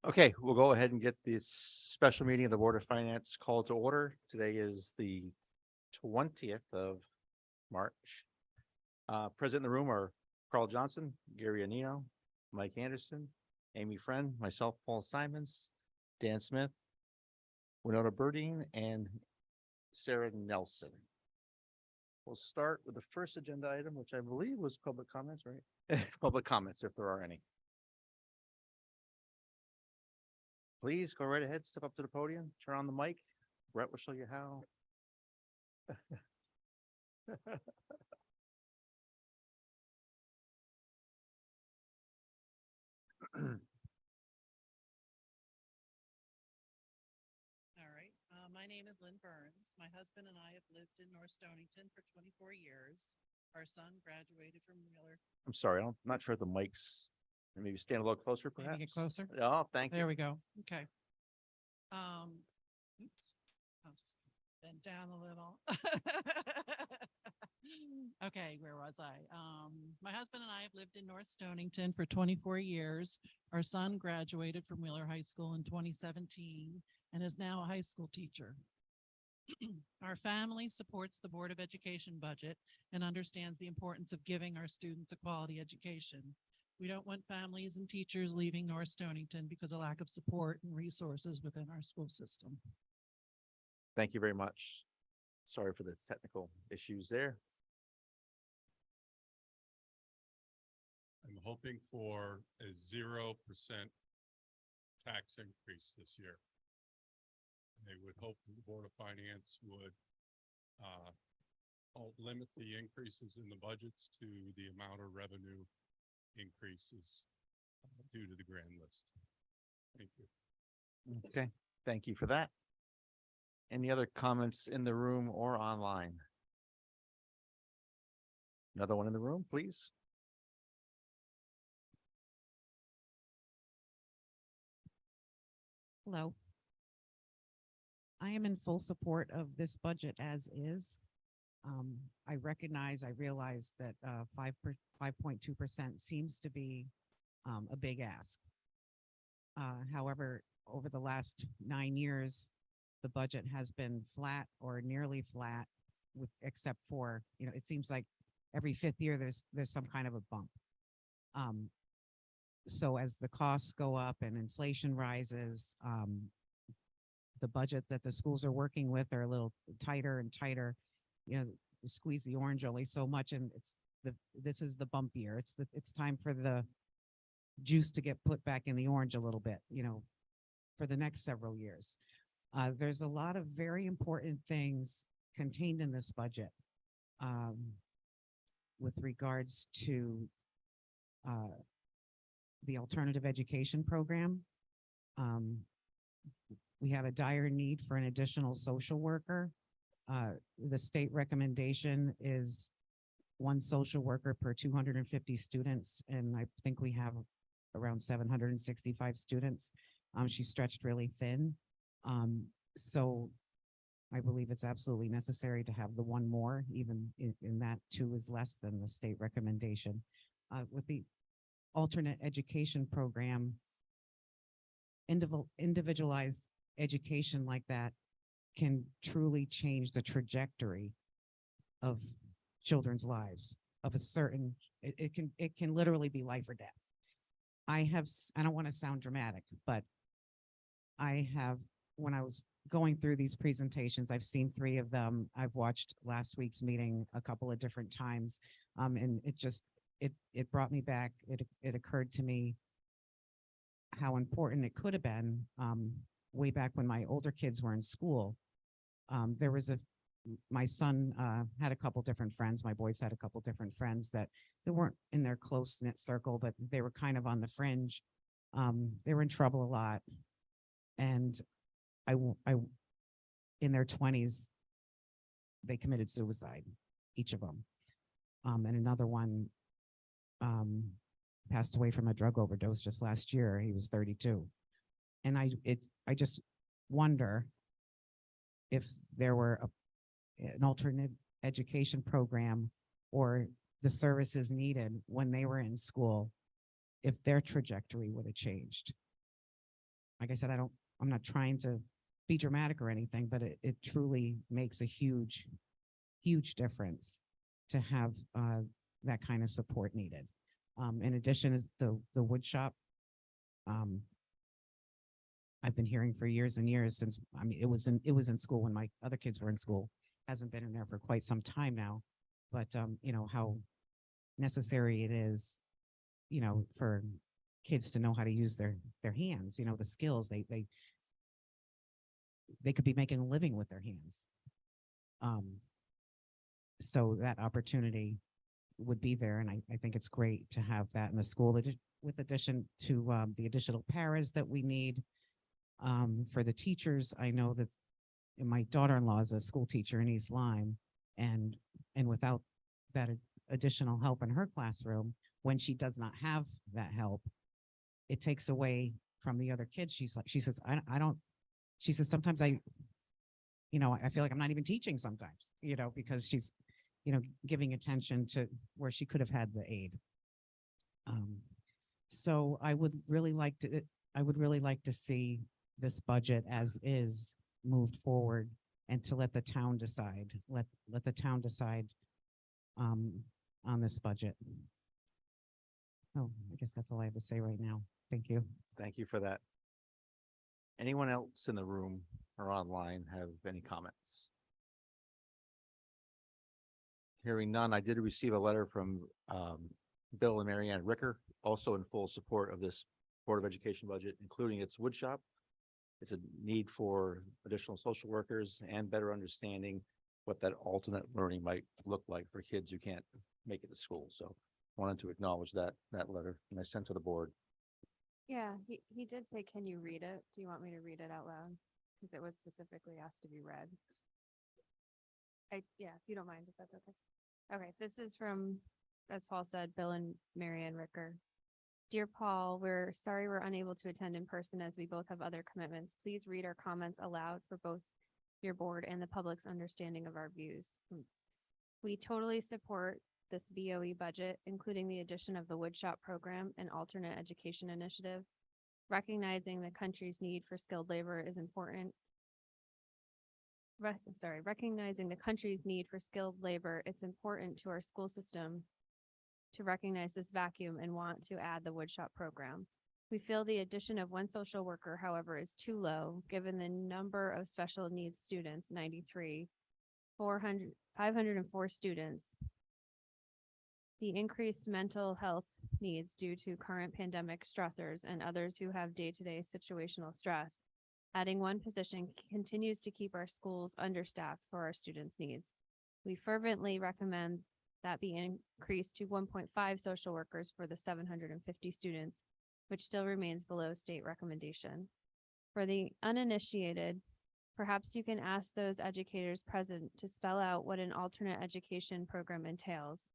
Okay, we'll go ahead and get this special meeting of the Board of Finance called to order. Today is the 20th of March. Present in the room are Carl Johnson, Gary Anino, Mike Anderson, Amy Friend, myself, Paul Simons, Dan Smith, Winona Burdine, and Sarah Nelson. We'll start with the first agenda item, which I believe was public comments, right? Public comments, if there are any. Please go right ahead, step up to the podium, turn on the mic. Brett will show you how. All right. My name is Lynn Burns. My husband and I have lived in North Stonington for 24 years. Our son graduated from Wheeler. I'm sorry, I'm not sure if the mics, maybe stand a little closer perhaps. Maybe get closer. Oh, thank There you. we go. Okay. Oops. I'll just bend down a little. Okay, where was I? My husband and I have lived in North Stonington for 24 years. Our son graduated from Wheeler High School in 2017 and is now a high school teacher. Our family supports the Board of Education budget and understands the importance of giving our students a quality education. We don't want families and teachers leaving North Stonington because of lack of support and resources within our school system. Thank you very much. Sorry for the technical issues there. I'm hoping for a 0% tax increase this year. I would hope the Board of Finance would limit the increases in the budgets to the amount of revenue increases due to the grand list. Thank you. Okay, thank you for that. Any other comments in the room or online? Another one in the room, please. Hello. I am in full support of this budget as is. I realize that 5.2% seems to be a big ask. However, over the last 9 years, the budget has been flat or nearly flat, except for, it seems like every fifth year there's some kind of a bump. So as the costs go up and inflation rises, the budget that the schools are working with are a little tighter and tighter. You squeeze the orange only so much, and this is the bump year. It's time for the juice to get put back in the orange a little bit, for the next several years. There's a lot of very important things contained in this budget with regards to the alternative education program. We have a dire need for an additional social worker. The state recommendation is 1 social worker per 250 students, and I think we have around 765 students. She's stretched really thin. So I believe it's absolutely necessary to have the 1 more, even in that 2 is less than the state recommendation. With the alternate education program, individualized education like that can truly change the trajectory of children's lives of a certain, it can literally be life or death. I don't want to sound dramatic, but when I was going through these presentations, I've seen 3 of them. I've watched last week's meeting a couple of different times. And it brought me back. It occurred to me how important it could have been way back when my older kids were in school. My son had a couple different friends. My boys had a couple different friends that they weren't in their close-knit circle, but they were kind of on the fringe. They were in trouble a lot. And I in their 20s, they committed suicide, each of them. And another one passed away from a drug overdose just last year. He was 32. And I just wonder if there were an alternate education program or the services needed when they were in school, if their trajectory would have changed. like I said, I'm not trying to be dramatic or anything, but it truly makes a huge, huge difference to have, that kind of support needed. In addition is the wood shop. I've been hearing for years and years since, I mean, it was in school when my other kids were in school. Hasn't been in there for quite some time now, but, you know, how necessary it is, you know, for kids to know how to use their hands, you know, the skills they could be making a living with their hands. So that opportunity would be there, and I think it's great to have that in the school, with addition to, the additional paras that we need. For the teachers, I know that my daughter-in-law is a school teacher in East Lyme, and without that additional help in her classroom, when she does not have that help, it takes away from the other kids. She says, I don't, she says, sometimes I feel like I'm not even teaching sometimes, you know, because she's, you know, giving attention to where she could have had the aid. So I would really like to see this budget as is moved forward, and to let the town decide, let the town decide, on this budget. Oh, I guess that's all I have to say right now. Thank you. Thank you for that. Anyone else in the room or online have any comments? Hearing none, I did receive a letter from Bill and Marianne Ricker, also in full support of this Board of Education budget, including its wood shop. It's a need for additional social workers and better understanding what that alternate learning might look like for kids who can't make it to school. So wanted to acknowledge that letter, and I sent to the board. Yeah, he did say, can you read it? Do you want me to read it out loud? Because it was specifically asked to be read. Yeah, if you don't mind, if that's okay. Okay, this is from, as Paul said, Bill and Marianne Ricker. Dear Paul, we're sorry we're unable to attend in person as we both have other commitments. Please read our comments aloud for both your board and the public's understanding of our views. We totally support this BOE budget, including the addition of the woodshop program and alternate education initiative. Recognizing the country's need for skilled labor is important. Recognizing the country's need for skilled labor, it's important to our school system to recognize this vacuum and want to add the woodshop program. We feel the addition of one social worker, however, is too low, given the number of special needs students, 93, 504 students. The increased mental health needs due to current pandemic stressors and others who have day-to-day situational stress. Adding one position continues to keep our schools understaffed for our students' needs. We fervently recommend that be increased to 1.5 social workers for the 750 students, which still remains below state recommendation. For the uninitiated, perhaps you can ask those educators present to spell out what an alternate education program entails.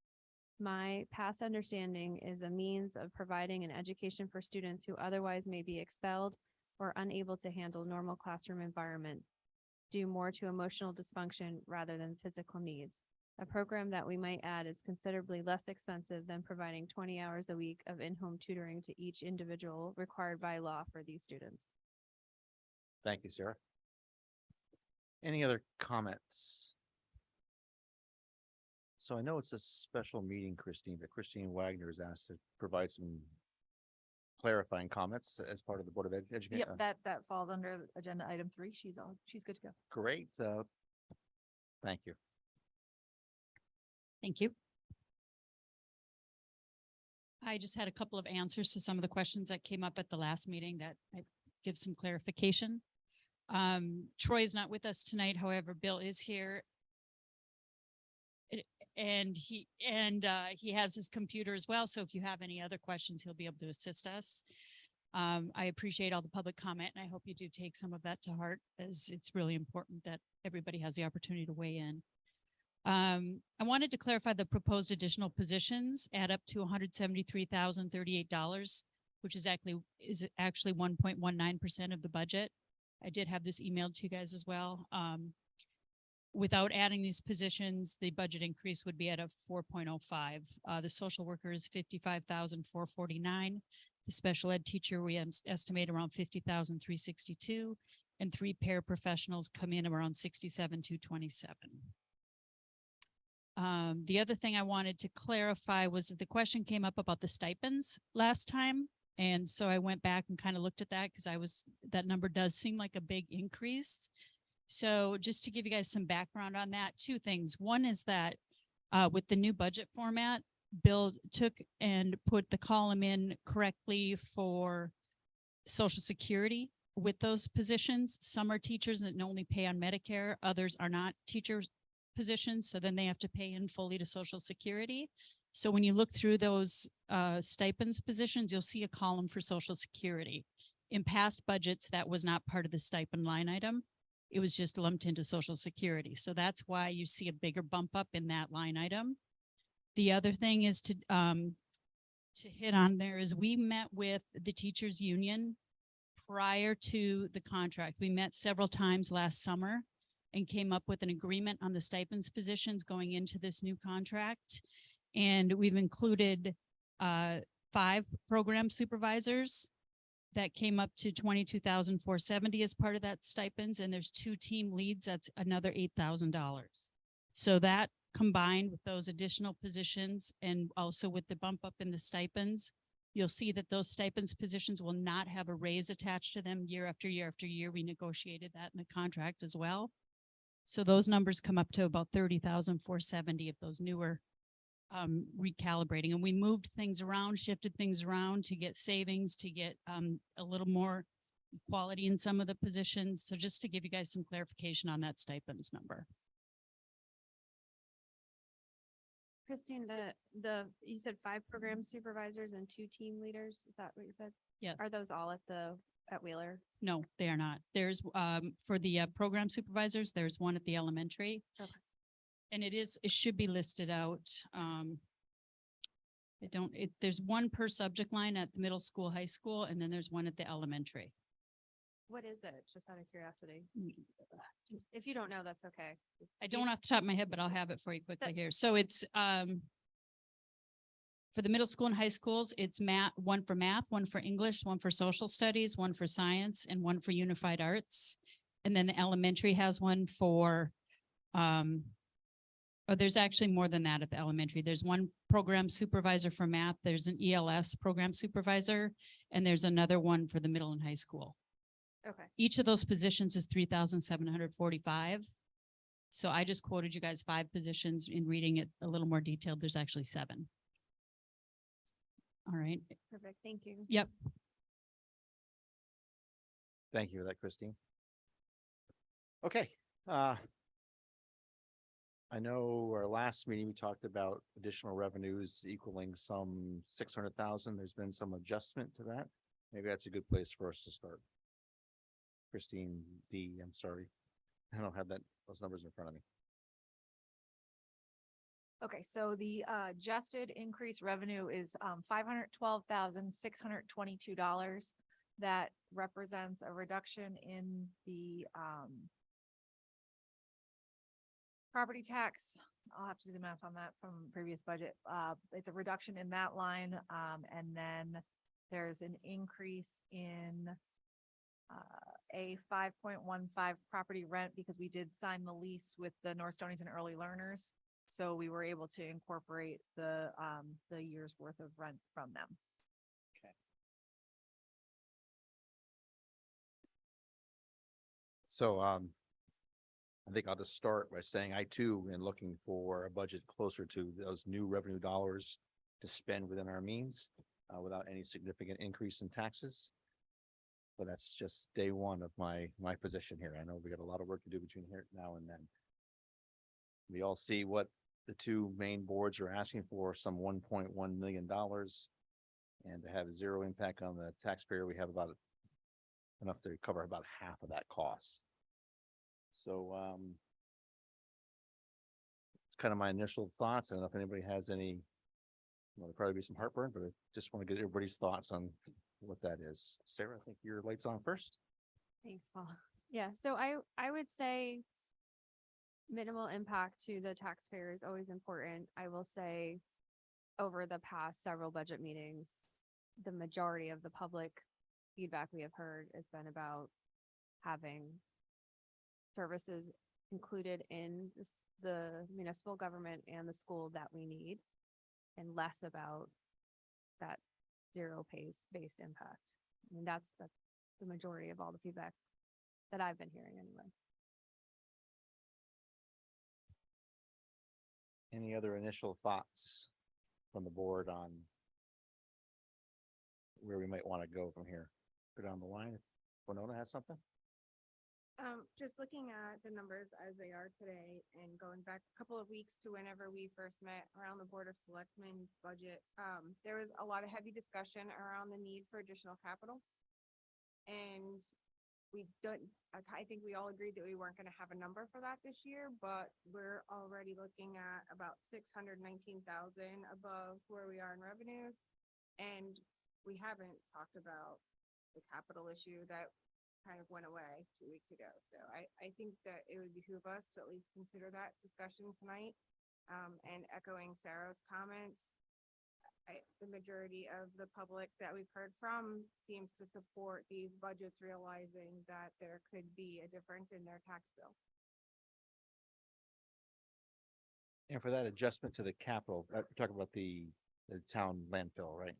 My past understanding is a means of providing an education for students who otherwise may be expelled or unable to handle normal classroom environment, due more to emotional dysfunction rather than physical needs. A program that we might add is considerably less expensive than providing 20 hours a week of in-home tutoring to each individual required by law for these students. Thank you, Sarah. Any other comments? So I know it's a special meeting, Christine, but Christine Wagner is asked to provide some clarifying comments as part of the Board of Education. Yep, that falls under agenda item 3. She's good to go. Great. Thank you. Thank you. I just had a couple of answers to some of the questions that came up at the last meeting that I give some clarification. Troy is not with us tonight. However, Bill is here. And he has his computer as well. So if you have any other questions, he'll be able to assist us. I appreciate all the public comment, and I hope you do take some of that to heart, as it's really important that everybody has the opportunity to weigh in. I wanted to clarify the proposed additional positions add up to $173,038, which is actually 1.19% of the budget. I did have this emailed to you guys as well. Without adding these positions, the budget increase would be at a 4.05. The social worker is 55,449. The special ed teacher, we estimate around 50,362, and 3 paraprofessionals come in around 67,227. The other thing I wanted to clarify was that the question came up about the stipends last time. And so I went back and kind of looked at that because that number does seem like a big increase. So just to give you guys some background on that, 2 things. One is that with the new budget format, Bill took and put the column in correctly for Social Security with those positions. Some are teachers that only pay on Medicare, others are not teachers positions, so then they have to pay in fully to Social Security. So when you look through those stipends positions, you'll see a column for Social Security. In past budgets, that was not part of the stipend line item. It was just lumped into Social Security. So that's why you see a bigger bump up in that line item. The other thing is to hit on there is we met with the teachers union prior to the contract. We met several times last summer and came up with an agreement on the stipends positions going into this new contract. And we've included 5 program supervisors that came up to 22,470 as part of that stipends. And there's 2 team leads, that's another $8,000. So that combined with those additional positions and also with the bump up in the stipends, you'll see that those stipends positions will not have a raise attached to them year after year after year. We negotiated that in the contract as well. So those numbers come up to about 30,470 of those newer recalibrating. And we moved things around, shifted things around to get savings, to get a little more equality in some of the positions. So just to give you guys some clarification on that stipends number. Christine, you said 5 program supervisors and 2 team leaders. Is that what you said? Yes. Are those all at Wheeler? No, they are not. There's, for the program supervisors, there's 1 at the elementary. Okay. And it should be listed out. There's 1 per subject line at the middle school, high school, and then there's 1 at the elementary. What is it? Just out of curiosity. If you don't know, that's okay. I don't off the top of my head, but I'll have it for you quickly here. So it's, for the middle school and high schools, it's 1 for math, 1 for English, 1 for social studies, 1 for science, and 1 for unified arts. And then the elementary has 1 for, there's actually more than that at the elementary. There's 1 program supervisor for math. There's an ELS program supervisor, and there's another 1 for the middle and high school. Okay. Each of those positions is 3,745. So I just quoted you guys 5 positions. In reading it a little more detailed, there's actually 7. All right. Perfect. Thank you. Yep. Thank you for that, Christine. Okay, I know our last meeting, we talked about additional revenues equaling some 600,000. There's been some adjustment to that. Maybe that's a good place for us to start. Christine D, I'm sorry. I don't have those numbers in front of me. Okay, so the adjusted increased revenue is $512,622. That represents a reduction in the property tax. I'll have to do the math on that from previous budget. It's a reduction in that line. And then there's an increase in a 5.15 property rent because we did sign the lease with the North Stonies and Early Learners. So we were able to incorporate the year's worth of rent from them. So, I think I'll just start by saying I too am looking for a budget closer to those new revenue dollars to spend within our means, without any significant increase in taxes. But that's just day 1 of my position here. I know we got a lot of work to do between here now and then. We all see what the 2 main boards are asking for, some $1.1 million. And to have 0 impact on the taxpayer, we have about enough to cover about half of that cost. So, it's kind of my initial thoughts. I don't know if anybody has any, there'll probably be some heartburn, but I just want to get everybody's thoughts on what that is. Sarah, I think your light's on first. Thanks, Paul. Yeah, so I would say minimal impact to the taxpayer is always important. I will say over the past several budget meetings, the majority of the public feedback we have heard has been about having services included in the municipal government and the school that we need, and less about that zero pays based impact. I mean, that's the majority of all the feedback that I've been hearing anyway. Any other initial thoughts from the board on where we might want to go from here? Go down the line. If Winona has something? Just looking at the numbers as they are today and going back a couple of weeks to whenever we first met around the Board of Selectmen's budget, there was a lot of heavy discussion around the need for additional capital. And we don't, I think we all agreed that we weren't gonna have a number for that this year, but we're already looking at about 619,000 above where we are in revenues. And we haven't talked about the capital issue that kind of went away 2 weeks ago. So I think that it would behoove us to at least consider that discussion tonight. And echoing Sarah's comments, the majority of the public that we've heard from seems to support these budgets, realizing that there could be a difference in their tax bill. And for that adjustment to the capital, talk about the town landfill, right?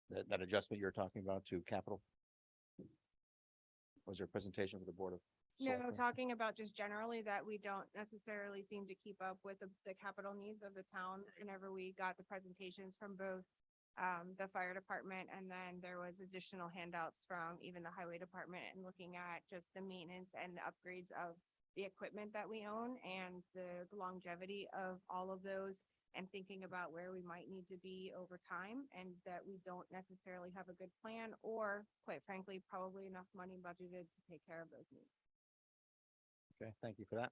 That adjustment you're talking about to capital? Was there a presentation for the Board of? No, Selectmen? talking about just generally that we don't necessarily seem to keep up with the capital needs of the town. Whenever we got the presentations from both the fire department, and then there was additional handouts from even the highway department, and looking at just the maintenance and the upgrades of the equipment that we own and the longevity of all of those, and thinking about where we might need to be over time, and that we don't necessarily have a good plan, or quite frankly, probably enough money budgeted to take care of those needs. Okay, thank you for that.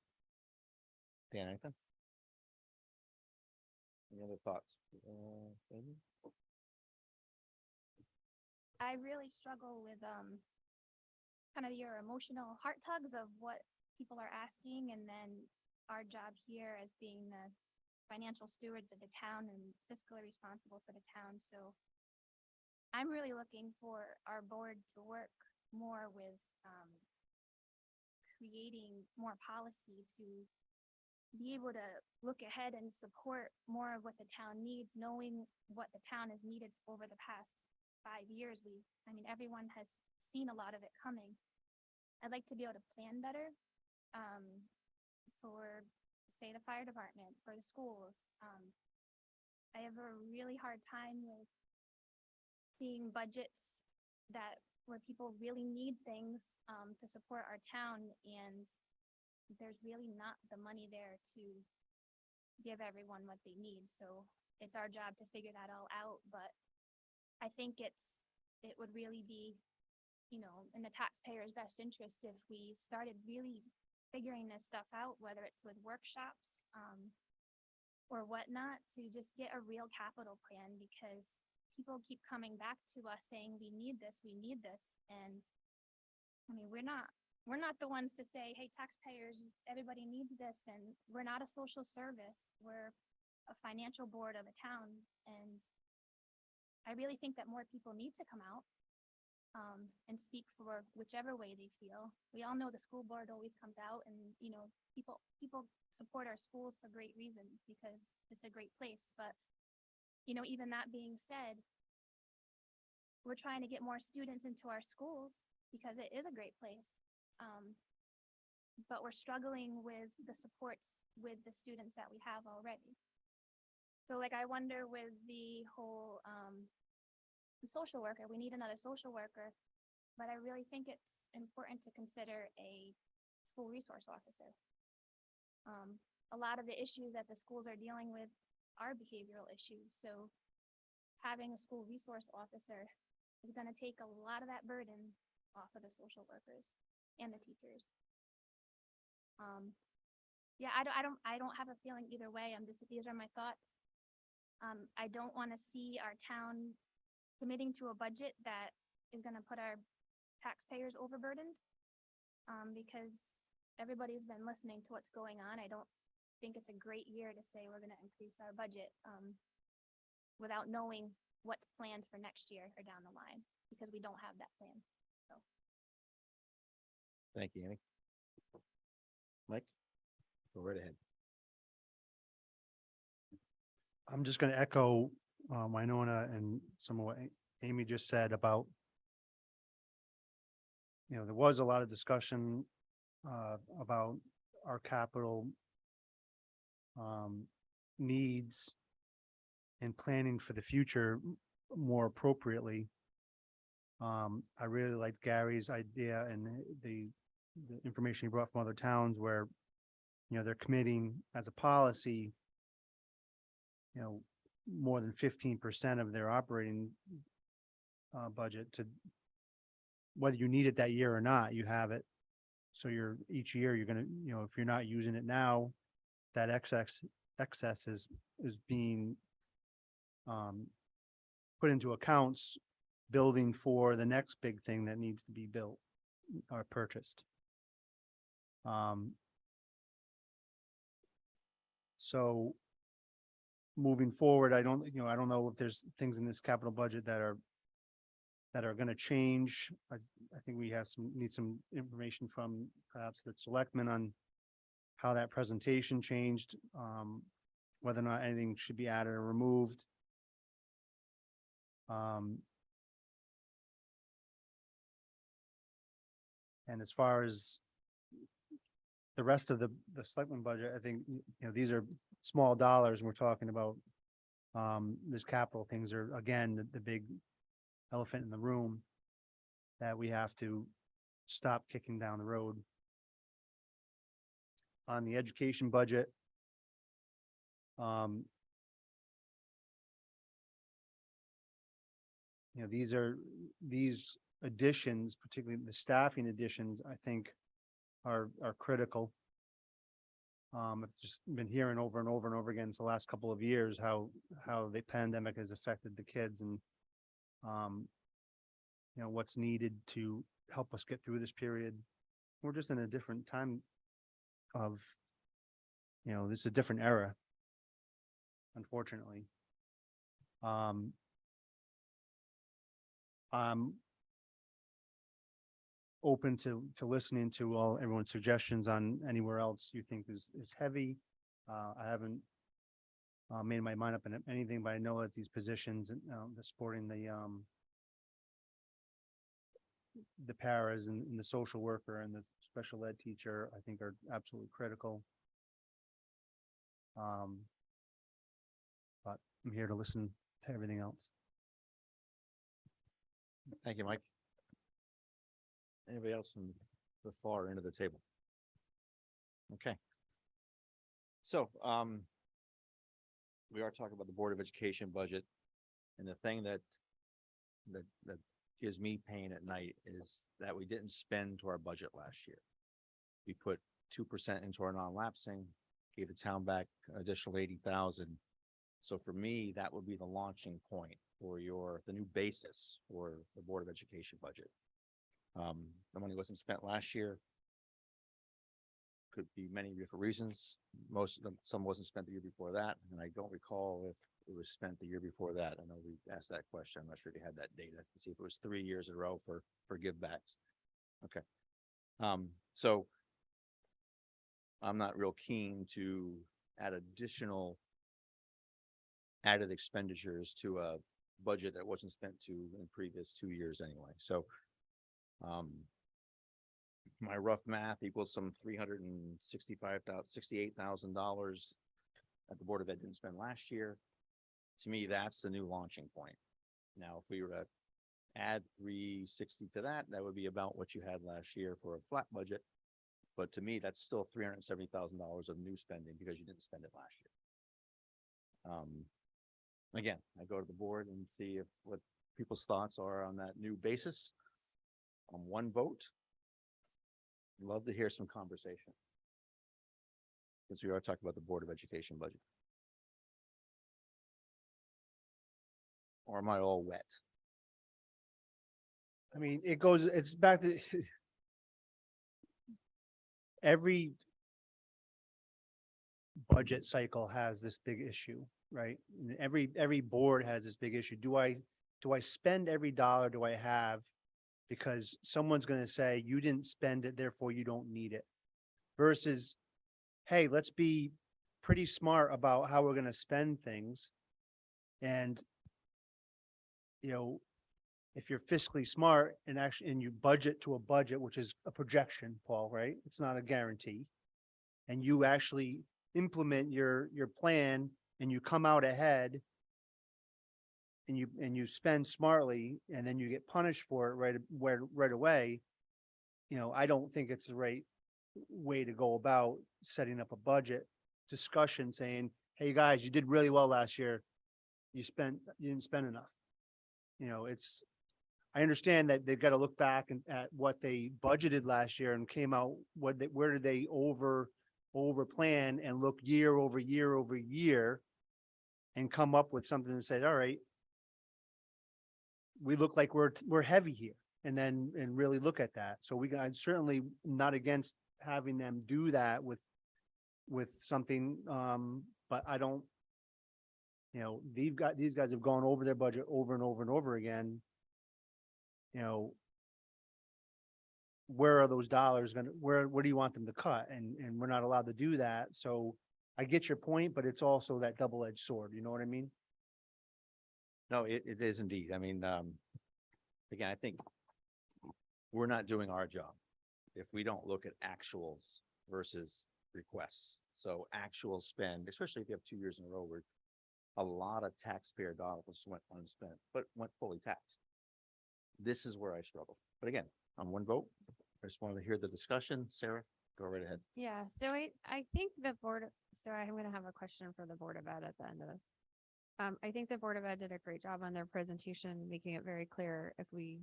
Dan, anything? Any other thoughts? Amy? I really struggle with kind of your emotional heart tugs of what people are asking, and then our job here as being the financial stewards of the town and fiscally responsible for the town. So I'm really looking for our board to work more with creating more policy to be able to look ahead and support more of what the town needs, knowing what the town has needed over the past 5 years. I mean, everyone has seen a lot of it coming. I'd like to be able to plan better for, say, the fire department, for the schools. I have a really hard time with seeing budgets where people really need things to support our town, and there's really not the money there to give everyone what they need. So it's our job to figure that all out, but I think it would really be, in the taxpayer's best interest if we started really figuring this stuff out, whether it's with workshops or whatnot, to just get a real capital plan, because people keep coming back to us saying, we need this, and I mean, we're not the ones to say, hey, taxpayers, everybody needs this, and we're not a social service, we're a financial board of a town, and I really think that more people need to come out and speak for whichever way they feel. We all know the school board always comes out, and people support our schools for great reasons, because it's a great place. But even that being said, we're trying to get more students into our schools because it is a great place. But we're struggling with the supports with the students that we have already. So I wonder with the whole the social worker, we need another social worker, but I really think it's important to consider a school resource officer. A lot of the issues that the schools are dealing with are behavioral issues. So having a school resource officer is going to take a lot of that burden off of the social workers and the teachers. Yeah, I don't have a feeling either way. These are my thoughts. I don't want to see our town committing to a budget that is going to put our taxpayers overburdened, because everybody's been listening to what's going on. I don't think it's a great year to say we're going to increase our budget without knowing what's planned for next year or down the line, because we don't have that plan. Thank you, Amy. Mike, go right ahead. I'm just gonna echo Winona and some of what Amy just said about, there was a lot of discussion about our capital needs and planning for the future more appropriately. I really liked Gary's idea and the information he brought from other towns where, they're committing as a policy, more than 15% of their operating budget to, whether you need it that year or not, you have it. So each year you're gonna, if you're not using it now, that excess is being put into accounts, building for the next big thing that needs to be built or purchased. So moving forward, I don't know if there's things in this capital budget that are gonna change. I think we need some information from perhaps the selectmen on how that presentation changed, whether or not anything should be added or removed. And as far as the rest of the selectmen budget, I think, these are small dollars and we're talking about this capital things are, again, the big elephant in the room that we have to stop kicking down the road. On the education budget, these additions, particularly the staffing additions, I think are critical. I've just been hearing over and over and over again for the last couple of years how the pandemic has affected the kids and what's needed to help us get through this period. We're just in a different time of, this is a different era, unfortunately. I'm open to listening to everyone's suggestions on anywhere else you think is heavy. I haven't made my mind up on anything, but I know that these positions, the supporting the paras and the social worker and the special ed teacher, I think are absolutely critical. But I'm here to listen to everything else. Thank you, Mike. Anybody else from the far end of the table? Okay. So, we are talking about the Board of Education budget. And the thing that gives me pain at night is that we didn't spend to our budget last year. We put 2% into our non-lapsing, gave the town back an additional 80,000. So for me, that would be the launching point for the new basis for the Board of Education budget. The money wasn't spent last year. Could be many different reasons. Some wasn't spent the year before that, and I don't recall if it was spent the year before that. I know we asked that question. I'm not sure if you had that data to see if it was 3 years in a row for givebacks. Okay. So I'm not real keen to add added expenditures to a budget that wasn't spent in the previous 2 years anyway. So my rough math equals some $68,000 that the Board of Ed didn't spend last year. To me, that's the new launching point. Now, if we were to add 360 to that, that would be about what you had last year for a flat budget. But to me, that's still $370,000 of new spending because you didn't spend it last year. Again, I go to the board and see what people's thoughts are on that new basis. On one vote, love to hear some conversation, since we are talking about the Board of Education budget. Or am I all wet? I mean, it's back to budget cycle has this big issue, right? And every board has this big issue. Do I spend every dollar do I have? Because someone's gonna say, you didn't spend it, therefore you don't need it. Versus, hey, let's be pretty smart about how we're gonna spend things. And, you know, if you're fiscally smart and actually, and you budget to a budget, which is a projection, Paul, right? It's not a guarantee. And you actually implement your plan and you come out ahead and you spend smartly and then you get punished for it right away. You know, I don't think it's the right way to go about setting up a budget discussion saying, hey, guys, you did really well last year. You didn't spend enough. You know, I understand that they've got to look back at what they budgeted last year and came out, where did they over plan and look year over year and come up with something and say, all right, we look like we're heavy here, and really look at that. So I'm certainly not against having them do that with something, but I don't, you know, these guys have gone over their budget over and over and over again. You know, where are those dollars where do you want them to cut? And we're not allowed to do that. So I get your point, but it's also that double-edged sword. You know what I mean? No, it is indeed. I mean, again, I think we're not doing our job if we don't look at actuals versus requests. So actual spend, especially if you have 2 years in a row where a lot of taxpayer dollars went unspent, but went fully taxed. This is where I struggle. But again, on one vote, I just wanted to hear the discussion. Sarah, go right ahead. Yeah, so I think the so I'm gonna have a question for the Board of Ed at the end of this. I think the Board of Ed did a great job on their presentation, making it very clear if we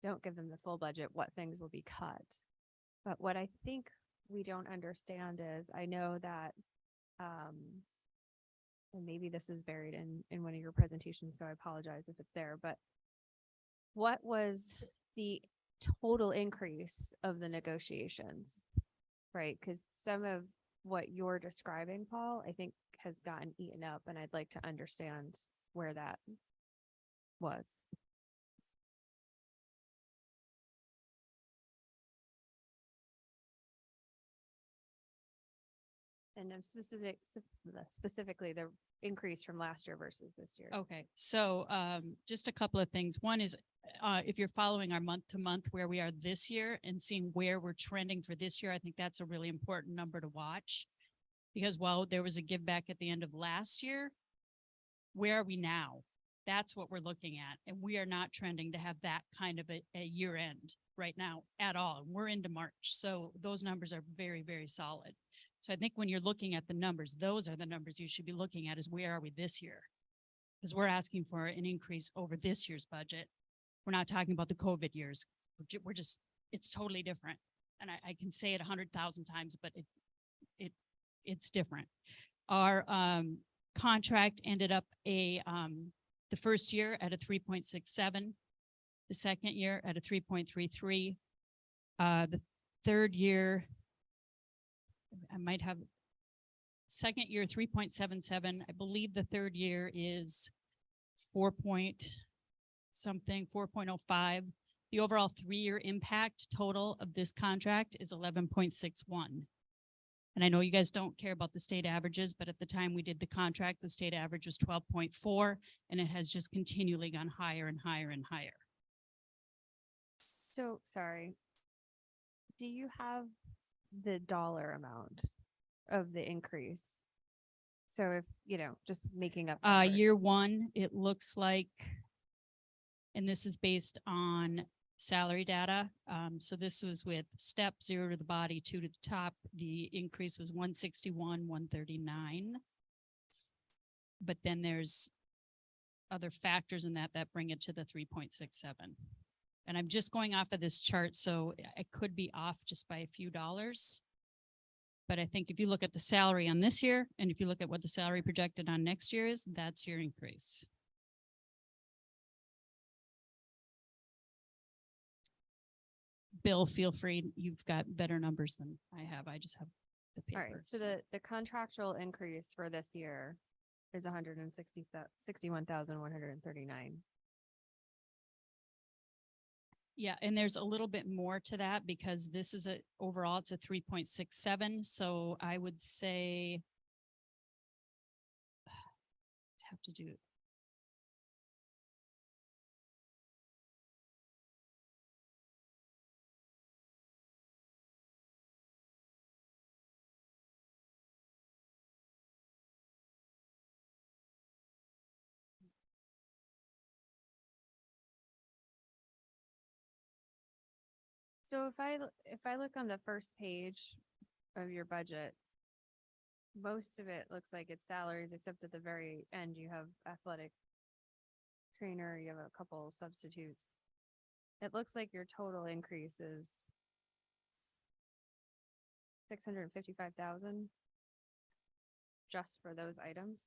don't give them the full budget, what things will be cut. But what I think we don't understand is, I know that, and maybe this is buried in one of your presentations, so I apologize if it's there, but what was the total increase of the negotiations? Right, because some of what you're describing, Paul, I think has gotten eaten up, and I'd like to understand where that was. And I'm specifically the increase from last year versus this year. Okay, so just a couple of things. One is if you're following our month to month where we are this year and seeing where we're trending for this year, I think that's a really important number to watch. Because while there was a give back at the end of last year, where are we now? That's what we're looking at. And we are not trending to have that kind of a year end right now at all. We're into March. So those numbers are very, very solid. So I think when you're looking at the numbers, those are the numbers you should be looking at, is where are we this year? Because we're asking for an increase over this year's budget. We're not talking about the COVID years. We're just, it's totally different. And I can say it 100,000 times, but it's different. Our contract ended up the first year at a 3.67, the second year at a 3.33, the third year, I might have second year 3.77. I believe the third year is 4.05. The overall 3-year impact total of this contract is 11.61. And I know you guys don't care about the state averages, but at the time we did the contract, the state average was 12.4, and it has just continually gone higher and higher and higher. So, sorry. Do you have the dollar amount of the increase? So if, just making up. Year one, it looks like, and this is based on salary data. So this was with step 0 to the body, 2 to the top. The increase was 161, 139. But then there's other factors in that bring it to the 3.67. And I'm just going off of this chart, so I could be off just by a few dollars. But I think if you look at the salary on this year, and if you look at what the salary projected on next year is, that's your increase. Bill, feel free. You've got better numbers than I have. I just have All right, so papers. the contractual increase for this year is 161,139. Yeah, and there's a little bit more to that because this is overall, it's a 3.67, so I would say have to do. So if I look on the first page of your budget, most of it looks like it's salaries, except at the very end, you have athletic trainer, you have a couple substitutes. It looks like your total increase is 655,000 just for those items.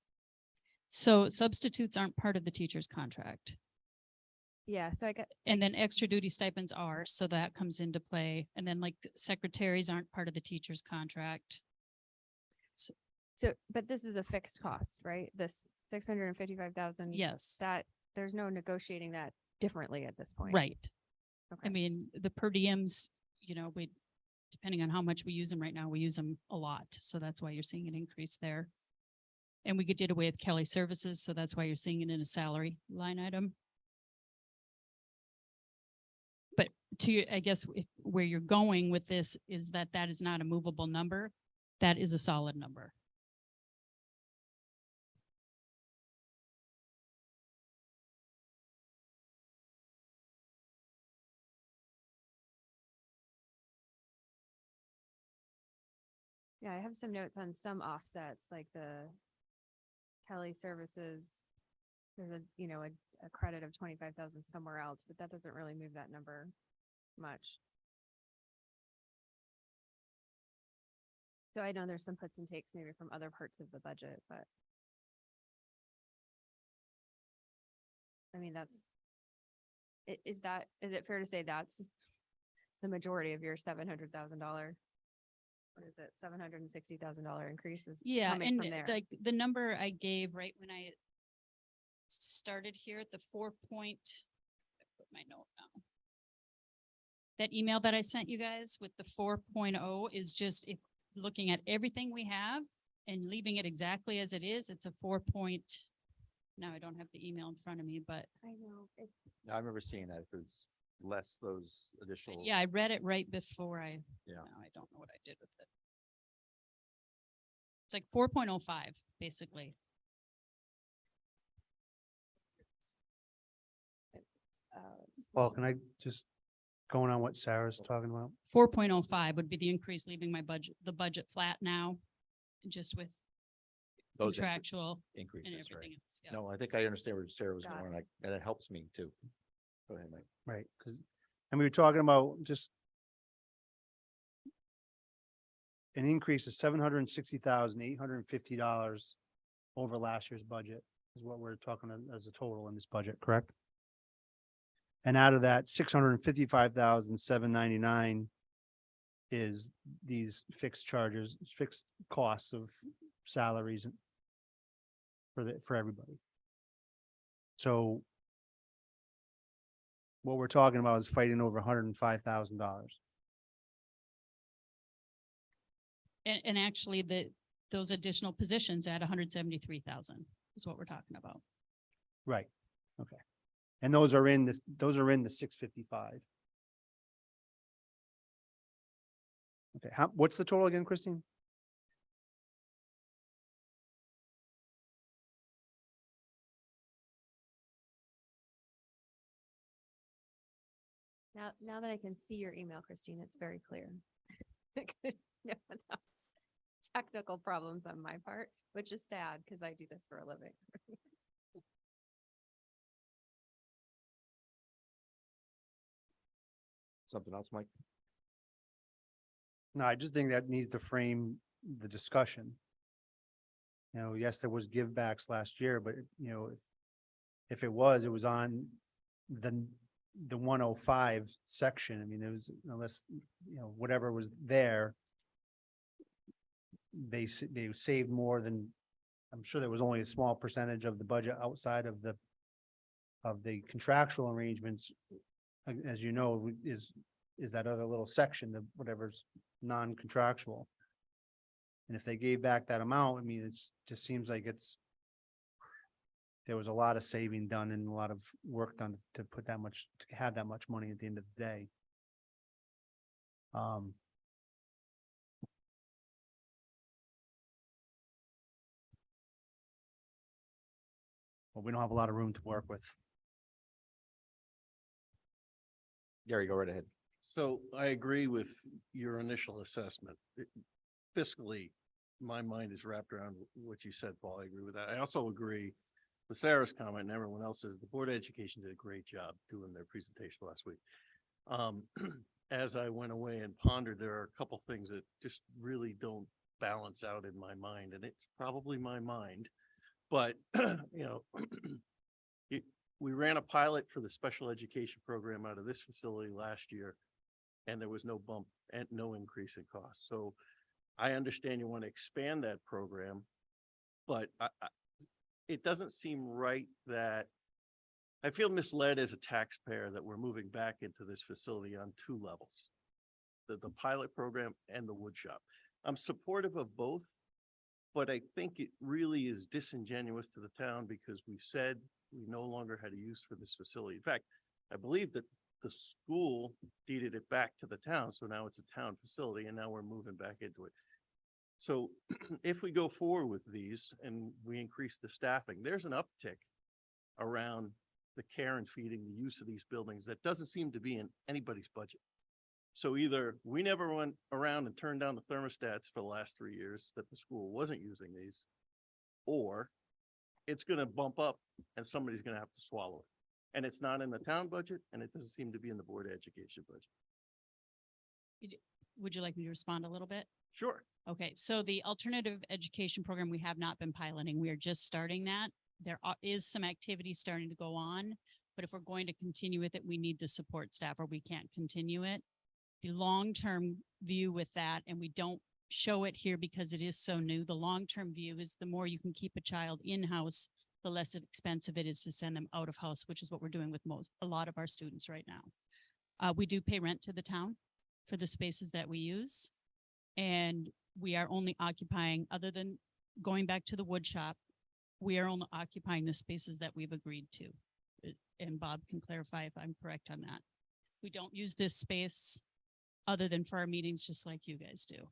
So substitutes aren't part of the teacher's contract. Yeah, so I got, And then extra duty stipends are, so that comes into play. And then like secretaries aren't part of the teacher's contract. so, but this is a fixed cost, right? This 655,000. Yes, That, there's no negotiating that differently at this point. right. I Okay. mean, the per diems, we, depending on how much we use them right now, we use them a lot. So that's why you're seeing an increase there. And we did away with Kelly Services, so that's why you're seeing it in a salary line item. But I guess where you're going with this is that is not a movable number. That is a solid number. Yeah, I have some notes on some offsets, like the Kelly Services. There's a credit of 25,000 somewhere else, but that doesn't really move that number much. So I know there's some puts and takes maybe from other parts of the budget, but I mean, is it fair to say that's the majority of your $700,000? What is it, $760,000 increase is Yeah, coming and from there? like the number I gave right when I started here at the 4 point, put my note now. That email that I sent you guys with the 4.0 is just looking at everything we have and leaving it exactly as it is. It's a 4 point. Now I don't have the email in front of me, but I know, I remember seeing that if it's less those additional. yeah, I read it right before Yeah. now I don't know what I did with it. It's like 4.05, basically. Paul, can I just, going on what Sarah's talking about? 4.05 would be the increase, leaving the budget flat now, just with Those contractual and increases, right? everything else. Yeah. No, I think I understand where Sarah was Got going, and it helps me too. Go ahead, Mike. Right, because, and we were talking about just an increase of $760,850 over last year's budget is what we're talking as a total in this budget, correct? And out of that, 655,799 is these fixed charges, fixed costs of salaries for everybody. So what we're talking about is fighting over $105,000. And actually those additional positions at 173,000 is what we're talking about. Right, okay. And those are in the 655. Okay, what's the total again, Christine? Now that I can see your email, Christine, it's very clear. No enough technical problems on my part, which is sad because I do this for a living. Something else, Mike? No, I just think that needs to frame the discussion. Yes, there was give backs last year, but if it was on the 105 section. I mean, there was, unless, whatever was there they saved more than, I'm sure there was only a small percentage of the budget outside of the contractual arrangements. As you know, is that other little section, the whatever's non-contractual. And if they gave back that amount, I mean, just seems like there was a lot of saving done and a lot of work done to put that much, to have that much money at the end of the day. But we don't have a lot of room to work with. Gary, go right ahead. So I agree with your initial assessment. Fiscally, my mind is wrapped around what you said, Paul. I agree with that. I also agree with Sarah's comment and everyone else's. The Board of Education did a great job doing their presentation last week. As I went away and pondered, there are a couple things that just really don't balance out in my mind, and it's probably my mind. But, you know, we ran a pilot for the special education program out of this facility last year, and there was no bump and no increase in cost. So I understand you want to expand that program, but it doesn't seem right that I feel misled as a taxpayer that we're moving back into this facility on two levels, the pilot program and the wood shop. I'm supportive of both, but I think it really is disingenuous to the town because we said we no longer had a use for this facility. In fact, I believe that the school deeded it back to the town. So now it's a town facility and now we're moving back into it. So if we go forward with these and we increase the staffing, there's an uptick around the care and feeding, the use of these buildings that doesn't seem to be in anybody's budget. So either we never went around and turned down the thermostats for the last 3 years that the school wasn't using these, or it's going to bump up and somebody's going to have to swallow it. And it's not in the town budget and it doesn't seem to be in the Board of Education budget. Would you like me to respond a little bit? Sure. Okay, so the alternative education program, we have not been piloting. We are just starting that. There is some activity starting to go on, but if we're going to continue with it, we need the support staff or we can't continue it. The long-term view with that, and we don't show it here because it is so new, the long-term view is the more you can keep a child in-house, the less expensive it is to send them out of house, which is what we're doing with a lot of our students right now. We do pay rent to the town for the spaces that we use. And we are only occupying, other than going back to the wood shop, we are only occupying the spaces that we've agreed to. And Bob can clarify if I'm correct on that. We don't use this space other than for our meetings, just like you guys do.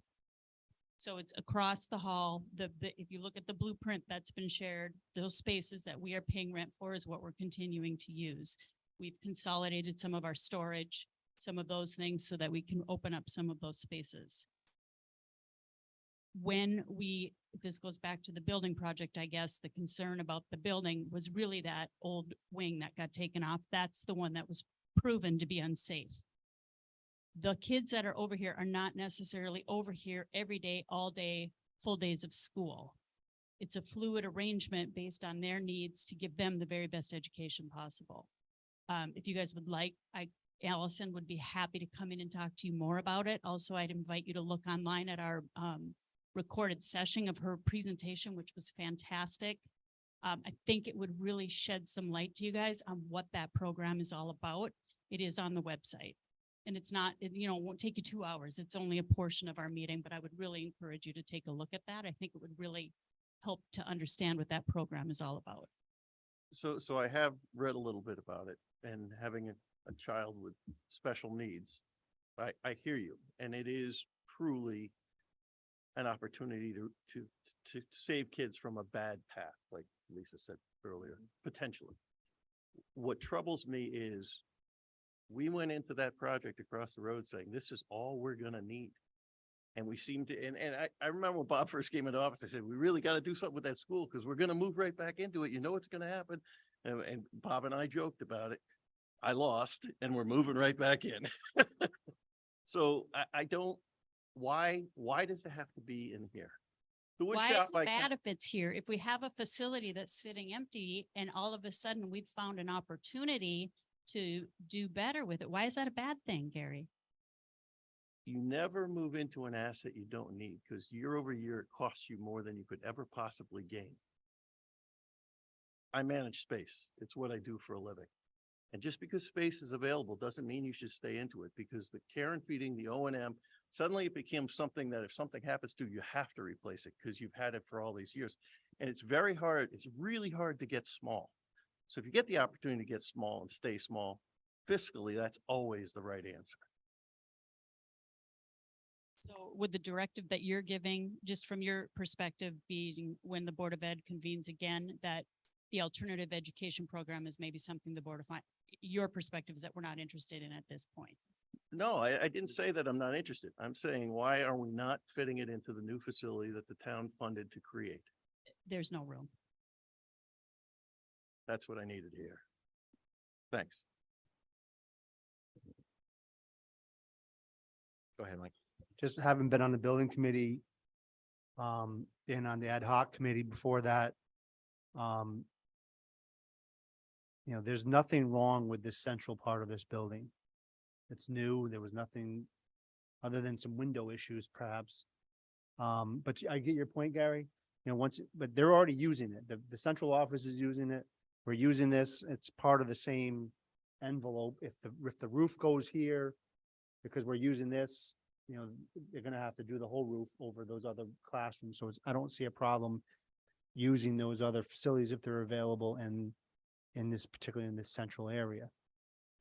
So it's across the hall. If you look at the blueprint that's been shared, those spaces that we are paying rent for is what we're continuing to use. We've consolidated some of our storage, some of those things so that we can open up some of those spaces. This goes back to the building project, I guess, the concern about the building was really that old wing that got taken off. That's the one that was proven to be unsafe. The kids that are over here are not necessarily over here every day, all day, full days of school. It's a fluid arrangement based on their needs to give them the very best education possible. If you guys would like, Allison would be happy to come in and talk to you more about it. Also, I'd invite you to look online at our recorded session of her presentation, which was fantastic. I think it would really shed some light to you guys on what that program is all about. It is on the website. And it's not, it won't take you 2 hours. It's only a portion of our meeting, but I would really encourage you to take a look at that. I think it would really help to understand what that program is all about. So I have read a little bit about it, and having a child with special needs, I hear you. And it is truly an opportunity to save kids from a bad path, like Lisa said earlier, potentially. What troubles me is we went into that project across the road saying, this is all we're gonna need. And we seem to, and I remember when Bob first came into office, I said, we really got to do something with that school because we're going to move right back into it. You know what's going to happen. And Bob and I joked about it. I lost and we're moving right back in. So I don't, why does it have to be in here? The wood Why shop, is it like, bad if it's here? If we have a facility that's sitting empty and all of a sudden we've found an opportunity to do better with it, why is that a bad thing, Gary? you never move into an asset you don't need, because year over year, it costs you more than you could ever possibly gain. I manage space. It's what I do for a living. And just because space is available doesn't mean you should stay into it, because the care and feeding, the O&M, suddenly it becomes something that if something happens to, you have to replace it because you've had it for all these years. And it's very hard. It's really hard to get small. So if you get the opportunity to get small and stay small, fiscally, that's always the right answer. So would the directive that you're giving, just from your perspective, being when the Board of Ed convenes again, that the alternative education program is maybe something the Board of your perspective is that we're not interested in at this point? No, I didn't say that I'm not interested. I'm saying, why are we not fitting it into the new facility that the town funded to create? There's no room. That's what I needed to hear. Thanks. Go ahead, Mike. Just having been on the building committee, and on the ad hoc committee before that, there's nothing wrong with this central part of this building. It's new. There was nothing other than some window issues perhaps. But I get your point, Gary. But they're already using it. The central office is using it. We're using this. It's part of the same envelope. If the roof goes here, because we're using this, they're gonna have to do the whole roof over those other classrooms. So I don't see a problem using those other facilities if they're available and particularly in this central area.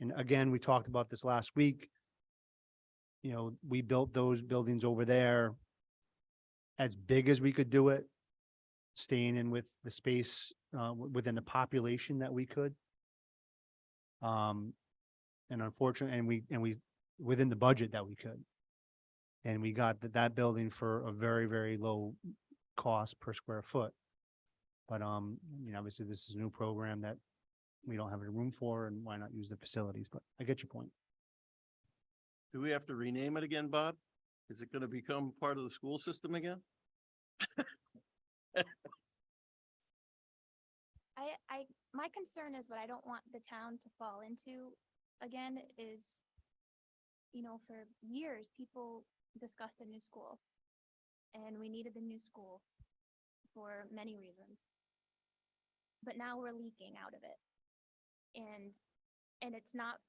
And again, we talked about this last week. We built those buildings over there as big as we could do it, staying in with the space, within the population that we could. And unfortunately, and we within the budget that we could. And we got that building for a very, very low cost per square foot. But, obviously this is a new program that we don't have any room for, and why not use the facilities? But I get your point. Do we have to rename it again, Bob? Is it going to become part of the school system again? My concern is what I don't want the town to fall into again is, for years, people discussed the new school. And we needed the new school for many reasons. But now we're leaking out of it. And it's not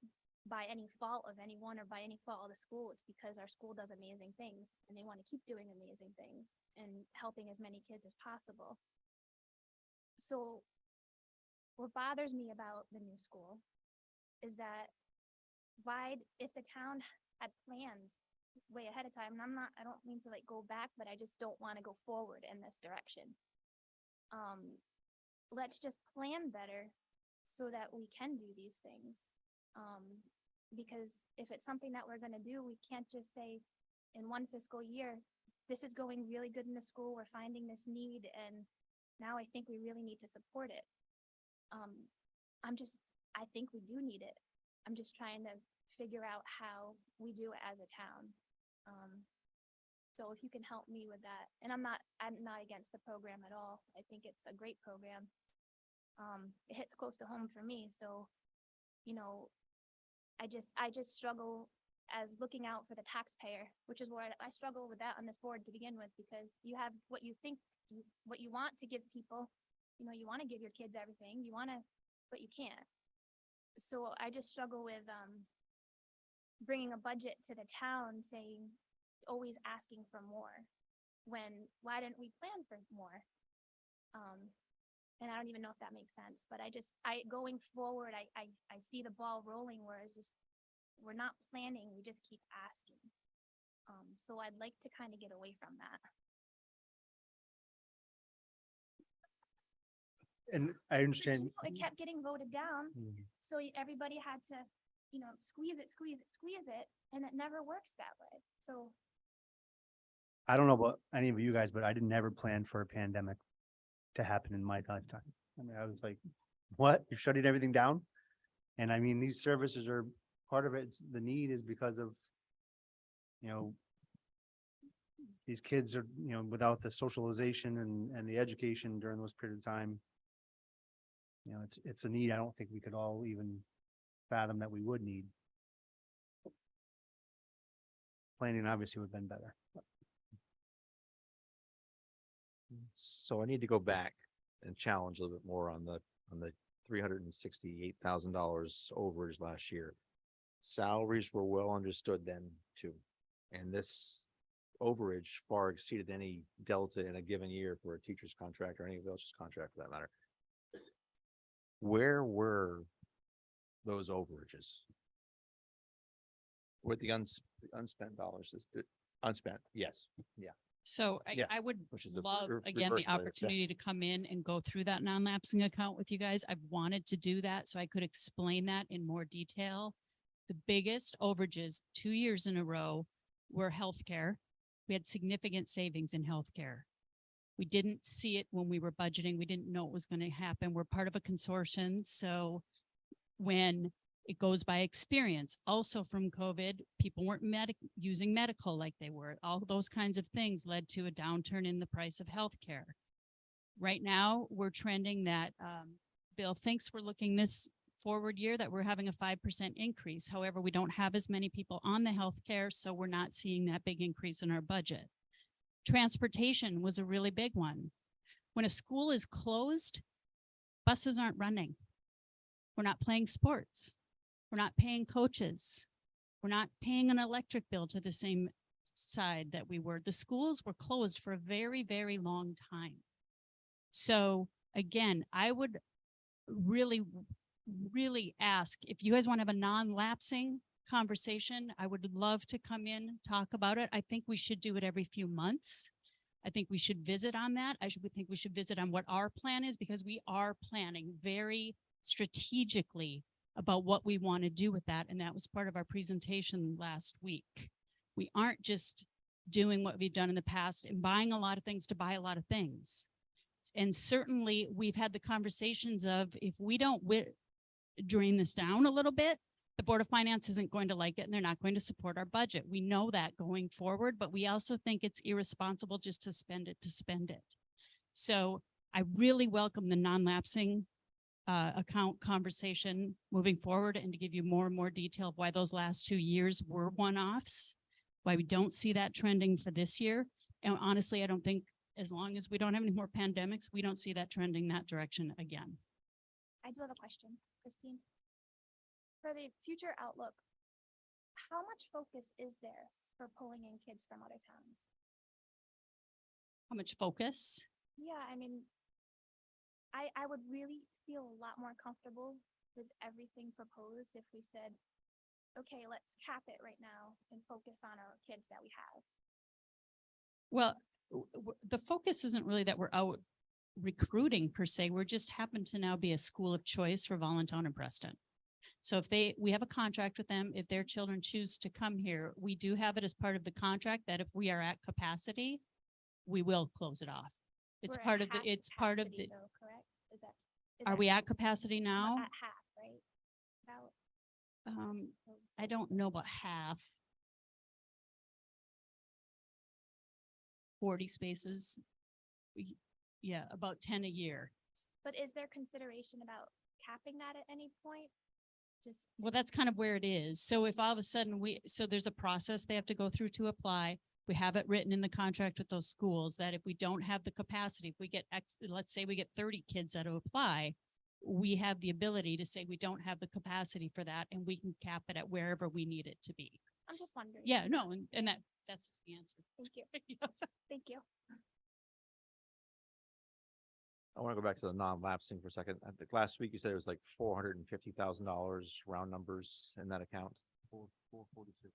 by any fault of anyone or by any fault of the school. It's because our school does amazing things and they want to keep doing amazing things and helping as many kids as possible. So what bothers me about the new school is that if the town had planned way ahead of time, and I don't mean to go back, but I just don't want to go forward in this direction. Let's just plan better so that we can do these things. Because if it's something that we're gonna do, we can't just say in one fiscal year, this is going really good in the school, we're finding this need, and now I think we really need to support it. I think we do need it. I'm just trying to figure out how we do it as a town. So if you can help me with that, and I'm not against the program at all. I think it's a great program. It hits close to home for me. So, I just struggle as looking out for the taxpayer, which is where I struggle with that on this board to begin with, because you have what you think, what you want to give people, you want to give your kids everything, but you can't. So I just struggle with, bringing a budget to the town saying, always asking for more, why didn't we plan for more? And I don't even know if that makes sense, but going forward, I see the ball rolling where it's just, we're not planning, we just keep asking. So I'd like to kind of get away from that. And I But, understand. it kept getting voted down, Mhm. so everybody had to, squeeze it, and it never works that way. So I don't know about any of you guys, but I didn't ever plan for a pandemic to happen in my lifetime. I mean, I was like, what? You're shutting everything down? And I mean, these services are part of it. The need is because of, these kids are, without the socialization and the education during those period of time. It's a need I don't think we could all even fathom that we would need. planning obviously would have been better. So I need to go back and challenge a little bit more on the $368,000 overage last year. Salaries were well understood then too. And this overage far exceeded any delta in a given year for a teacher's contract or any else's contract for that matter. Where were those overages? With the unspent dollars, unspent, yes, yeah. So Yeah, I would which is the love, re- again, reverse the way to say. opportunity to come in and go through that non-lapsing account with you guys. I've wanted to do that so I could explain that in more detail. The biggest overages 2 years in a row were healthcare. We had significant savings in healthcare. We didn't see it when we were budgeting. We didn't know it was going to happen. We're part of a consortium. So when it goes by experience, also from COVID, people weren't using medical like they were. All those kinds of things led to a downturn in the price of healthcare. Right now, we're trending that Bill thinks we're looking this forward year that we're having a 5% increase. However, we don't have as many people on the healthcare, so we're not seeing that big increase in our budget. Transportation was a really big one. When a school is closed, buses aren't running. We're not playing sports. We're not paying coaches. We're not paying an electric bill to the same side that we were. The schools were closed for a very, very long time. So again, I would really ask if you guys want to have a non-lapsing conversation, I would love to come in, talk about it. I think we should do it every few months. I think we should visit on that. think we should visit on what our plan is, because we are planning very strategically about what we want to do with that. And that was part of our presentation last week. We aren't just doing what we've done in the past and buying a lot of things to buy a lot of things. And certainly we've had the conversations of, if we don't drain this down a little bit, the Board of Finance isn't going to like it and they're not going to support our budget. We know that going forward, but we also think it's irresponsible just to spend it to spend it. So I really welcome the non-lapsing account conversation moving forward, and to give you more and more detail of why those last 2 years were one-offs, why we don't see that trending for this year. And honestly, I don't think, as long as we don't have any more pandemics, we don't see that trending that direction again. I do have a question, Christine. For the future outlook, how much focus is there for pulling in kids from other towns? How much focus? Yeah, I mean, I would really feel a lot more comfortable with everything proposed if we said, okay, let's cap it right now and focus on our kids that we have. Well, the focus isn't really that we're out recruiting per se. We're just happen to now be a school of choice for Voluntown and Preston. So if we have a contract with them, if their children choose to come here, we do have it as part of the contract that if we are at capacity, we will close it off. It's We're at part of the, half it's part of the, capacity though, correct? Is are that we at capacity we're now? At half, right? About I don't know about half. 40 spaces. Yeah, about 10 a year. But is there consideration about capping that at any point? Just, Well, that's kind of where it is. So if all of a sudden so there's a process they have to go through to apply. We have it written in the contract with those schools that if we don't have the capacity, if we get let's say we get 30 kids that apply, we have the ability to say we don't have the capacity for that, and we can cap it at wherever we need it to be. I'm just wondering. Yeah, no, and that's just the answer. Thank you. Thank you. I want to go back to the non-lapsing for a second. I think last week you said it was like $450,000 round numbers in that account. 446.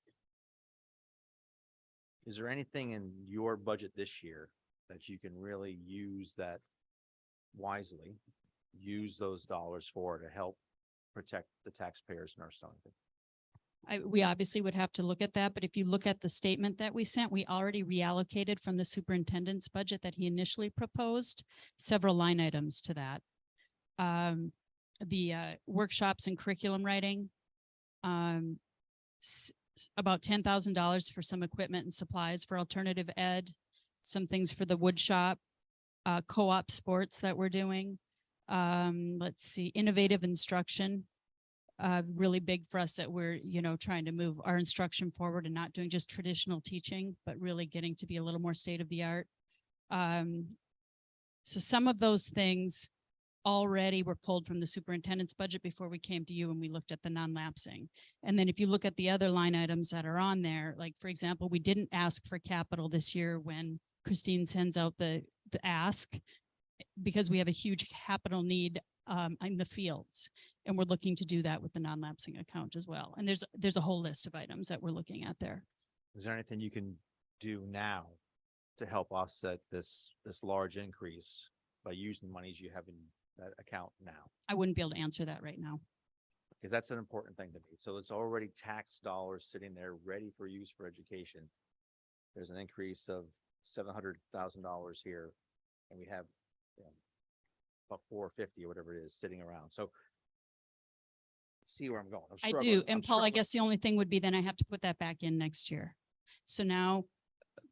Is there anything in your budget this year that you can really use that wisely, use those dollars for to help protect the taxpayers in our Stonington? We obviously would have to look at that, but if you look at the statement that we sent, we already reallocated from the superintendent's budget that he initially proposed several line items to that. The workshops and curriculum writing, about $10,000 for some equipment and supplies for alternative ed, some things for the wood shop, co-op sports that we're doing. Let's see, innovative instruction. really big for us that we're, trying to move our instruction forward and not doing just traditional teaching, but really getting to be a little more state of the art. So some of those things already were pulled from the superintendent's budget before we came to you and we looked at the non-lapsing. And then if you look at the other line items that are on there, like for example, we didn't ask for capital this year when Christine sends out the ask because we have a huge capital need in the fields. And we're looking to do that with the non-lapsing account as well. And there's a whole list of items that we're looking at there. Is there anything you can do now to help offset this large increase by using the monies you have in that account now? I wouldn't be able to answer that right now. Because that's an important thing to me. So it's already tax dollars sitting there ready for use for education. There's an increase of $700,000 here, and we have about 450 or whatever it is sitting around. So see where I'm going. I'm I struggling. do. And I'm Paul, I struggling. guess the only thing would be then I have to put that back in next year. So now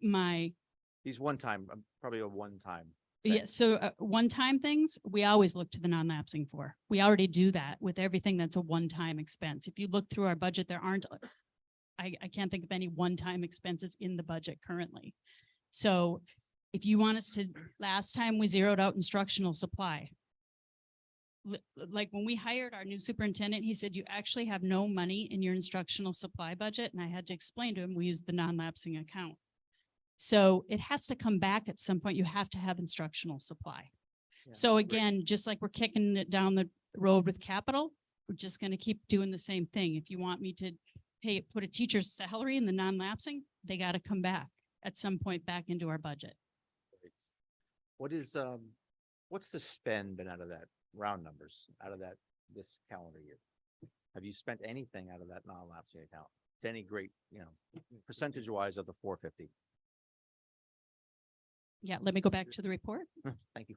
These one-time, probably a one-time. yeah, so one-time things, we always look to the non-lapsing for. We already do that with everything that's a one-time expense. If you look through our budget, there aren't, I can't think of any one-time expenses in the budget currently. So if you want us to, last time we zeroed out instructional supply. Like when we hired our new superintendent, he said, you actually have no money in your instructional supply budget. And I had to explain to him, we use the non-lapsing account. So it has to come back at some point. You have to have instructional supply. Yeah, So great. again, just like we're kicking it down the road with capital, we're just going to keep doing the same thing. If you want me to put a teacher's salary in the non-lapsing, they got to come back at some point back into our budget. What is, what's the spend been out of that, round numbers, out of that this calendar year? Have you spent anything out of that non-lapsing account to any great, percentage wise of the 450? Yeah, let me go back to the report. Thank you.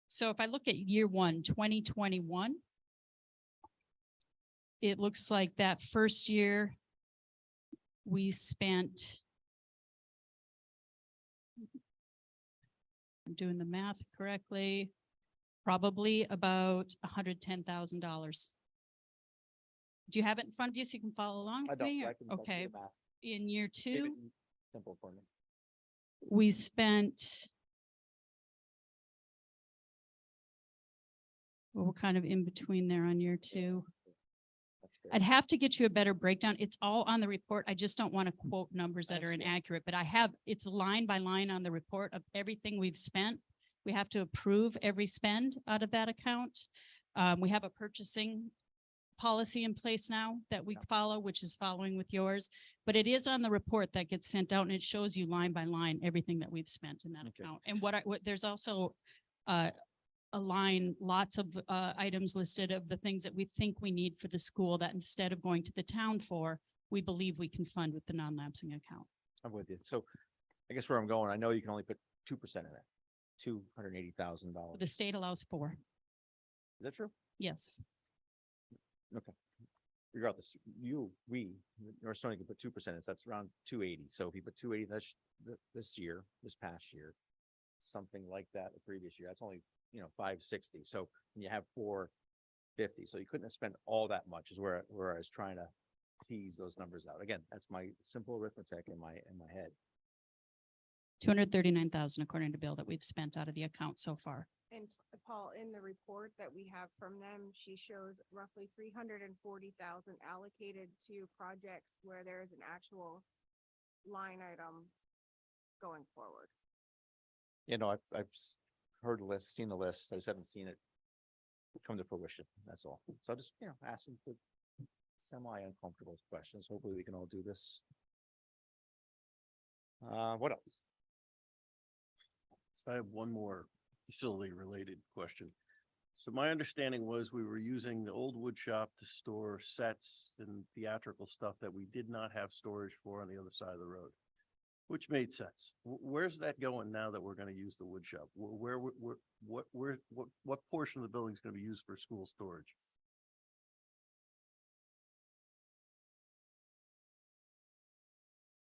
So if I look at year one, 2021, it looks like that first year we spent, I'm doing the math correctly, probably about $110,000. Do you have it in front of you so you can follow along I with don't, me? I or- can do Okay, the math. in year Keep it two, simple for me. we spent, well, we're kind of in between there on year two. That's good. I'd have to get you a better breakdown. It's all on the report. I just don't want to quote numbers that are Understand. inaccurate, but it's line by line on the report of everything we've spent. We have to approve every spend out of that account. We have a purchasing policy in place now that we Yeah. follow, which is following with yours. But it is on the report that gets sent out and it shows you line by line, everything that we've spent in that Okay. account. And there's also a line, lots of items listed of the things that we think we need for the school that instead of going to the town for, we believe we can fund with the non-lapsing account. I'm with you. So I guess where I'm going, I know you can only put 2% in it, $280,000. The state allows 4. Is that true? Yes. Okay. Regardless, we, North Stony can put 2% in, so that's around 280. So if you put 280 this past year, something like that the previous year, that's only, 560. So when you have 450, so you couldn't have spent all that much is where I was trying to tease those numbers out. Again, that's my simple arithmetic in my head. 239,000 according to Bill that we've spent out of the account so far. And Paul, in the report that we have from them, she shows roughly 340,000 allocated to projects where there is an actual line item going forward. I've heard the list, seen the list. I just haven't seen it come to fruition. That's all. So I'll just, ask them the semi-uncomfortable questions. Hopefully we can all do this. What else? So I have one more facility related question. So my understanding was we were using the old wood shop to store sets and theatrical stuff that we did not have storage for on the other side of the road, which made sense. Where's that going now that we're going to use the wood shop? What portion of the building is going to be used for school storage?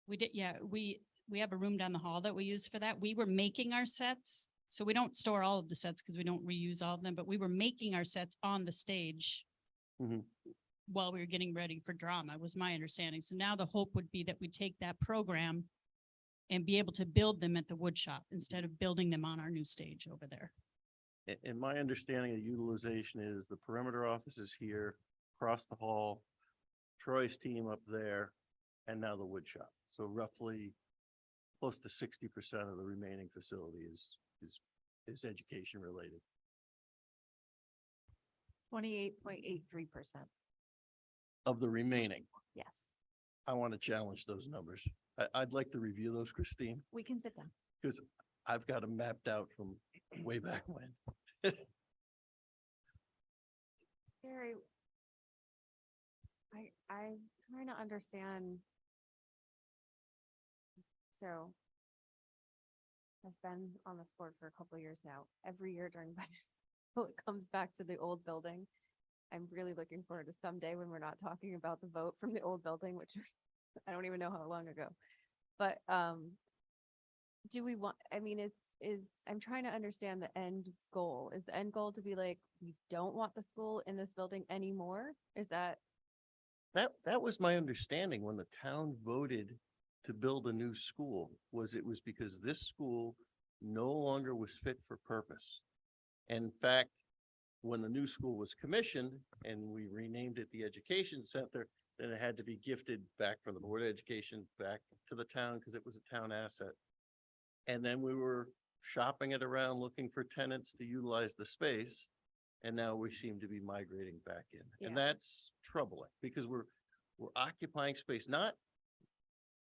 We did, yeah, we have a room down the hall that we use for that. We were making our sets So we don't store all of the sets because we don't reuse all of them, but we were making our sets on the stage Mhm. while we were getting ready for drama, was my understanding. So now the hope would be that we take that program and be able to build them at the wood shop instead of building them on our new stage over there. And my understanding of utilization is the perimeter office is here, across the hall, Troy's team up there, and now the wood shop. So roughly close to 60% of the remaining facility is education related. 28.83%. Of the remaining, Yes, I want to challenge those numbers. I'd like to review those, Christine, we can sit down. because I've got them mapped out from way back when. Gary, I'm trying to understand. So I've been on this board for a couple of years now. Every year during budget, it comes back to the old building. I'm really looking forward to someday when we're not talking about the vote from the old building, which is, I don't even know how long ago. But, do we want, I mean, I'm trying to understand the end goal. Is the end goal to be like, we don't want the school in this building anymore? Is that, That was my understanding when the town voted to build a new school, it was because this school no longer was fit for purpose. And in fact, when the new school was commissioned and we renamed it the Education Center, then it had to be gifted back from the Board of Education back to the town because it was a town asset. And then we were shopping it around, looking for tenants to utilize the space. And now we seem to be migrating back in. And Yeah. that's troubling because we're occupying space, not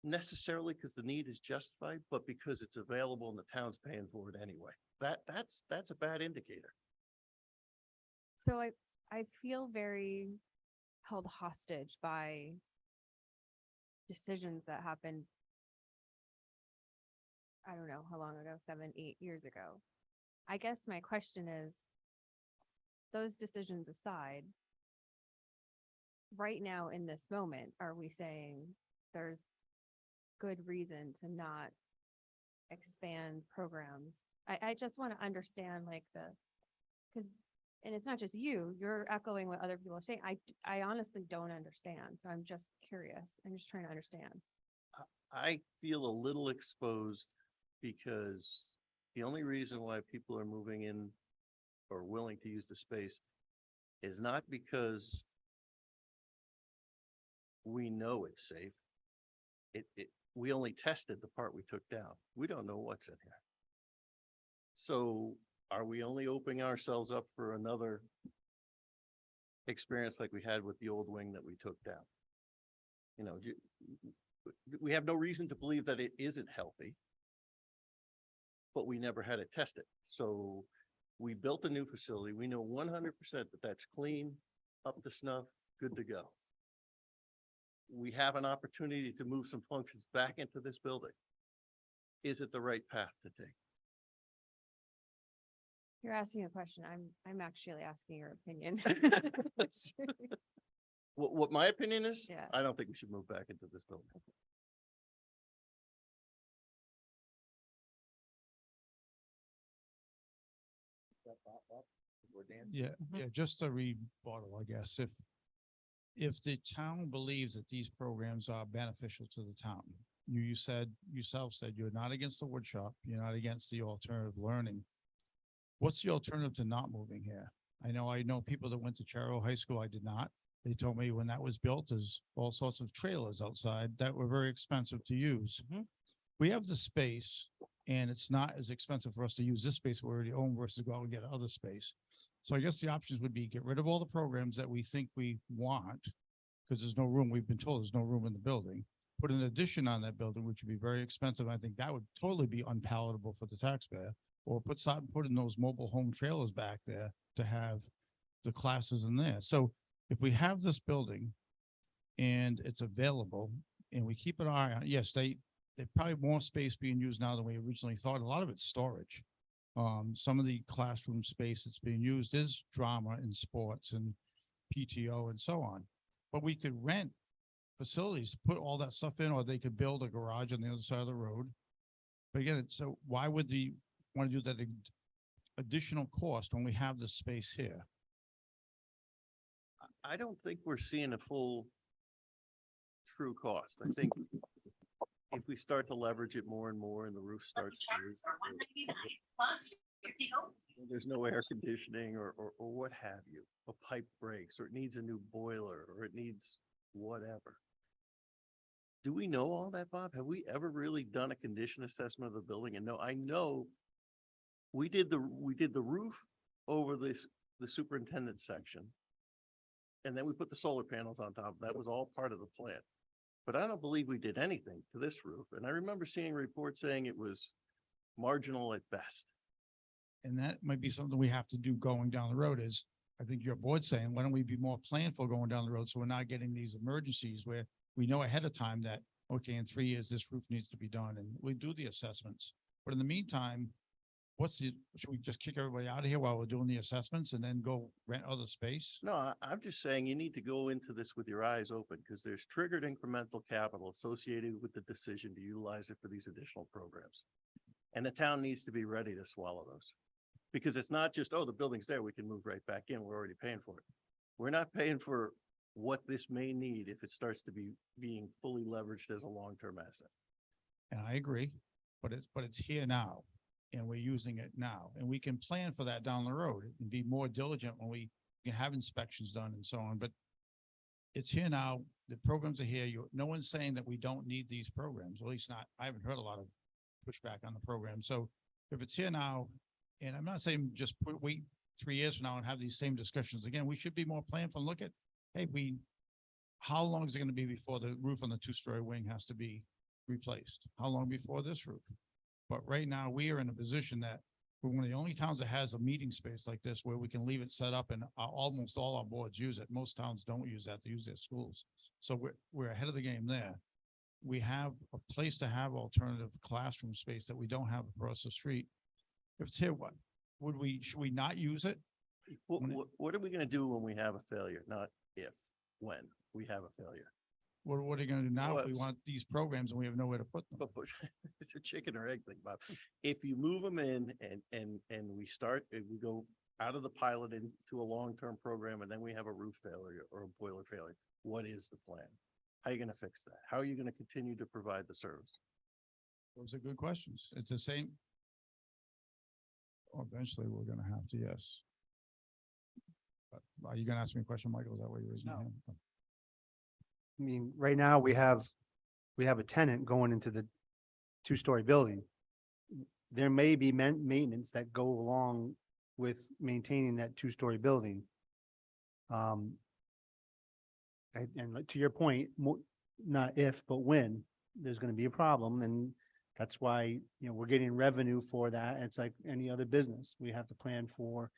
necessarily because the need is justified, but because it's available and the town's paying for it anyway. That's a bad indicator. so I feel very held hostage by decisions that happened. I don't know how long ago, 7, 8 years ago. I guess my question is, those decisions aside, right now in this moment, are we saying there's good reason to not expand programs? I just want to understand like because, and it's not just you're echoing what other people are saying. I honestly don't understand. So I'm just curious. I'm just trying to understand. I feel a little exposed because the only reason why people are moving in or willing to use the space is not because we know it's safe. We only tested the part we took down. We don't know what's in here. So are we only opening ourselves up for another experience like we had with the old wing that we took down? You know, we have no reason to believe that it isn't healthy, but we never had it tested. So we built a new facility. We know 100% that that's clean, up to snuff, good to go. We have an opportunity to move some functions back into this building. Is it the right path to take? You're asking a question. I'm actually asking your opinion. What my opinion is? Yeah. I don't think we should move back into this building. Yeah, yeah, just a rebuttal, I guess. If the town believes that these programs are beneficial to the town, you said, yourself said you're not against the wood shop, you're not against the alternative learning. What's the alternative to not moving here? I know people that went to Charo High School. I did not. They told me when that was built, there's all sorts of trailers outside that were very expensive to use. We have the space and it's not as expensive for us to use this space we already own versus go out and get other space. So I guess the options would be get rid of all the programs that we think we want, because there's no room. We've been told there's no room in the building. Put an addition on that building, which would be very expensive. I think that would totally be unpalatable for the taxpayer. Or put in those mobile home trailers back there to have the classes in there. So if we have this building and it's available and we keep an eye on, yes, there's probably more space being used now than we originally thought. A lot of it's storage. Some of the classroom space that's being used is drama and sports and PTO and so on. But we could rent facilities to put all that stuff in, or they could build a garage on the other side of the road. But again, so why would want to do that additional cost when we have the space here? I don't think we're seeing a full true cost. I think if we start to leverage it more and more and the roof starts to, there's no air conditioning or what have you, a pipe breaks, or it needs a new boiler, or it needs whatever. Do we know all that, Bob? Have we ever really done a condition assessment of the building? And no, I know we did the roof over the superintendent's section. And then we put the solar panels on top. That was all part of the plan. But I don't believe we did anything to this roof. And I remember seeing reports saying it was marginal at best. And that might be something we have to do going down the road is, I think your board's saying, why don't we be more planful going down the road? So we're not getting these emergencies where we know ahead of time that, okay, in 3 years, this roof needs to be done and we do the assessments. But in the meantime, should we just kick everybody out of here while we're doing the assessments and then go rent other space? No, I'm just saying you need to go into this with your eyes open because there's triggered incremental capital associated with the decision to utilize it for these additional programs. And the town needs to be ready to swallow those. Because it's not just, oh, the building's there, we can move right back in, we're already paying for it. We're not paying for what this may need if it starts to be being fully leveraged as a long-term asset. And I agree, but it's here now and we're using it now. And we can plan for that down the road and be more diligent when we can have inspections done and so on, but it's here now. The programs are here. No one's saying that we don't need these programs, at least not, I haven't heard a lot of pushback on the program. So if it's here now, and I'm not saying just wait 3 years from now and have these same discussions again, we should be more planful and look at, hey, how long is it going to be before the roof on the 2-story wing has to be replaced? How long before this roof? But right now we are in a position that we're one of the only towns that has a meeting space like this where we can leave it set up and almost all our boards use it. Most towns don't use that. They use their schools. So we're ahead of the game there. We have a place to have alternative classroom space that we don't have across the street. If it's here, should we not use it? What are we gonna do when we have a failure? Not if, when we have a failure. What are you gonna do now if we Well, want these programs and we have nowhere to put them? But it's a chicken or egg thing, Bob. If you move them in and we go out of the pilot into a long-term program and then we have a roof failure or a boiler failure, what is the plan? How are you gonna fix that? How are you gonna continue to provide the service? Those are good questions. It's the same. Eventually, we're gonna have to, yes. But are you gonna ask me a question, Michael? Is that what you're raising? your hand? I mean, right now we have a tenant going into the 2-story building. There may be maintenance that go along with maintaining that 2-story building. And to your point, not if, but when there's going to be a problem, and that's why, we're getting revenue for that. It's like any other business. We have to plan for,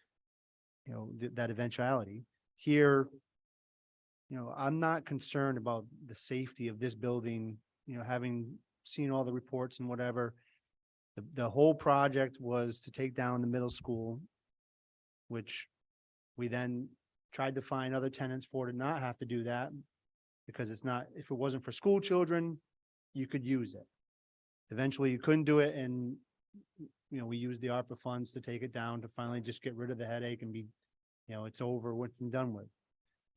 that eventuality. Here, I'm not concerned about the safety of this building, having seen all the reports and whatever. The whole project was to take down the middle school, which we then tried to find other tenants for to not have to do that, because if it wasn't for school children, you could use it. Eventually you couldn't do it, and we used the ARPA funds to take it down to finally just get rid of the headache and be, it's over with and done with.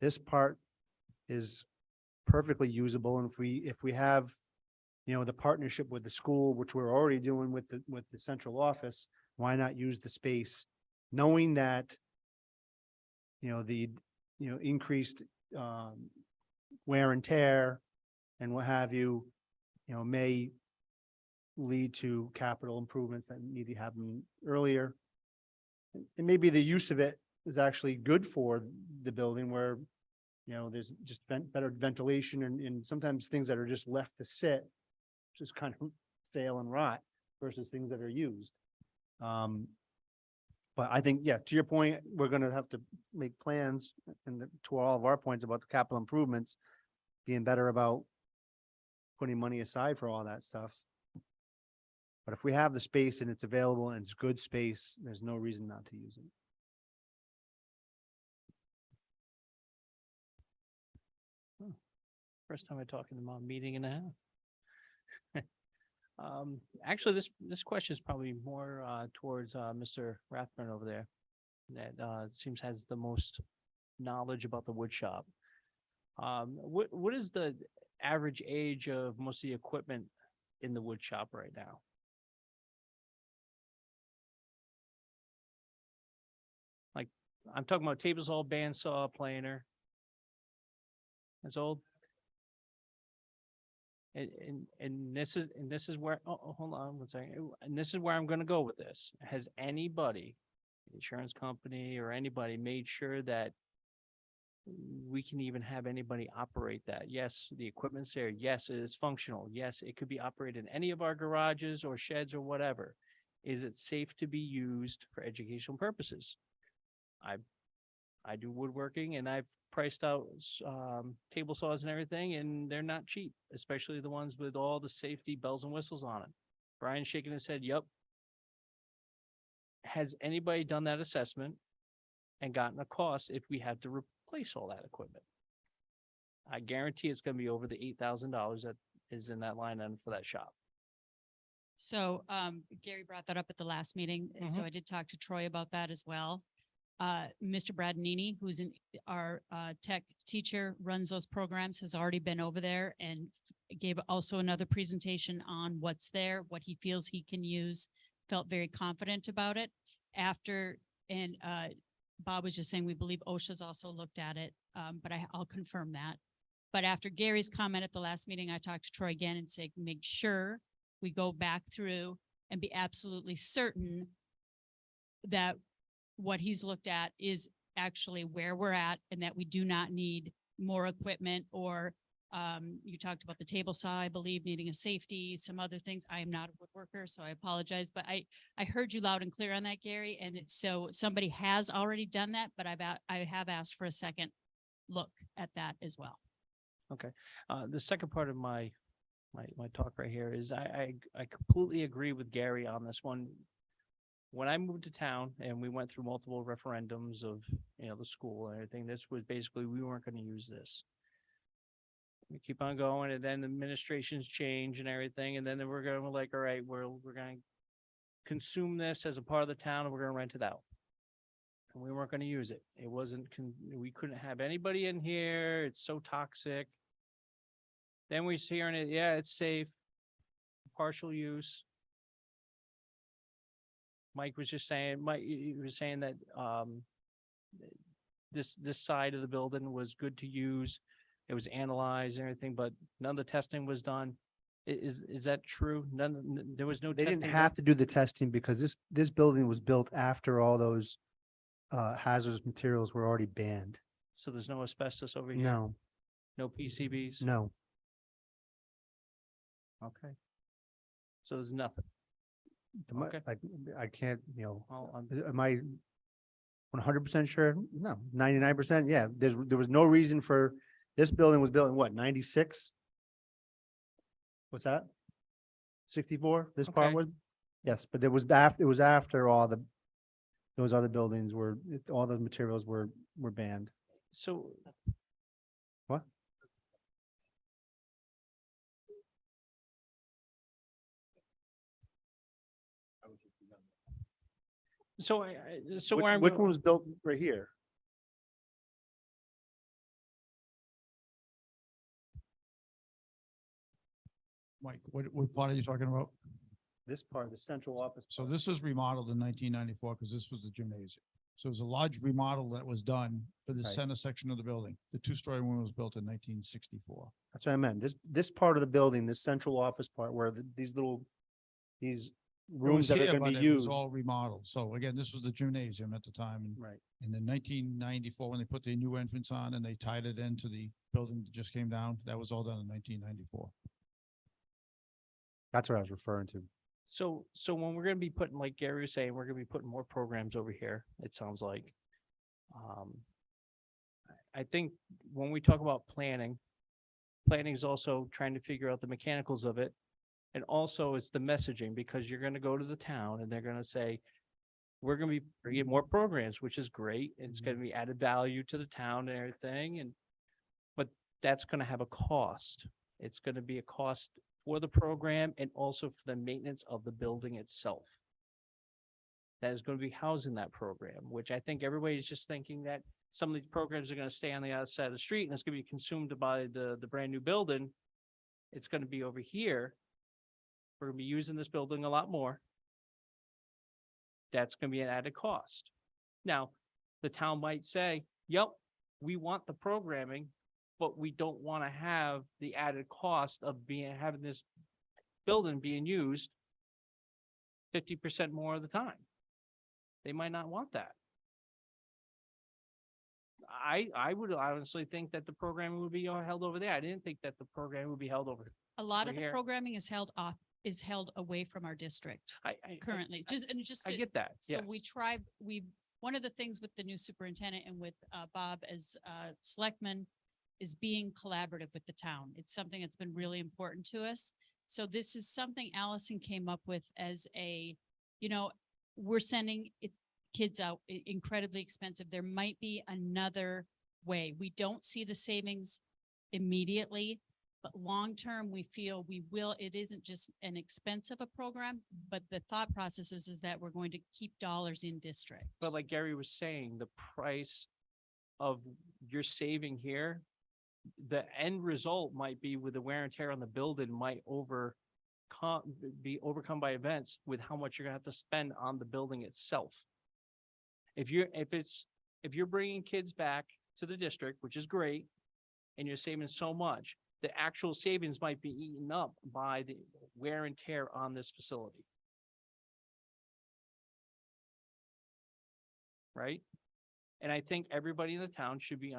This part is perfectly usable, and if we have, the partnership with the school, which we're already doing with the central office, why not use the space, knowing that, the increased wear and tear and what have you, may lead to capital improvements that need to happen earlier. And maybe the use of it is actually good for the building where, there's just better ventilation and sometimes things that are just left to sit just kind of fail and rot versus things that are used. But I think, to your point, we're going to have to make plans, and to all of our points about the capital improvements, being better about putting money aside for all that stuff. But if we have the space and it's available and it's good space, there's no reason not to use it. First time I talked in a meeting and a half. Actually, this question is probably more, towards, Mr. Rathburn over there. That, seems has the most knowledge about the wood shop. What is the average age of most of the equipment in the wood shop right now? Like, I'm talking about table saw, bandsaw, planer. That's old. And this is where, hold on one second. And this is where I'm gonna go with this. Has anybody, insurance company or anybody, made sure that we can even have anybody operate that? Yes, the equipment's there. Yes, it is functional. Yes, it could be operated in any of our garages or sheds or whatever. Is it safe to be used for educational purposes? I do woodworking and I've priced out table saws and everything, and they're not cheap, especially the ones with all the safety bells and whistles on it. Brian's shaking his head, yep. Has anybody done that assessment and gotten a cost if we had to replace all that equipment? I guarantee it's gonna be over the $8,000 that is in that line item for that shop. So, Gary brought that up at the last meeting, and so I did talk to Troy about that as well. Mr. Bradnini, who's our tech teacher, runs those programs, has already been over there and gave also another presentation on what's there, what he feels he can use, felt very confident about it. And Bob was just saying, we believe OSHA's also looked at it, but I'll confirm that. But after Gary's comment at the last meeting, I talked to Troy again and said, make sure we go back through and be absolutely certain that what he's looked at is actually where we're at and that we do not need more equipment or you talked about the table saw, I believe, needing a safety, some other things. I am not a woodworker, so I apologize, but I heard you loud and clear on that, Gary. And so somebody has already done that, but I have asked for a second look at that as well. Okay. The second part of my talk right here is I completely agree with Gary on this one. When I moved to town and we went through multiple referendums of, the school and everything, this was basically, we weren't going to use this. We keep on going and then administrations change and everything. And then we're going to like, all right, we're going to consume this as a part of the town and we're going to rent it out. And we weren't going to use it. It wasn't, we couldn't have anybody in here. It's so toxic. Then we're hearing it. Yeah, it's safe. Partial use. Mike was just saying, he was saying that, this side of the building was good to use. It was analyzed and everything, but none of the testing was done. Is that true? There was no They testing. didn't have to do the testing because this building was built after all those hazardous materials were already banned. So there's no asbestos over here? No, No PCBs? no. Okay. So there's nothing. Okay. I can't, Well, am I 100% sure? No, 99%. Yeah, there was no reason for, this building was built in what, 96? What's that? 64? This part Okay. was? Yes, but it was after those other buildings all those materials were banned. So What? So Which where I'm which one was built right here? Mike, what part are you talking about? This part, the central office. So this was remodeled in 1994 because this was the gymnasium. So it was a large remodel that was done for the Right. center section of the building. The two-story one was built in 1964. That's what I meant. This part of the building, this central office part where these It rooms was that are here, gonna but be it was used. all remodeled. So again, this was the gymnasium at the time. Right. And in 1994, when they put the new entrance on and they tied it into the building that just came down, that was all done in 1994. That's what I was referring to. So when we're gonna be putting, like Gary was saying, we're gonna be putting more programs over here, it sounds like. I think when we talk about planning is also trying to figure out the mechanicals of it. And also it's the messaging, because you're gonna go to the town and they're gonna say, we're gonna be bringing more programs, which is great. And it's gonna be added value to the town and everything. But that's gonna have a cost. It's gonna be a cost for the program and also for the maintenance of the building itself. That is going to be housed in that program, which I think everybody's just thinking that some of these programs are going to stay on the other side of the street and it's going to be consumed by the brand new building. It's going to be over here. We're going to be using this building a lot more. That's going to be an added cost. Now, the town might say, yep, we want the programming, but we don't want to have the added cost of having this building being used 50% more of the time. They might not want that. I would honestly think that the programming would be held over there. I didn't think that the program would be held over. A lot over of the here. programming is held away from our district currently, I get that. So Yeah. one of the things with the new superintendent and with Bob as selectman is being collaborative with the town. It's something that's been really important to us. So this is something Allison came up with as we're sending kids out incredibly expensive. There might be another way. We don't see the savings immediately, but long-term, we feel we will. It isn't just an expense of a program, but the thought process is that we're going to keep dollars in district. But like Gary was saying, the price of your saving here, the end result might be with the wear and tear on the building might be overcome by events with how much you're gonna have to spend on the building itself. If you're bringing kids back to the district, which is great, and you're saving so much, the actual savings might be eaten up by the wear and tear on this facility. Right? And I think everybody in the town should be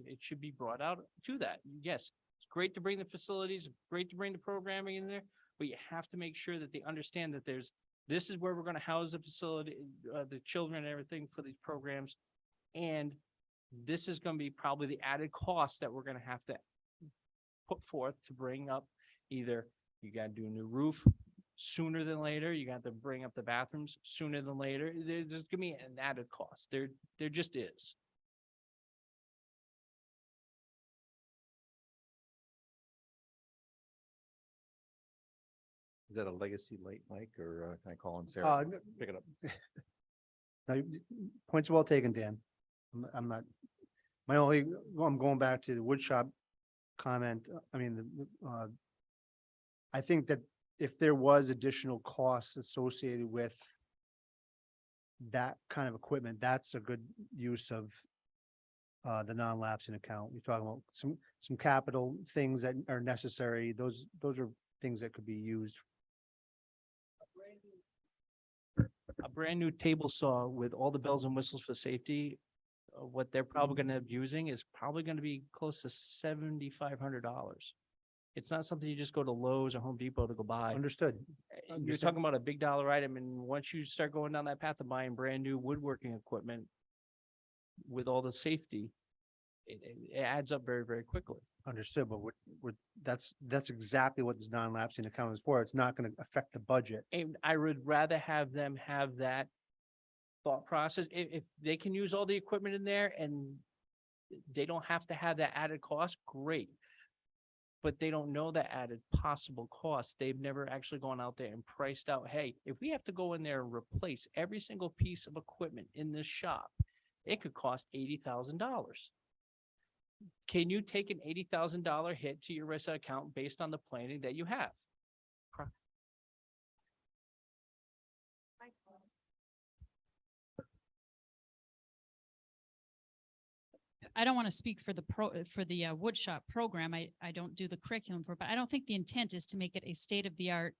it should be brought out to that. Yes, it's great to bring the facilities, great to bring the programming in there, but you have to make sure that they understand that this is where we're going to house the facility, the children and everything for these programs. And this is going to be probably the added cost that we're going to have to put forth to bring up. Either you got to do a new roof sooner than later. You got to bring up the bathrooms sooner than later. There's going to be an added cost. There just is. Is that a legacy late mic or can I call in Sarah? Uh, Pick it up. No, points well taken, Dan. I'm not, I'm going back to the wood shop comment. I mean, I think that if there was additional costs associated with that kind of equipment, that's a good use of the non-lapsing account. You're talking about some capital things that are necessary. Those are things that could be used. A brand new table saw with all the bells and whistles for safety, what they're probably going to end up using is probably going to be close to $7,500. It's not something you just go to Lowe's or Home Depot to go buy. Understood. And you're talking about a big dollar item, and once you start going down that path of buying brand new woodworking equipment with all the safety, it adds up very, very quickly. Understood, but that's exactly what this non-lapsing account is for. It's not going to affect the budget. And I would rather have them have that thought process. If they can use all the equipment in there and they don't have to have that added cost, great. But they don't know that added possible cost. They've never actually gone out there and priced out, hey, if we have to go in there and replace every single piece of equipment in this shop, it could cost $80,000. Can you take an $80,000 hit to your RISA account based on the planning that you have? I don't want to speak for the wood shop program. I don't do the curriculum for, but I don't think the intent is to make it a state of the art.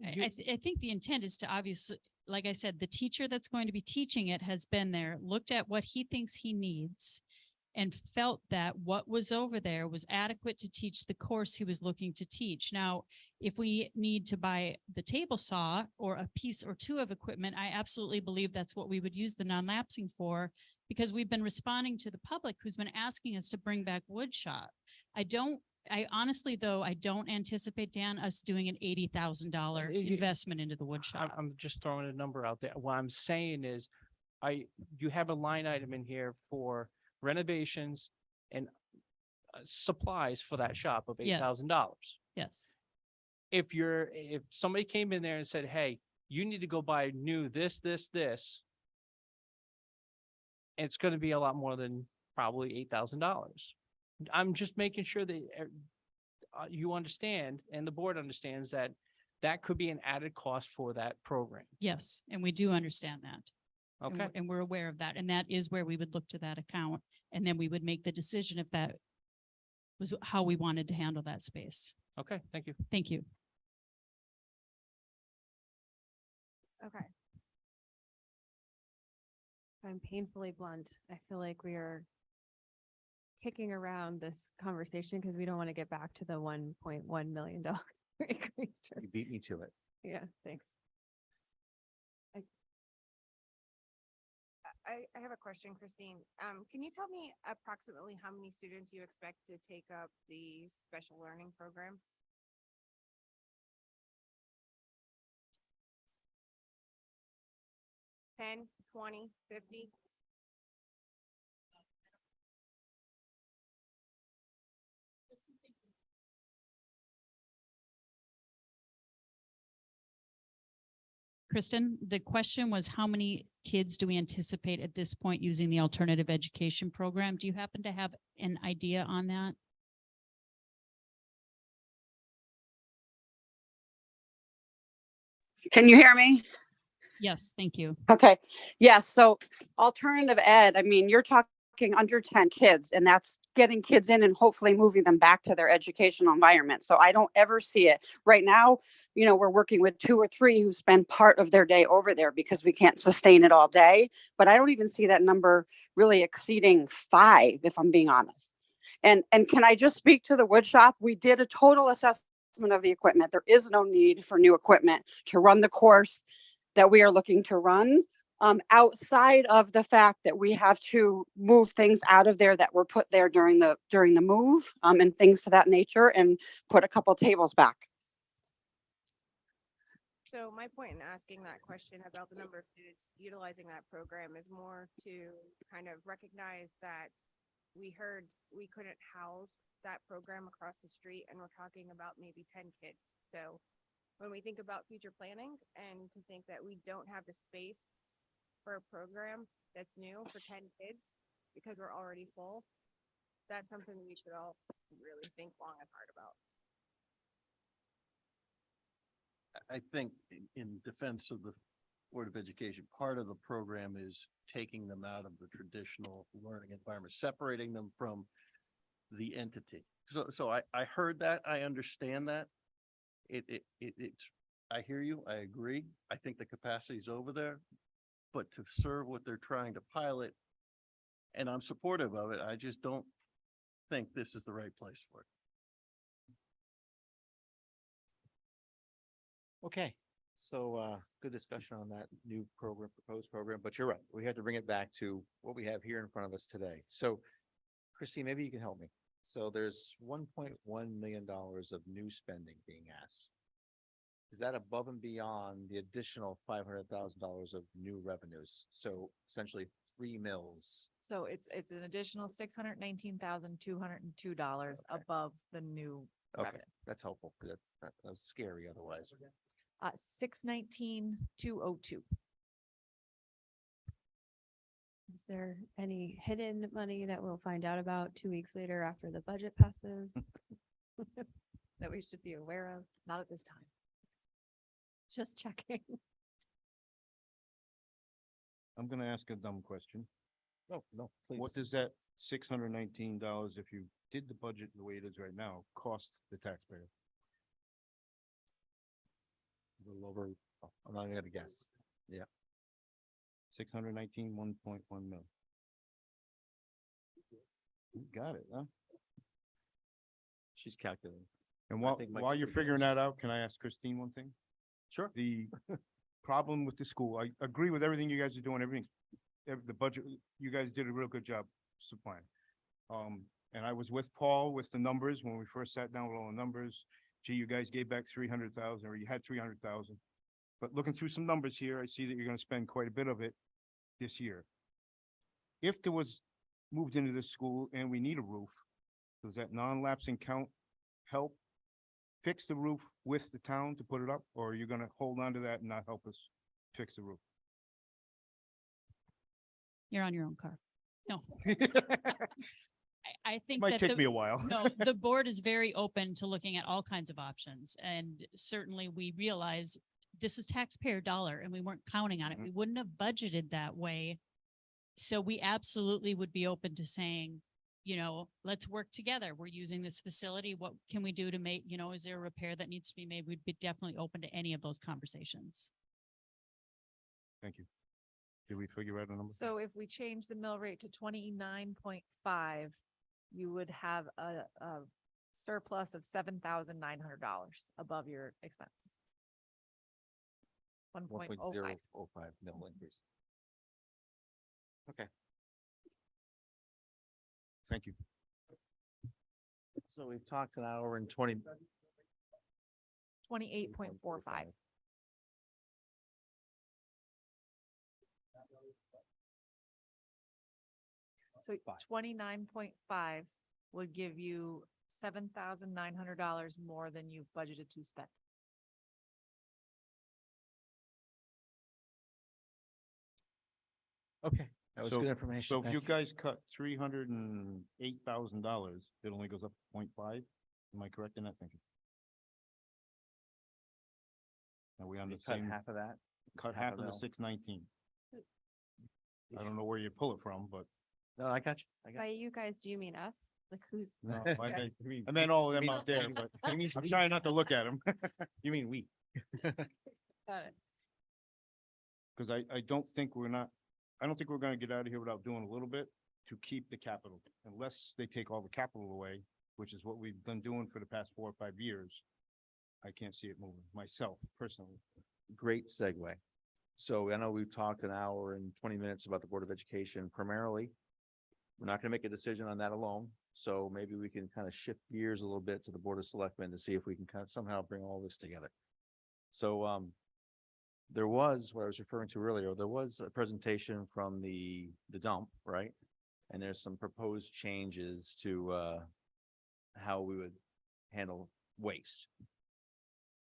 I think the intent is to obviously, like I said, the teacher that's going to be teaching it has been there, looked at what he thinks he needs, and felt that what was over there was adequate to teach the course he was looking to teach. Now, if we need to buy the table saw or a piece or two of equipment, I absolutely believe that's what we would use the non-lapsing for, because we've been responding to the public who's been asking us to bring back wood shop. I honestly, though, I don't anticipate, Dan, us doing an $80,000 investment into the wood shop. I'm just throwing a number out there. What I'm saying is, you have a line item in here for renovations and supplies for that shop of $8,000. Yes. if somebody came in there and said, hey, you need to go buy new this, it's gonna be a lot more than probably $8,000. I'm just making sure that you understand and the board understands that that could be an added cost for that program. Yes, and we do understand that. And Okay, and we're aware of that. And that is where we would look to that account. And then we would make the decision if that was how we wanted to handle that space. okay, thank you. Thank you. Okay. If I'm painfully blunt, I feel like we are kicking around this conversation because we don't want to get back to the $1.1 million increase. You beat me to it. Yeah, thanks. I have a question, Christine. Can you tell me approximately how many students you expect to take up the special learning program? Ten, 20, 50? Kristen, the question was how many kids do we anticipate at this point using the alternative education program? Do you happen to have an idea on that? Can you hear me? Yes, thank you. Okay. Yes. So alternative ed, I mean, you're talking under 10 kids and that's getting kids in and hopefully moving them back to their educational environment. So I don't ever see it right now. You know, we're working with 2 or 3 who spend part of their day over there because we can't sustain it all day. But I don't even see that number really exceeding 5, if I'm being honest. And can I just speak to the wood shop? We did a total assessment of the equipment. There is no need for new equipment to run the course that we are looking to run, outside of the fact that we have to move things out of there that were put there during the move, and things to that nature, and put a couple tables back. So my point in asking that question about the number of students utilizing that program is more to kind of recognize that we heard we couldn't house that program across the street and we're talking about maybe 10 kids. So when we think about future planning and to think that we don't have the space for a program that's new for 10 kids because we're already full, that's something we should all really think long and hard about. I think in defense of the Board of Education, part of the program is taking them out of the traditional learning environment, separating them from the entity. So I heard that, I understand that. It's, I hear you, I agree. I think the capacity is over there, but to serve what they're trying to pilot, and I'm supportive of it, I just don't think this is the right place for it. Okay, so good discussion on that new program, proposed program, but you're right. We have to bring it back to what we have here in front of us today. So Christine, maybe you can help me. So there's $1.1 million of new spending being asked. Is that above and beyond the additional $500,000 of new revenues? So essentially 3 mills. So it's an additional $619,202 above the new Okay, revenue. that's helpful. That was scary otherwise. 619,202. Is there any hidden money that we'll find out about 2 weeks later after the budget passes? That we should be aware of? Not at this time. Just checking. I'm gonna ask a dumb question. No, please. What does that $619, if you did the budget the way it is right now, cost the taxpayer? A little over, I'm not gonna guess. 619, 1.1 mil. You got it, huh? She's calculating. And I while, think my while you're computer figuring knows. that out, can I ask Christine one thing? Sure. The problem with the school, I agree with everything you guys are doing, everything, the budget, you guys did a real good job supplying. And I was with Paul with the numbers when we first sat down with all the numbers. Gee, you guys gave back 300,000, or you had 300,000. But looking through some numbers here, I see that you're gonna spend quite a bit of it this year. If there was moved into this school and we need a roof, does that non-lapsing count help fix the roof with the town to put it up, or are you gonna hold on to that and not help us fix the roof? You're on your own car. No, I think Might that take the- me a while. No, the board is very open to looking at all kinds of options, and certainly we realize this is taxpayer dollar and we weren't counting on it. Mhm. We wouldn't have budgeted that way. So we absolutely would be open to saying, you know, let's work together. We're using this facility. What can we do to make, you know, is there a repair that needs to be made? We'd be definitely open to any of those conversations. Thank you. Did we figure out a number? So if we change the mill rate to 29.5, you would have a surplus of $7,900 above your expenses. 1.05. 1.005 mil increase. Okay. Thank you. So we've talked an hour and 20. 28.45. So 29.5 would give you $7,900 more than you've budgeted to spend. Okay, that was So- good information. So if Thank you guys cut $308,000, it only goes up 0.5. Am I correct in that thinking? Are we on We the cut same, half of that. cut half half of of the that. 619? I don't know where you pull it from, but. No, I got you. I got By you. you guys, do you mean us? Like who's? No, Okay. I meant all of them mean- out there, but He means I'm we. trying not to look at them. You mean we. Got it. Cause I don't think we're gonna get out of here without doing a little bit to keep the capital. Unless they take all the capital away, which is what we've been doing for the past 4 or 5 years. I can't see it moving myself personally. Great segue. So I know we've talked an hour and 20 minutes about the Board of Education primarily. We're not gonna make a decision on that alone, so maybe we can kind of shift gears a little bit to the Board of Selectmen to see if we can kind of somehow bring all this together. So, there was, what I was referring to earlier, there was a presentation from the dump, right? And there's some proposed changes to, how we would handle waste.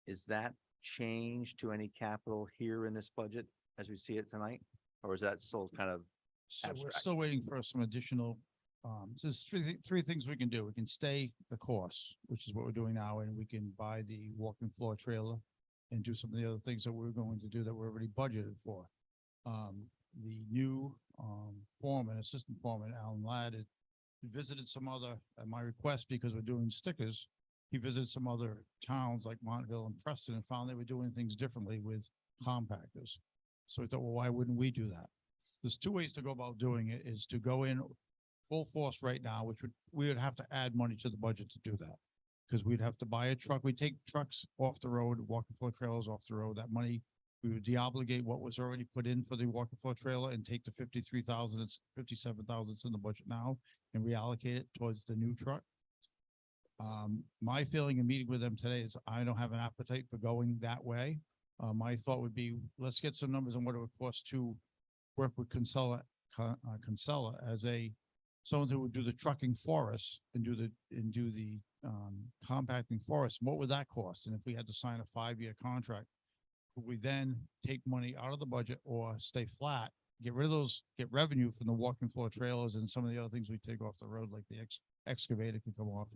Is that change to any capital here in this budget as we see it tonight? Or is that still kind of So we're abstract? still waiting for some additional, so there's three things we can do. We can stay the course, which is what we're doing now, and we can buy the walking floor trailer and do some of the other things that we're going to do that we're already budgeted for. The new, foreman, assistant foreman, Alan Ladd, had visited some other, at my request, because we're doing stickers, he visited some other towns like Montville and Preston and found they were doing things differently with compactors. So we thought, well, why wouldn't we do that? There's two ways to go about doing it, is to go in full force right now, which we would have to add money to the budget to do that. Because we'd have to buy a truck, we take trucks off the road, walking floor trailers off the road, that money, we would deobligate what was already put in for the walking floor trailer and take the 53,000, it's 57,000 in the budget now and reallocate it towards the new truck. My feeling in meeting with them today is I don't have an appetite for going that way. My thought would be, let's get some numbers on what it would cost to work with Kinsella as someone who would do the trucking for us and do the compacting for us. What would that cost? And if we had to sign a 5-year contract, would we then take money out of the budget or stay flat, get rid of those, get revenue from the walking floor trailers and some of the other things we take off the road, like the excavator can come off.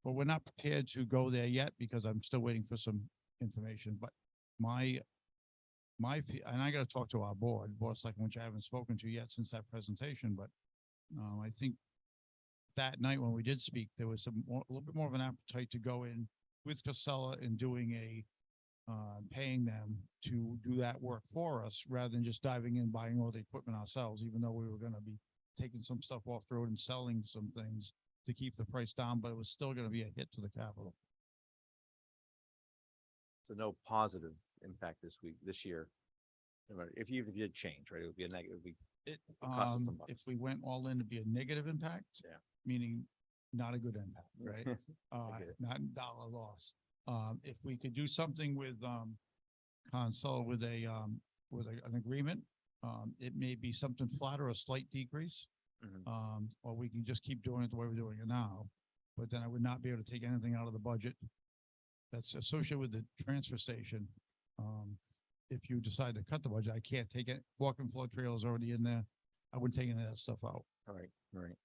But we're not prepared to go there yet because I'm still waiting for some information, but and I gotta talk to our board, which I haven't spoken to yet since that presentation, but I think that night when we did speak, there was a little bit more of an appetite to go in with Casella and doing paying them to do that work for us rather than just diving in, buying all the equipment ourselves, even though we were gonna be taking some stuff off the road and selling some things to keep the price down, but it was still gonna be a hit to the capital. So no positive impact this year. If you did change, right, it would be a negative, it would be, It, cost us some bucks. if we went all in, it'd be a negative impact. Yeah. Meaning not a good impact, right? get it. Not dollar loss. If we could do something with, console with an agreement, it may be something flat or a slight decrease. Mhm. Or we can just keep doing it the way we're doing it now. But then I would not be able to take anything out of the budget that's associated with the transfer station. If you decide to cut the budget, I can't take it. Walk-in floor trailer is already in there. I wouldn't take any of that stuff out. All right, all right.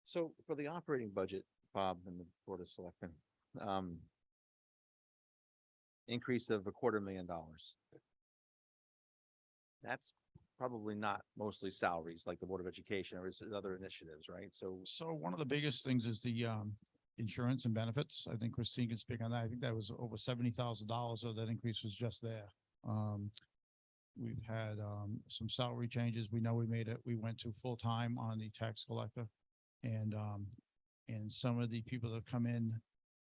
So for the operating budget, Bob and the Board of Selectmen, increase of $250,000. That's probably not mostly salaries like the Board of Education or is it other initiatives, right? So, So one of the biggest things is the insurance and benefits. I think Christine can speak on that. I think that was over $70,000, so that increase was just there. We've had some salary changes. We know we went to full-time on the tax collector. And some of the people that have come in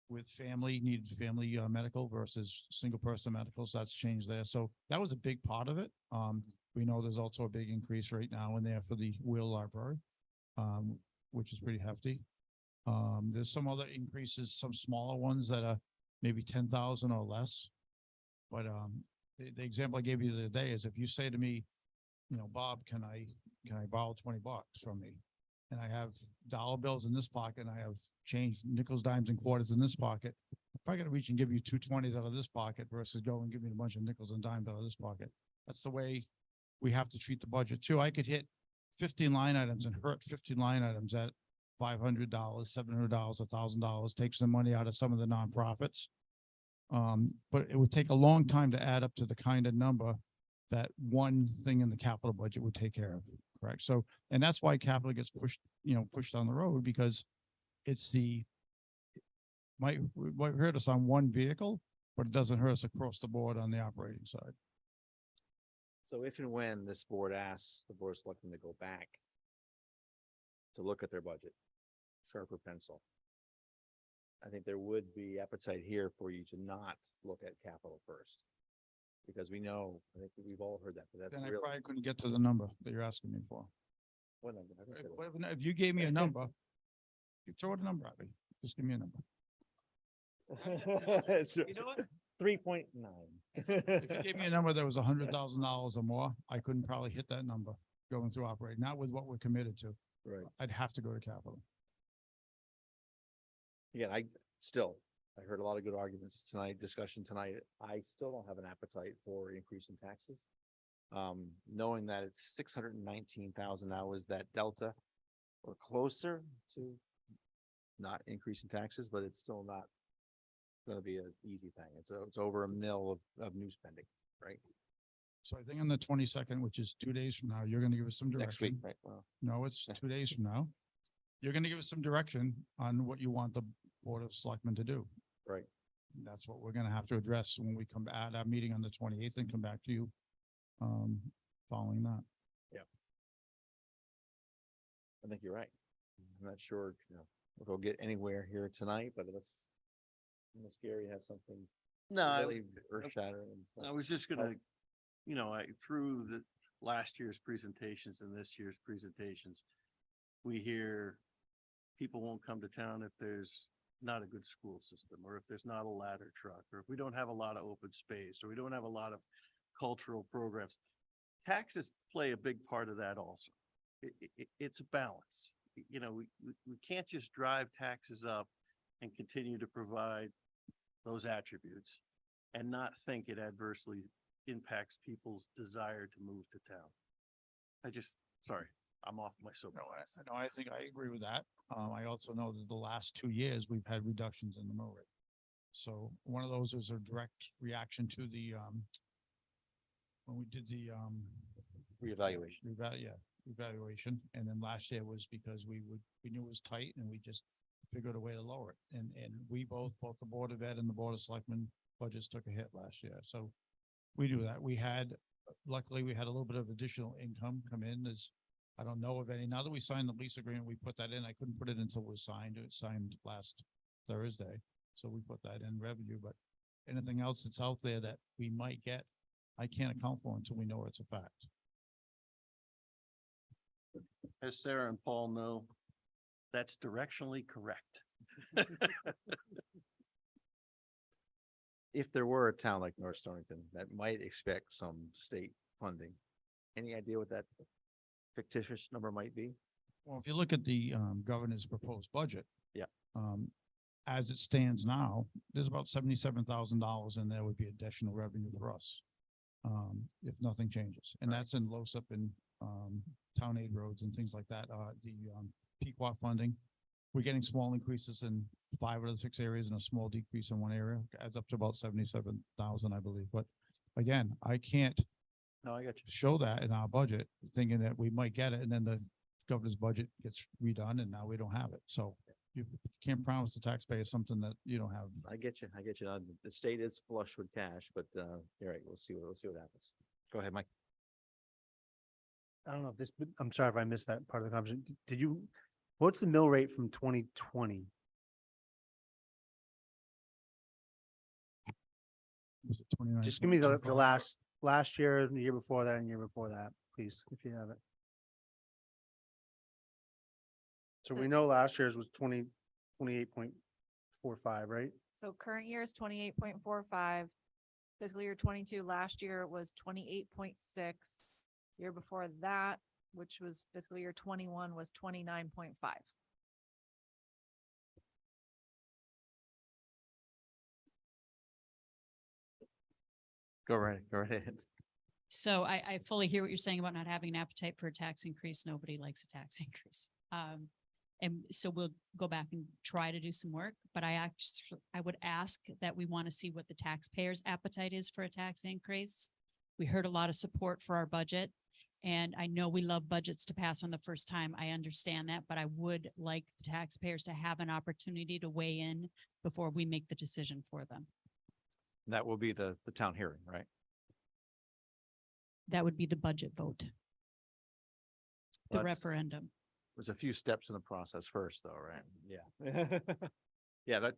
with needed family medical versus single person medical, so that's changed there. So that was a big part of it. We know there's also a big increase right now in there for the Will Library, which is pretty hefty. There's some other increases, some smaller ones that are maybe 10,000 or less. But the example I gave you the other day is if you say to me, Bob, can I borrow $20 from me? And I have dollar bills in this pocket and I have change nickels, dimes and quarters in this pocket. If I gotta reach and give you 2 20s out of this pocket versus go and give me a bunch of nickels and dimes out of this pocket. That's the way we have to treat the budget too. I could hit 15 line items and hurt 15 line items at $500, $700, $1,000, take some money out of some of the nonprofits. But it would take a long time to add up to the kind of number that one thing in the capital budget would take care of, correct? So, and that's why capital gets pushed down the road because it's might hurt us on one vehicle, but it doesn't hurt us across the board on the operating side. so if and when this board asks the Board of Selectmen to go back to look at their budget, sharper pencil, I think there would be appetite here for you to not look at capital first. Because we know, I think we've all heard that, but that's Then I really. probably couldn't get to the number that you're asking me for. What number? I haven't said it. If you gave me a number, you throw a number at me, just give me a number. You know what? 3.9. If you gave me a number that was $100,000 or more, I couldn't probably hit that number going through operating, not with what we're committed to. Right. I'd have to go to capital. Again, I heard a lot of good arguments tonight, discussion tonight. I still don't have an appetite for increase in taxes. Knowing that it's 619,000 now, is that delta or closer to not increase in taxes, but it's still not gonna be an easy thing. It's over $1 million of new spending, right? So I think on the 22nd, which is 2 days from now, you're going to give us some Next week, direction. right? Well, No, it's 2 days from now. You're going to give us some direction on what you want the Board of Selectmen to do. right. That's what we're gonna have to address when we come at our meeting on the 28th and come back to you following that. I think you're right. I'm not sure, if we'll get anywhere here tonight, but unless Gary has something No, really earth shattering. I was just gonna, through the last year's presentations and this year's presentations, we hear people won't come to town if there's not a good school system, or if there's not a ladder truck, or if we don't have a lot of open space, or we don't have a lot of cultural programs. Taxes play a big part of that also. It's a balance. We can't just drive taxes up and continue to provide those attributes and not think it adversely impacts people's desire to move to town. Sorry, I'm off my soapbox. No, I think I agree with that. I also know that the last 2 years, we've had reductions in the mill rate. So one of those was a direct reaction to the, when we did the, Reevaluation. evaluation. And then last year was because we knew it was tight and we just figured a way to lower it. And we both the Board of Ed and the Board of Selectmen budgets took a hit last year. So we do that. Luckily, we had a little bit of additional income come in. I don't know of any. Now that we signed the lease agreement, we put that in. I couldn't put it until it was signed. It was signed last Thursday. So we put that in revenue, but anything else that's out there that we might get, I can't account for until we know it's a fact. As Sarah and Paul know, that's directionally correct. If there were a town like North Stonington that might expect some state funding, any idea what that fictitious number might be? Well, if you look at the governor's proposed budget. Yeah. as it stands now, there's about $77,000 in there would be additional revenue for us. If nothing changes, and that's in LoSiP and, town aid roads and things like that, Pequot funding. We're getting small increases in 5 of the 6 areas and a small decrease in one area, adds up to about 77,000, I believe, but again, I can't No, I got you. show that in our budget, thinking that we might get it, and then the governor's budget gets redone, and now we don't have it. So you can't promise the taxpayer something that you don't have. I get you. I get you. The state is flush with cash, but, you're right. We'll see what happens. Go ahead, Mike. I don't know if this, I'm sorry if I missed that part of the conversation. Did you, what's the mill rate from 2020? Was it 29? Just give me the last year, the year before that, and year before that, please, if you have it. So we know last year's was 28.45, right? So current year is 28.45. Fiscal year 22, last year was 28.6. Year before that, which was fiscal year 21, was 29.5. Go right ahead. So I fully hear what you're saying about not having an appetite for a tax increase. Nobody likes a tax increase. And so we'll go back and try to do some work, but I would ask that we want to see what the taxpayers' appetite is for a tax increase. We heard a lot of support for our budget, and I know we love budgets to pass on the first time. I understand that, but I would like the taxpayers to have an opportunity to weigh in before we make the decision for them. That will be the town hearing, right? That would be the budget vote, the Well, that's- referendum. There's a few steps in the process first, though, right? Yeah. Yeah, but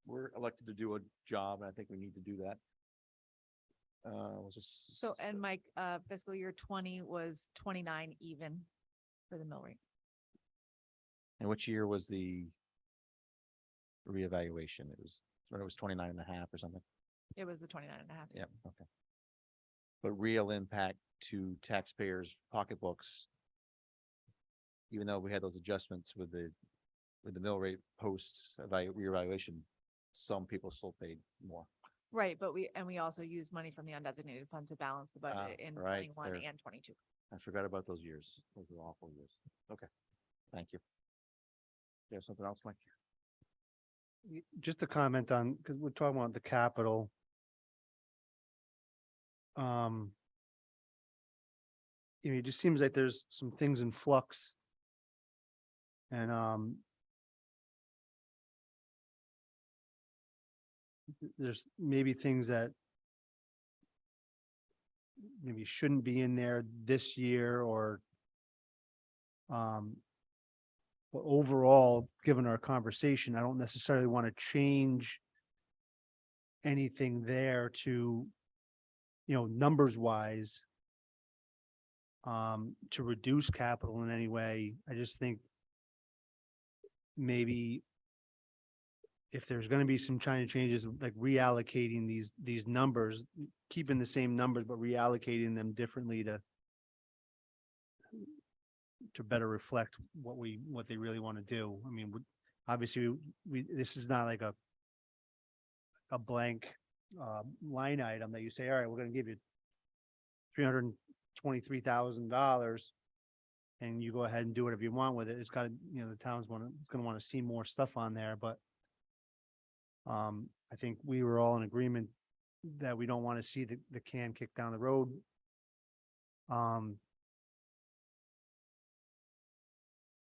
we're elected to do a job, and I think we need to do that. We'll just. So, and Mike, fiscal year 20 was 29 even for the mill rate. And which year was the reevaluation? It was 29 and a half or something? It was the 29.5. Yeah, okay. But real impact to taxpayers' pocketbooks, even though we had those adjustments with the mill rate post reevaluation, some people still paid more. Right, but we also use money from the undesignated fund to balance the budget in right, 21 there. and 22. I forgot about those years. Those were awful years. Okay, thank you. You have something else, Mike? Just to comment on, because we're talking about the capital. It just seems like there's some things in flux. And, there's maybe things that maybe shouldn't be in there this year or, but overall, given our conversation, I don't necessarily want to change anything there to, numbers wise, to reduce capital in any way. I just think maybe if there's going to be some China changes, like reallocating these numbers, keeping the same numbers, but reallocating them differently to better reflect what they really want to do. I mean, obviously this is not like a blank line item that you say, all right, we're going to give you $323,000 and you go ahead and do whatever you want with it. It's got to, the town's going to want to see more stuff on there, but I think we were all in agreement that we don't want to see the can kicked down the road.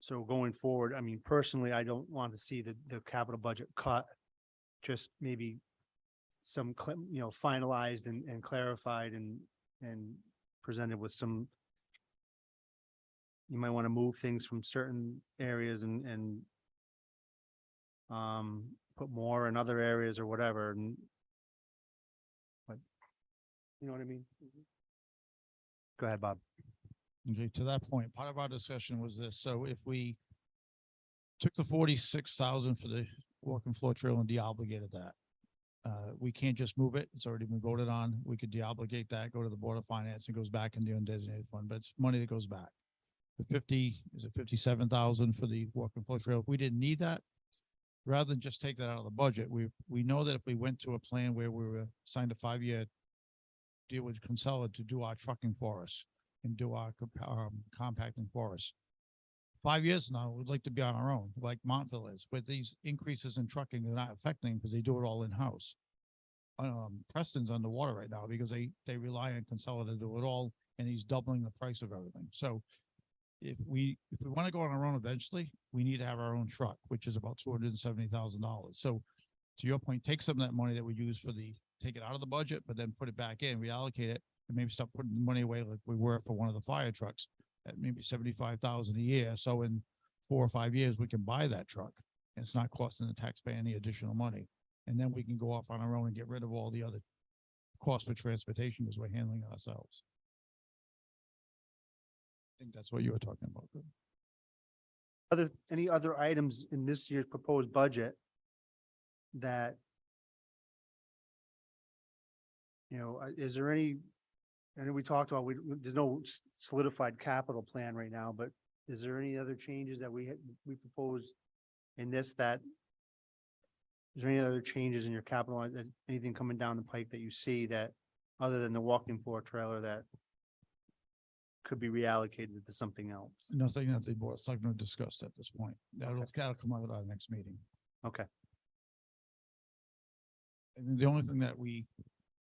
So going forward, I mean, personally, I don't want to see the capital budget cut, just maybe some, finalized and clarified and presented with some, you might want to move things from certain areas and put more in other areas or whatever. And but you know what I mean? Go ahead, Bob. Okay, to that point, part of our discussion was this. So if we took the 46,000 for the walking floor trail and deobligated that, we can't just move it. It's already been voted on. We could deobligate that, go to the Board of Finance, and goes back in the undesignated fund, but it's money that goes back. The 57,000 for the walking floor trail, if we didn't need that, rather than just take that out of the budget, we know that if we went to a plan where we were signed a 5-year deal with Consella to do our trucking for us and do our compacting for us. 5 years now, we'd like to be on our own, like Montville is, with these increases in trucking, they're not affecting because they do it all in-house. Preston's underwater right now because they rely on Consella to do it all, and he's doubling the price of everything. So if we want to go on our own eventually, we need to have our own truck, which is about $270,000. So to your point, take some of that money that we use take it out of the budget, but then put it back in, reallocate it, and maybe stop putting the money away like we were for one of the fire trucks at maybe 75,000 a year. So in 4 or 5 years, we can buy that truck and it's not costing the taxpayer any additional money. And then we can go off on our own and get rid of all the other costs for transportation because we're handling it ourselves. I think that's what you were talking about. Any other items in this year's proposed budget that, is there any, I know we talked about, there's no solidified capital plan right now, but is there any other changes that we proposed in this is there any other changes in your capital, anything coming down the pike that you see that, other than the walking floor trailer, that could be reallocated to something else? Nothing that the board's not going to discuss at this point. That'll come out at our next meeting. Okay. And then the only thing that we,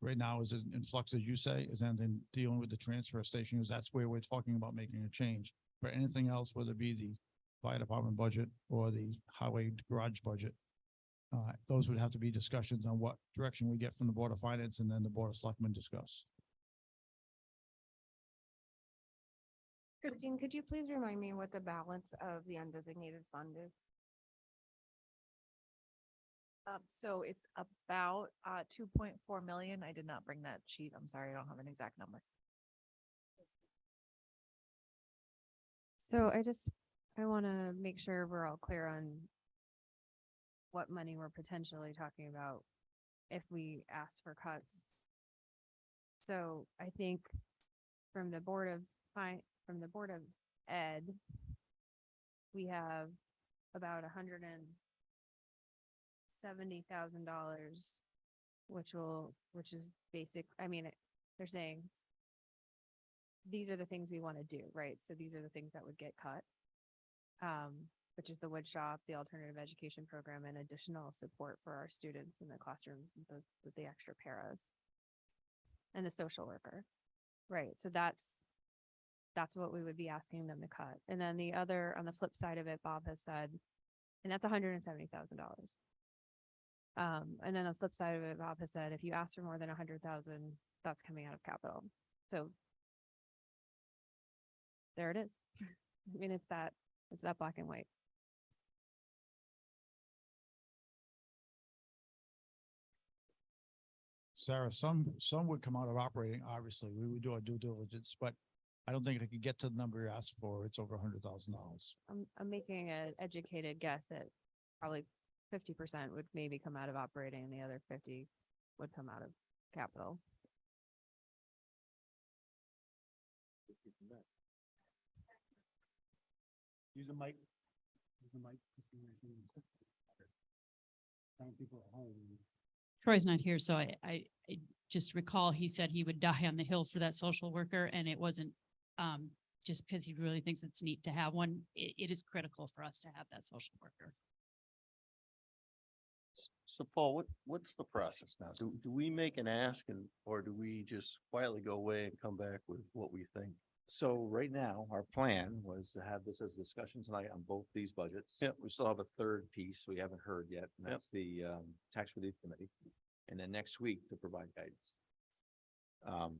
right now is in flux, as you say, is then dealing with the transfer station, because that's where we're talking about making a change. For anything else, whether it be the fire department budget or the highway garage budget, those would have to be discussions on what direction we get from the Board of Finance and then the Board of Selectmen discuss. Christine, could you please remind me what the balance of the undesignated fund is? So it's about 2.4 million. I did not bring that sheet. I'm sorry, I don't have an exact number. So I want to make sure we're all clear on what money we're potentially talking about if we ask for cuts. So I think from the Board of Ed, we have about $170,000, which is basic. I mean, they're saying these are the things we want to do, right? So these are the things that would get cut. Which is the wood shop, the alternative education program, and additional support for our students in the classroom, with the extra paras. And the social worker, right? So that's what we would be asking them to cut. And then the other, on the flip side of it, Bob has said, and that's $170,000. And then on the flip side of it, Bob has said, if you ask for more than 100,000, that's coming out of capital. So there it is. I mean, it's that black and white. Sarah, some would come out of operating, obviously, we would do our due diligence, but I don't think I could get to the number you asked for. It's over $100,000. I'm making an educated guess that probably 50% would maybe come out of operating and the other 50 would come out of capital. Use the mic. Use the mic. People at home. Troy's not here, so I just recall he said he would die on the hill for that social worker, and it wasn't just because he really thinks it's neat to have one. It is critical for us to have that social worker. So Paul, what's the process now? Do we make an ask or do we just quietly go away and come back with what we think? So right now, our plan was to have this as a discussion tonight on both these budgets. Yep. We still have a third piece we haven't heard yet, and Yep. that's the tax relief committee. And then next week to provide guidance. I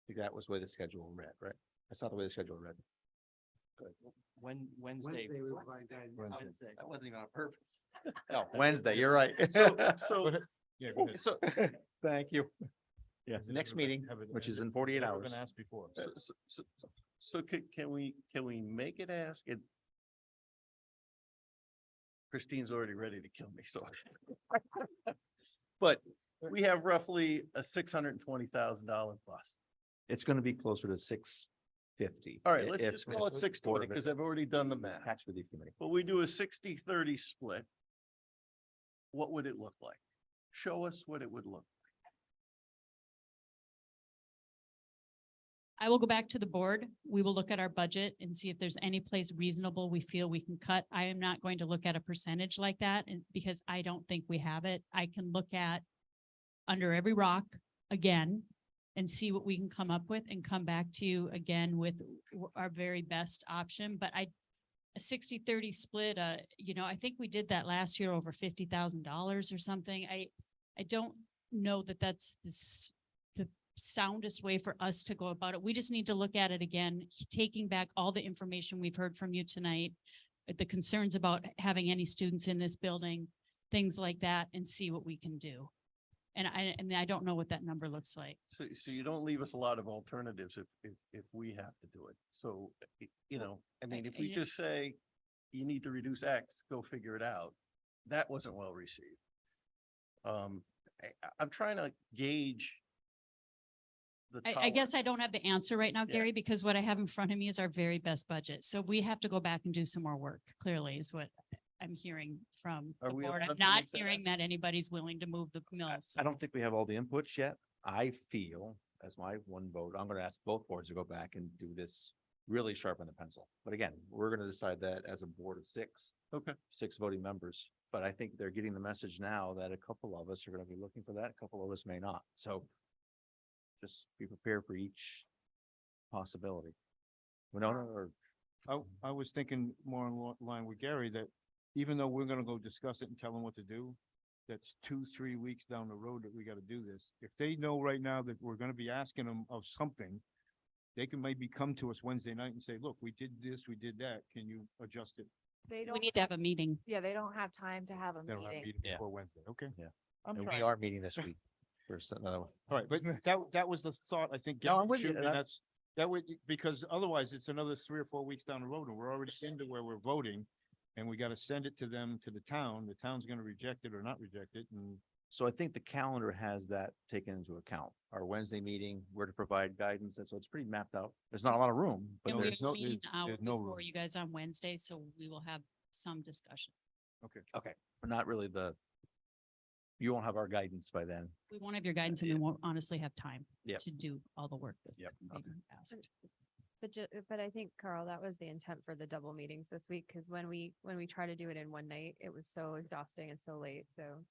think that was the way the schedule read, right? That's not the way the schedule read. Wednesday. we will provide guidance. Wednesday. That wasn't even on purpose. Oh, Wednesday, you're right. So, Yeah, go ahead. So, thank you. Yeah, Has it next ever been- meeting, have it- which has is it in 48 ever hours. Been asked before. so can we make it ask it? Christine's already ready to kill me, so. But we have roughly a $620,000 bust. It's gonna be closer to 650. All right, let's just call it 620 because I've already done the math. Tax relief committee. But we do a 60-30 split. what would it look like? Show us what it would look. I will go back to the board. We will look at our budget and see if there's any place reasonable we feel we can cut. I am not going to look at a percentage like that and because I don't think we have it. I can look at under every rock again and see what we can come up with and come back to you again with our very best option. But a 60-30 split, I think we did that last year over $50,000 or something. I don't know that that's the soundest way for us to go about it. We just need to look at it again, taking back all the information we've heard from you tonight, the concerns about having any students in this building, things like that, and see what we can do. And I don't know what that number looks like. So you don't leave us a lot of alternatives if we have to do it. So, I mean, if we just say, you need to reduce X, go figure it out, that wasn't well received. I'm trying to gauge the I guess I tolerance. don't have the answer right now, Yeah. Gary, because what I have in front of me is our very best budget. So we have to go back and do some more work, clearly, is what I'm hearing from the Are we board. allowed I'm to not make that hearing ask? that anybody's willing to move the mills. I don't think we have all the inputs yet. I feel, as my one vote, I'm gonna ask both boards to go back and do this, really sharpen the pencil. But again, we're gonna decide that as a board of six. Okay. 6 voting members. But I think they're getting the message now that a couple of us are gonna be looking for that, a couple of us may not. So just be prepared for each possibility. Winona or I was thinking more in line with Gary that even though we're gonna go discuss it and tell them what to do, that's 2-3 weeks down the road that we gotta do this. If they know right now that we're gonna be asking them of something, they can maybe come to us Wednesday night and say, look, we did this, we did that. Can you adjust it? They We don't, need to have a meeting. yeah, they don't have time to have a They don't have a meeting. meeting Yeah. before Wednesday. Okay. Yeah. I'm and we trying. are meeting this week. For another one. All right, but that was the thought, I think. No, I'm Gary with you, shoot, and and I- that's, that would, because otherwise it's another 3 or 4 weeks down the road and we're already into where we're voting. And we gotta send it to them, to the town. The town's gonna reject it or not reject it and. So I think the calendar has that taken into account. Our Wednesday meeting, we're to provide guidance, and so it's pretty mapped out. There's not a lot of room, but And we there's are no- meeting out there's no before room. you guys on Wednesday, so we will have some discussion. okay, but not really you won't have our guidance by then. We won't have your guidance and we won't honestly have time Yep. to do all the work that's Yep, being asked. But I think, Carl, that was the intent for the double meetings this week, because when we try to do it in one night, it was so exhausting and so late, so.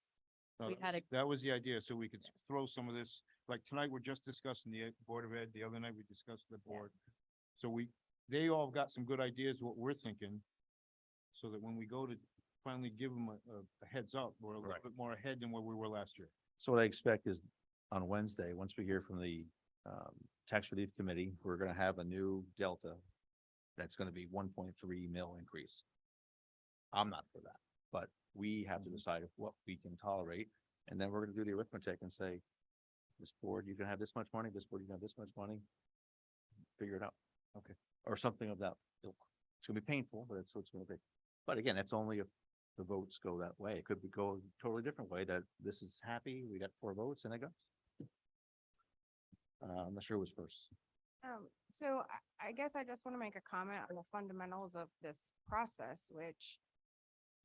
No, We that had was- That was the idea, so we could throw some of this, like tonight, we're just discussing the Board of Ed, the other night we discussed the board. So they all got some good ideas, what we're thinking, so that when we go to finally give them a heads up, we're a little Right. bit more ahead than where we were last year. So what I expect is on Wednesday, once we hear from the tax relief committee, we're gonna have a new delta. That's gonna be 1.3 mil increase. I'm not for that, but we have to decide what we can tolerate. And then we're gonna do the arithmetic and say, this board, you can have this much money, this board, you can have this much money. Figure it out. Okay. Or something of that ilk. It's gonna be painful, but it's what it's gonna be. But again, it's only if the votes go that way. It could be go a totally different way, that this is happy, we got 4 votes and it goes. I'm not sure who was first. So I guess I just want to make a comment on the fundamentals of this process, which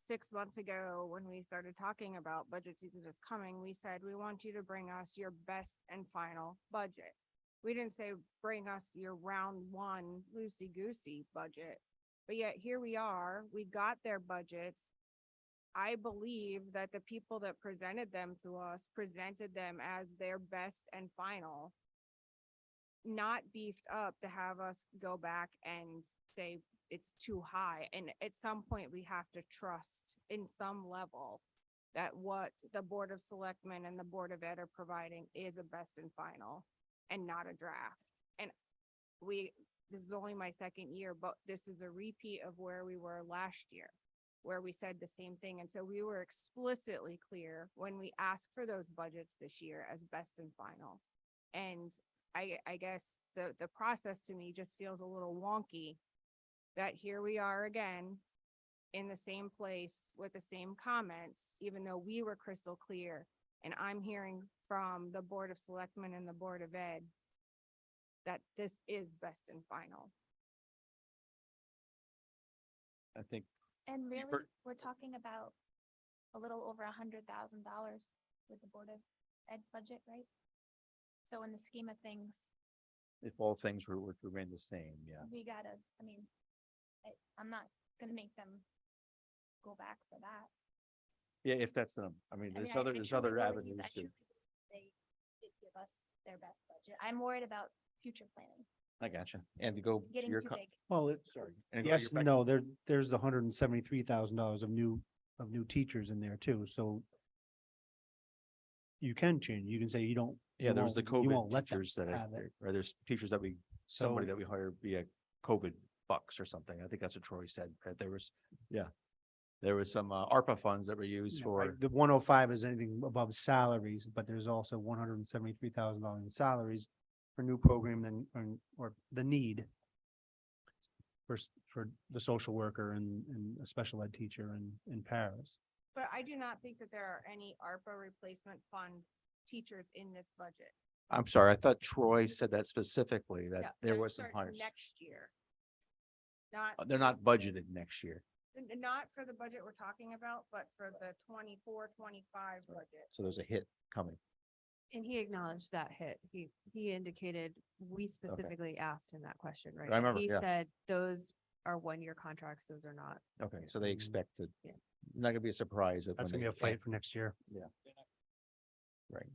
6 months ago, when we started talking about budget season is coming, we said, we want you to bring us your best and final budget. We didn't say, bring us your round one loosey-goosey budget. But yet here we are, we got their budgets. I believe that the people that presented them to us presented them as their best and final, not beefed up to have us go back and say it's too high. And at some point, we have to trust in some level that what the Board of Selectmen and the Board of Ed are providing is a best and final and not a draft. And this is only my second year, but this is a repeat of where we were last year, where we said the same thing. And so we were explicitly clear when we asked for those budgets this year as best and final. And I guess the process to me just feels a little wonky that here we are again in the same place with the same comments, even though we were crystal clear. And I'm hearing from the Board of Selectmen and the Board of Ed that this is best and final. I think And really, heard- we're talking about a little over $100,000 with the Board of Ed budget, right? So in the scheme of things, If all things would remain the same, yeah. we gotta, I mean, I'm not gonna make them go back for that. Yeah, if that's the, I mean, I there's mean, I there's truly other believe- avenues I to, truly believe They did give us their best budget. I'm worried about future planning, I gotcha. And to go to getting your, too big. Well, it, sorry. and go to your yes, back- no, there's $173,000 of new teachers in there too, so you can change, you can say you don't. Yeah, you there was the won't- you won't COVID let them teachers that, have it. or there's teachers that somebody So- that we hire via COVID bucks or something. I think that's what Troy said, that there was, yeah. There was some ARPA funds that were used No, I- for, The 105 is anything above salaries, but there's also $173,000 in salaries for new program or the need for the social worker and a special ed teacher in Paris. But I do not think that there are any ARPA replacement fund teachers in this budget. I'm sorry, I thought Troy said that specifically, No, that there that was some starts hires. Next year. Not. They're not budgeted next year, Not for the budget we're talking about, but for the 24-25 budget. so there's a hit coming. And he acknowledged that hit. He indicated, we specifically asked him that question, right? I And remember, He yeah. said, those are one-year contracts, those are not. Okay, so they expect to, Yeah. not gonna be a surprise. If That's when gonna be a they- fight for next year. Right.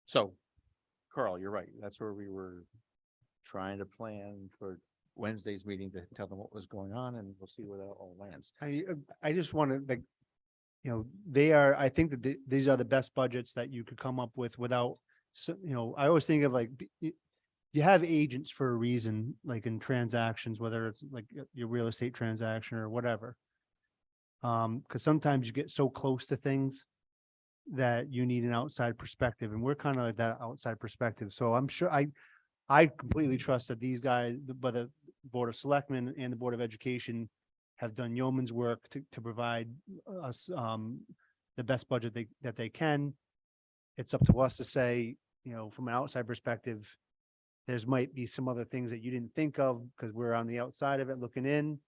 So, Carl, you're right. That's where we were trying to plan for Wednesday's meeting to tell them what was going on, and we'll see where that all lands. I just want to like, I think that these are the best budgets that you could come up with without, I always think of like, you have agents for a reason, like in transactions, whether it's like your real estate transaction or whatever. Cause sometimes you get so close to things that you need an outside perspective, and we're kind of like that outside perspective. So I'm sure I completely trust that these guys, but the Board of Selectmen and the Board of Education have done yeoman's work to provide us the best budget that they can. It's up to us to say, from an outside perspective, there's might be some other things that you didn't think of because we're on the outside of it looking in.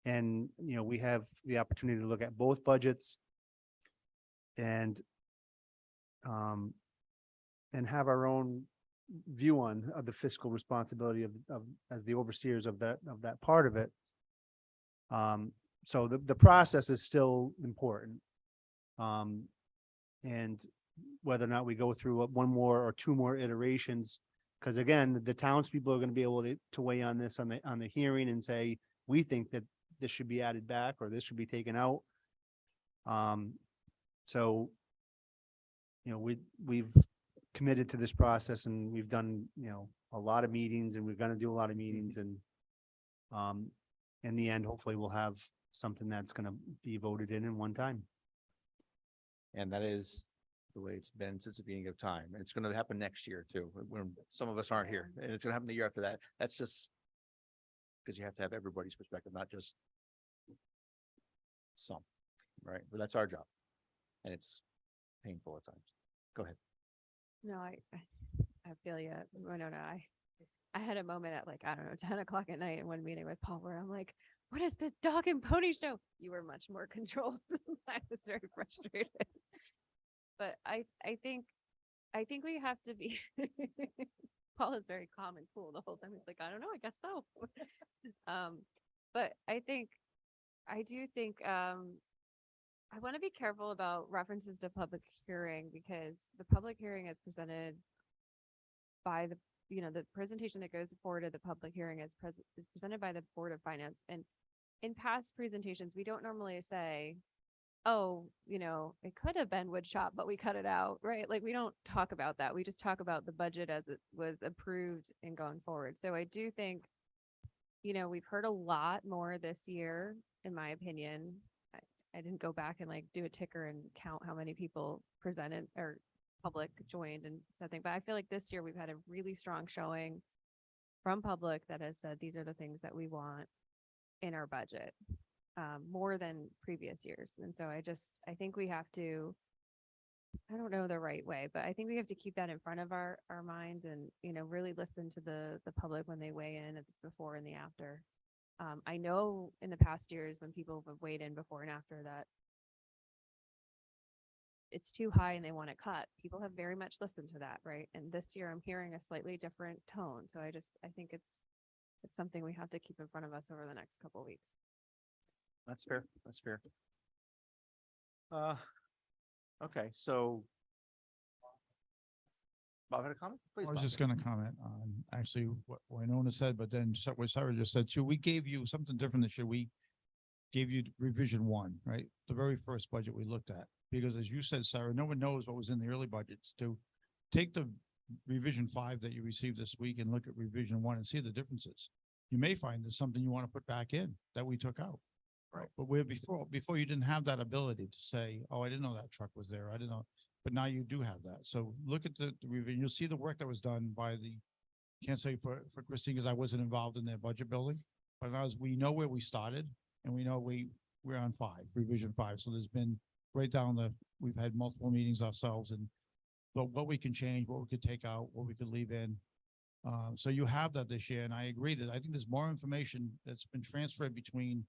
And, we have the opportunity to look at both budgets and have our own view on the fiscal responsibility of as the overseers of that part of it. So the process is still important. And whether or not we go through one more or two more iterations, because again, the townspeople are going to be able to weigh on this on the hearing and say, we think that this should be added back or this should be taken out. So, we've committed to this process and we've done, a lot of meetings and we're going to do a lot of meetings and in the end, hopefully we'll have something that's going to be voted in one time. And that is the way it's been since the beginning of time. And it's gonna happen next year too, when some of us aren't here. And it's gonna happen the year after that. That's just because you have to have everybody's perspective, not just some, right? But that's our job. And it's painful at times. Go ahead. No, I feel you. No, I had a moment at 10 o'clock at night in one meeting with Paul where I'm like, what is this dog and pony show? You were much more controlled. I was very frustrated. But I think we have to be, Paul is very calm and cool the whole time. He's like, I don't know, I guess so. But I do think, I want to be careful about references to public hearing because the public hearing is presented by the presentation that goes forward at the public hearing is presented by the Board of Finance. And in past presentations, we don't normally say, oh, it could have been wood shop, but we cut it out, right? Like we don't talk about that. We just talk about the budget as it was approved and going forward. So I do think, we've heard a lot more this year, in my opinion. I didn't go back and do a ticker and count how many people presented or public joined and something, but I feel like this year we've had a really strong showing from public that has said, these are the things that we want in our budget, more than previous years. And so I think we have to, I don't know the right way, but I think we have to keep that in front of our minds and, really listen to the public when they weigh in at the before and the after. I know in the past years when people have weighed in before and after that it's too high and they want it cut, people have very much listened to that, right? And this year I'm hearing a slightly different tone. So I think it's something we have to keep in front of us over the next couple of weeks. That's fair. That's fair. Okay, so. Bob had a comment? Please, I was Bob. just gonna comment on actually what Winona said, but then what Sarah just said too. We gave you something different this year. We gave you revision 1, right? The very first budget we looked at. Because as you said, Sarah, no one knows what was in the early budgets. To take the revision 5 that you received this week and look at revision 1 and see the differences. You may find there's something you want to put back in that we took out. Right. But where before you didn't have that ability to say, oh, I didn't know that truck was there. I didn't know. But now you do have that. So look at the revision. You'll see the work that was done by can't say for Christine because I wasn't involved in their budget building. But as we know where we started and we know we're on 5, revision 5. So there's been right down we've had multiple meetings ourselves and but what we can change, what we could take out, what we could leave in. So you have that this year. And I agree that I think there's more information that's been transferred between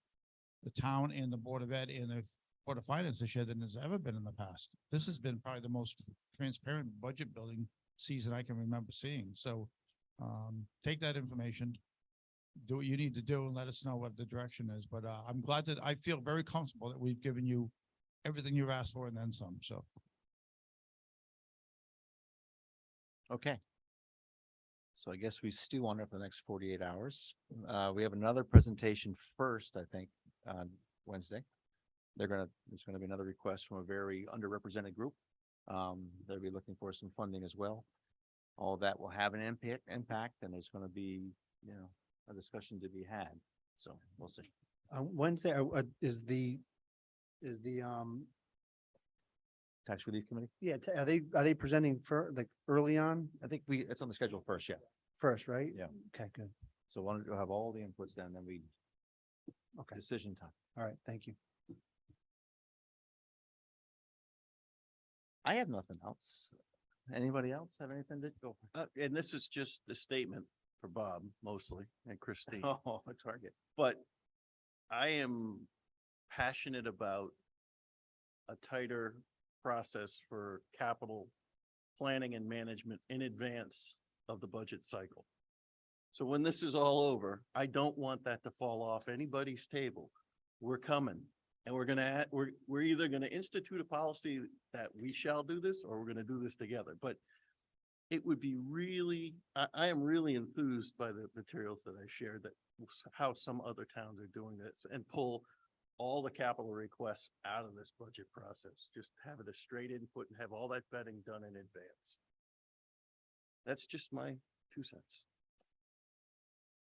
the town and the Board of Ed and the Board of Finance this year than there's ever been in the past. This has been probably the most transparent budget building season I can remember seeing. So take that information, do what you need to do and let us know what the direction is. But I'm glad that I feel very comfortable that we've given you everything you've asked for and then some. So. Okay. So I guess we stew on it for the next 48 hours. We have another presentation first, I think, on Wednesday. There's gonna be another request from a very underrepresented group. They'll be looking for some funding as well. All of that will have an impact, and there's gonna be, a discussion to be had. So we'll see. Wednesday, is the Tax Relief Committee? yeah, are they presenting for like early on I think it's on the schedule first, yeah. first, right? Yeah. Okay, good. So why don't you have all the inputs then we Okay, decision time. all right, thank you. I have nothing else. Anybody else have anything to go? And this is just the statement for Bob mostly and Christine. Oh, a target. But I am passionate about a tighter process for capital planning and management in advance of the budget cycle. So when this is all over, I don't want that to fall off anybody's table. We're coming and we're either gonna institute a policy that we shall do this or we're gonna do this together. But it would be really, I am really enthused by the materials that I shared that how some other towns are doing this and pull all the capital requests out of this budget process. Just have it a straight input and have all that vetting done in advance. That's just my 2 cents.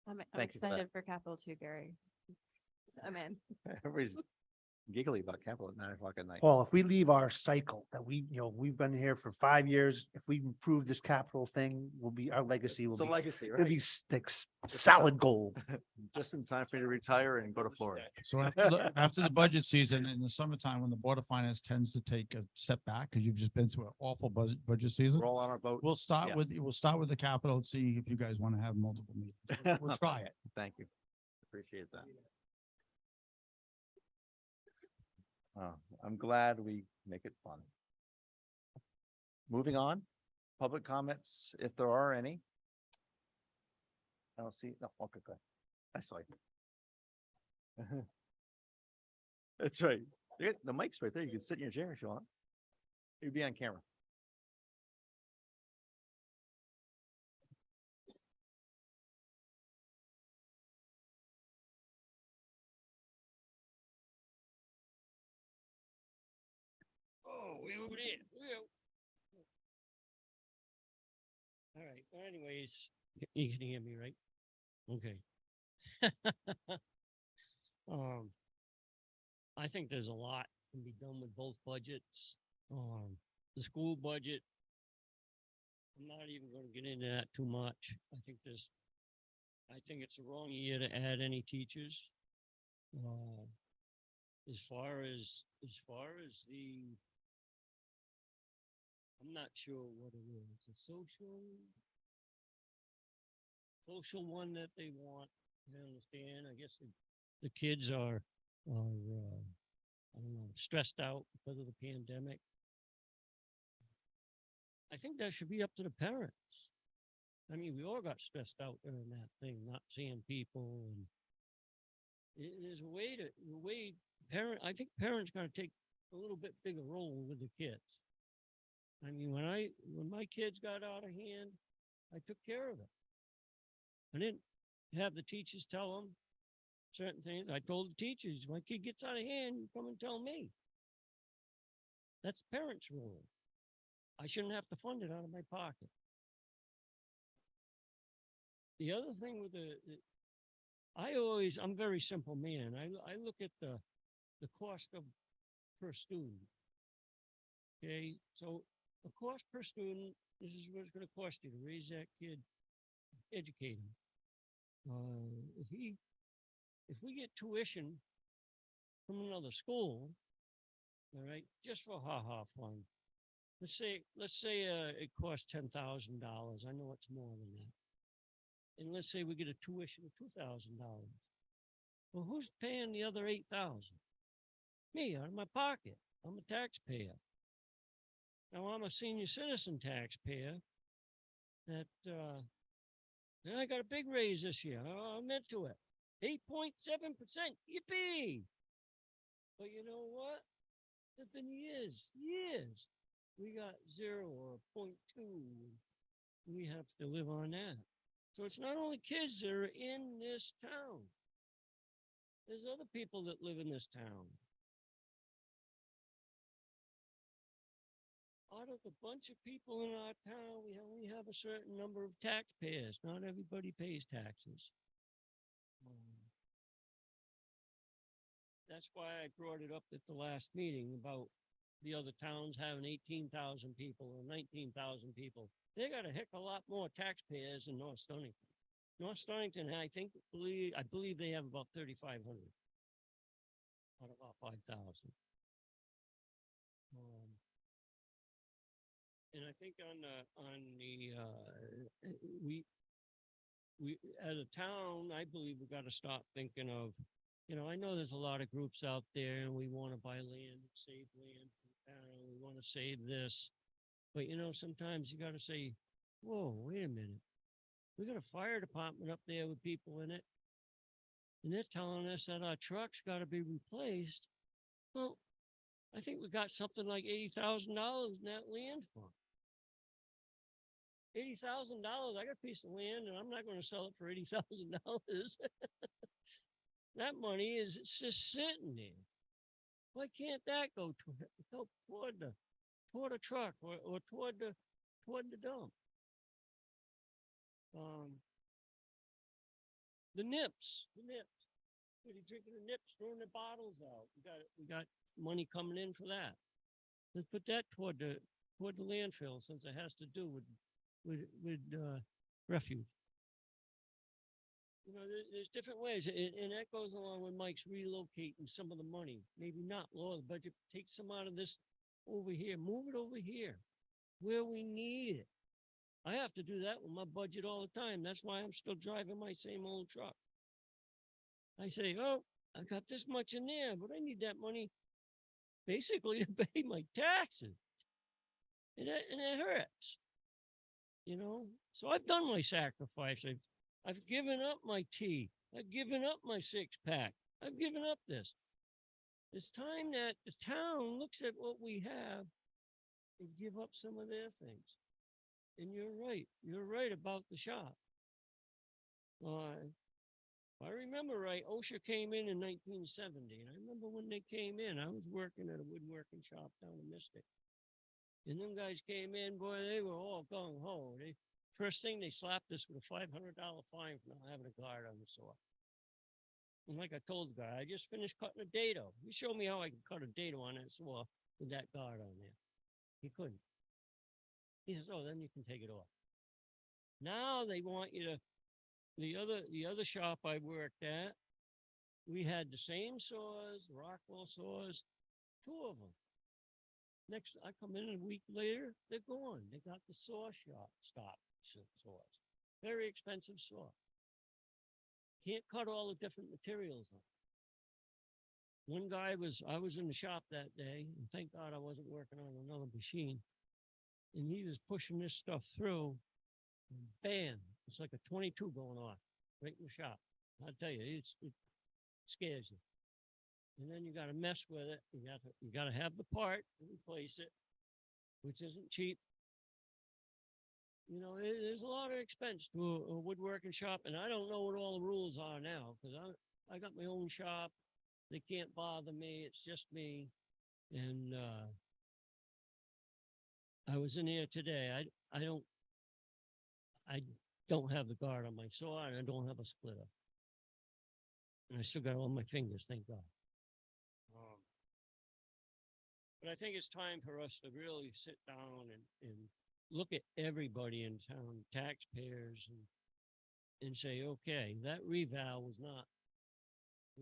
I'm Thank you for that. excited for capital too, Gary. I'm in. Everybody's giggly about capital at 9 o'clock at night. Well, if we leave our cycle that we've been here for 5 years, if we improve this capital thing, our legacy will It's a be, legacy, it'll be right? like solid gold. Just in time for you to retire and go to Florida. So after the budget season in the summertime, when the Board of Finance tends to take a step back, because you've just been through an awful budget season. We're all on our boat. We'll start Yeah. with the capital and see if you guys want to have multiple meetings. We'll try it. Thank you. Appreciate that. I'm glad we make it fun. Moving on, public comments, if there are any. I don't see, no, okay, good. I saw you. That's right. The mic's right there. You can sit in your chair if you want. You'd be on camera. Oh, way over there. All right, well, anyways, you can hear me, right? Okay. I think there's a lot can be done with both budgets. The school budget, I'm not even gonna get into that too much. I think it's the wrong year to add any teachers. As far as I'm not sure what it is, a social one that they want. I understand, I guess the kids are, I don't know, stressed out because of the pandemic. I think that should be up to the parents. I mean, we all got stressed out during that thing, not seeing people and there's a way I think parents gotta take a little bit bigger role with the kids. I mean, when my kids got out of hand, I took care of it. I didn't have the teachers tell them certain things. I told the teachers, my kid gets out of hand, you come and tell me. That's parents' role. I shouldn't have to fund it out of my pocket. The other thing with I'm very simple man. I look at the cost of per student. Okay, so the cost per student, this is what it's gonna cost you to raise that kid, educate him. If we get tuition from another school, all right, just for ha-ha fun, let's say it costs $10,000. I know it's more than that. And let's say we get a tuition of $2,000. Well, who's paying the other 8,000? Me, out of my pocket. I'm a taxpayer. Now I'm a senior citizen taxpayer that, and I got a big raise this year. I'm into it. 8.7%. Yippee! But you know what? It's been years. We got 0 or 0.2. We have to live on that. So it's not only kids that are in this town. There's other people that live in this town. Out of the bunch of people in our town, we only have a certain number of taxpayers. Not everybody pays taxes. That's why I brought it up at the last meeting about the other towns having 18,000 people or 19,000 people. They got a heck of a lot more taxpayers than North Stonington. North Stonington, I believe they have about 3,500 out of about 5,000. And I think we as a town, I believe we got to stop thinking of, I know there's a lot of groups out there and we want to buy land, save land for the town, we want to save this. But sometimes you got to say, whoa, wait a minute. We got a fire department up there with people in it. And they're telling us that our trucks got to be replaced. Well, I think we got something like $80,000 in that land fund. $80,000, I got a piece of land and I'm not going to sell it for $80,000. That money is just sitting there. Why can't that go toward a truck or toward the dump? The nips. What are you drinking the nips, throwing the bottles out? We got money coming in for that. Let's put that toward the landfill since it has to do with refuge. There's different ways, and that goes along with Mike's relocating some of the money. Maybe not lower the budget, take some out of this over here, move it over here where we need it. I have to do that with my budget all the time. That's why I'm still driving my same old truck. I say, oh, I got this much in there, but I need that money basically to pay my taxes. And it hurts, So I've done my sacrifice. I've given up my tea. I've given up my 6-pack. I've given up this. It's time that the town looks at what we have and give up some of their things. And you're right. You're right about the shop. If I remember right, OSHA came in 1970. And I remember when they came in, I was working at a woodworking shop down in Mystic. And them guys came in, boy, they were all gung-ho. First thing, they slapped us with a $500 fine for not having a guard on the saw. And like I told the guy, I just finished cutting a dado. You show me how I can cut a dado on that saw with that guard on there. He couldn't. He says, oh, then you can take it off. Now they want you to, the other shop I worked at, we had the same saws, Rockwell saws, 2 of them. Next, I come in a week later, they're gone. They got the saw shop stopped saws. Very expensive saw. can't cut all the different materials on. One guy I was in the shop that day, and thank God I wasn't working on another machine. And he was pushing this stuff through, and bam, it's like a 22 going off right in the shop. I tell you, it scares you. And then you gotta mess with it. You gotta have the part to replace it, which isn't cheap. You know, there's a lot of expense to a woodworking shop, and I don't know what all the rules are now, because I got my own shop. They can't bother me. It's just me. And I was in here today. I don't have the guard on my saw, and I don't have a splitter. And I still got it on my fingers, thank God. But I think it's time for us to really sit down and look at everybody in town, taxpayers, and say, okay, that reval was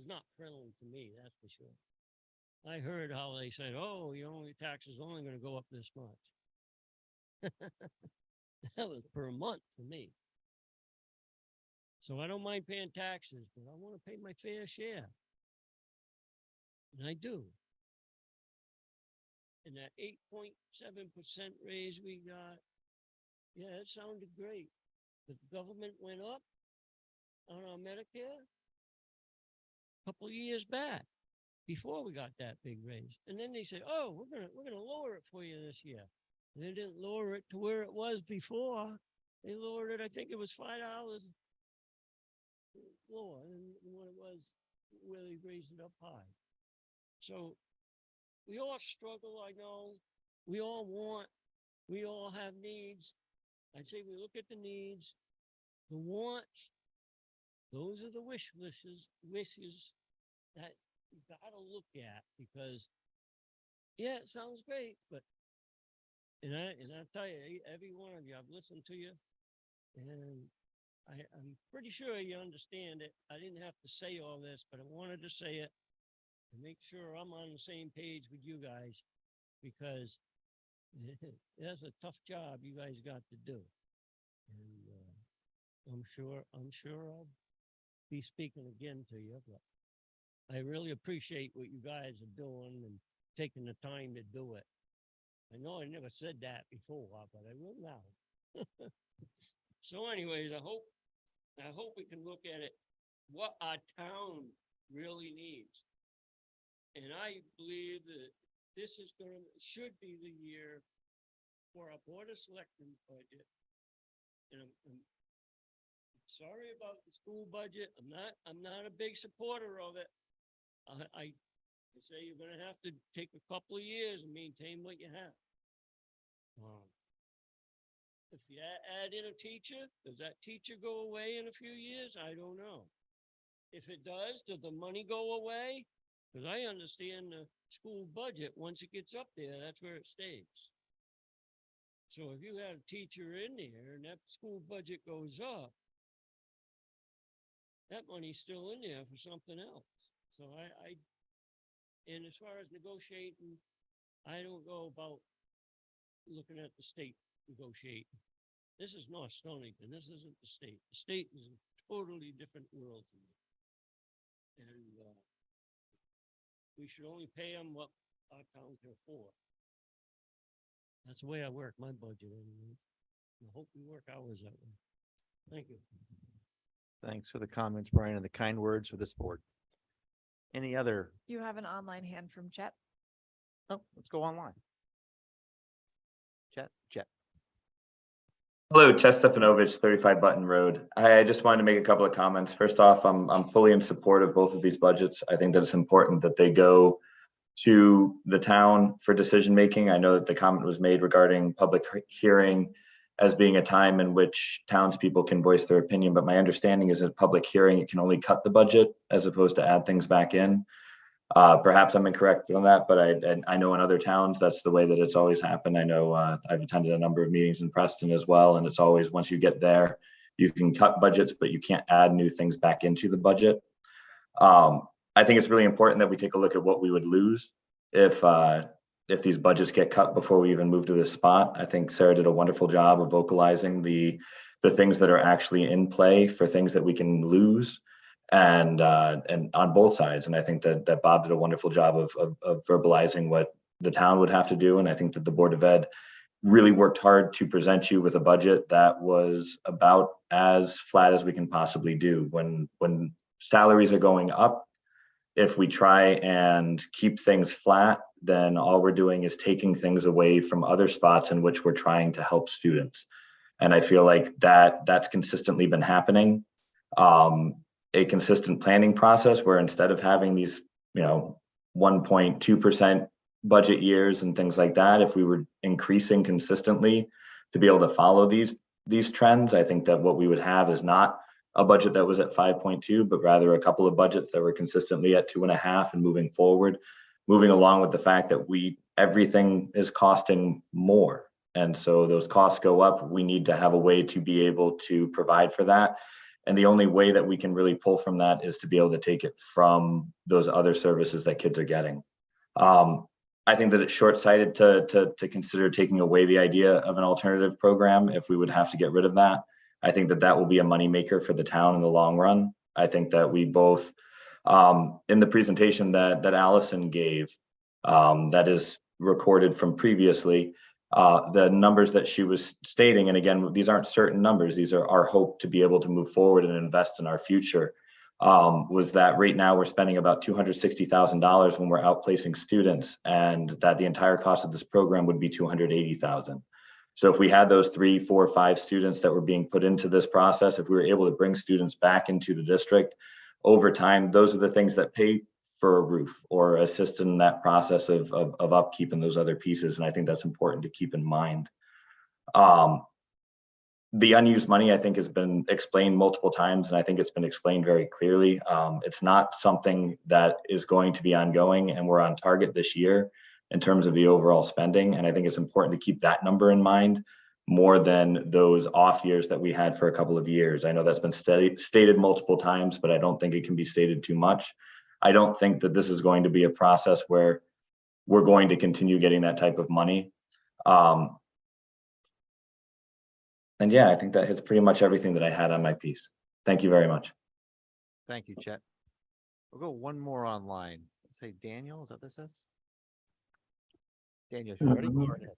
not friendly to me, that's for sure. I heard how they said, oh, your taxes only going to go up this much. That was per month for me. So I don't mind paying taxes, but I want to pay my fair share. And I do. And that 8.7% raise we got, yeah, it sounded great. The government went up on our Medicare a couple of years back before we got that big raise. And then they said, oh, we're gonna lower it for you this year. And they didn't lower it to where it was before. They lowered it, I think it was $5 lower than what it was where they raised it up high. So we all struggle, I know. We all want, we all have needs. I'd say we look at the needs, the wants. Those are the wishes that you gotta look at, because yeah, it sounds great, but and I tell you, every one of you, I've listened to you, and I'm pretty sure you understand it. I didn't have to say all this, but I wanted to say it and make sure I'm on the same page with you guys, because that's a tough job you guys got to do. And I'm sure I'll be speaking again to you, but I really appreciate what you guys are doing and taking the time to do it. I know I never said that before, but I will now. So anyways, I hope we can look at it, what our town really needs. And I believe that this should be the year for our Board of Selectmen budget. And I'm sorry about the school budget. I'm not a big supporter of it. I say you're gonna have to take a couple of years and maintain what you have. If you add in a teacher, does that teacher go away in a few years? I don't know. If it does the money go away? Because I understand the school budget, once it gets up there, that's where it stays. So if you had a teacher in there and that school budget goes up, that money's still in there for something else. So and as far as negotiating, I don't go about looking at the state negotiating. This is North Stonington. This isn't the state. The state is a totally different world to me. And we should only pay them what our town can afford. That's the way I work my budget anyway. I hope we work ours that way. Thank you. Thanks for the comments, Brian, and the kind words for this board. Any other? You have an online hand from Chet. Oh, let's go online. Chet. Hello, Chet Stefanovich, 35 Button Road. I just wanted to make a couple of comments. First off, I'm fully in support of both of these budgets. I think that it's important that they go to the town for decision making. I know that the comment was made regarding public hearing as being a time in which townspeople can voice their opinion, but my understanding is that public hearing, it can only cut the budget as opposed to add things back in. Perhaps I'm incorrect on that, but I know in other towns, that's the way that it's always happened. I know I've attended a number of meetings in Preston as well, and it's always, once you get there, you can cut budgets, but you can't add new things back into the budget. I think it's really important that we take a look at what we would lose if these budgets get cut before we even move to this spot. I think Sarah did a wonderful job of vocalizing the things that are actually in play for things that we can lose. and on both sides. And I think that Bob did a wonderful job of verbalizing what the town would have to do. And I think that the Board of Ed really worked hard to present you with a budget that was about as flat as we can possibly do. When salaries are going up, if we try and keep things flat, then all we're doing is taking things away from other spots in which we're trying to help students. And I feel like that's consistently been happening. A consistent planning process where instead of having these, 1.2% budget years and things like that, if we were increasing consistently to be able to follow these trends, I think that what we would have is not a budget that was at 5.2, but rather a couple of budgets that were consistently at 2.5 and moving forward, moving along with the fact that everything is costing more. And so those costs go up. We need to have a way to be able to provide for that. And the only way that we can really pull from that is to be able to take it from those other services that kids are getting. I think that it's short-sighted to consider taking away the idea of an alternative program if we would have to get rid of that. I think that will be a moneymaker for the town in the long run. I think that we both, in the presentation that Allison gave, that is recorded from previously, the numbers that she was stating, and again, these aren't certain numbers, these are our hope to be able to move forward and invest in our future, was that right now we're spending about $260,000 when we're outplacing students, and that the entire cost of this program would be $280,000. So if we had those 3, 4, 5 students that were being put into this process, if we were able to bring students back into the district over time, those are the things that pay for a roof or assist in that process of upkeep and those other pieces. And I think that's important to keep in mind. The unused money, I think, has been explained multiple times, and I think it's been explained very clearly. It's not something that is going to be ongoing, and we're on target this year in terms of the overall spending. And I think it's important to keep that number in mind more than those off years that we had for a couple of years. I know that's been stated multiple times, but I don't think it can be stated too much. I don't think that this is going to be a process where we're going to continue getting that type of money. And yeah, I think that hits pretty much everything that I had on my piece. Thank you very much. Thank you, Chet. We'll go one more online. Let's say Daniel, is that this is? Daniel, if you're ready, go right ahead.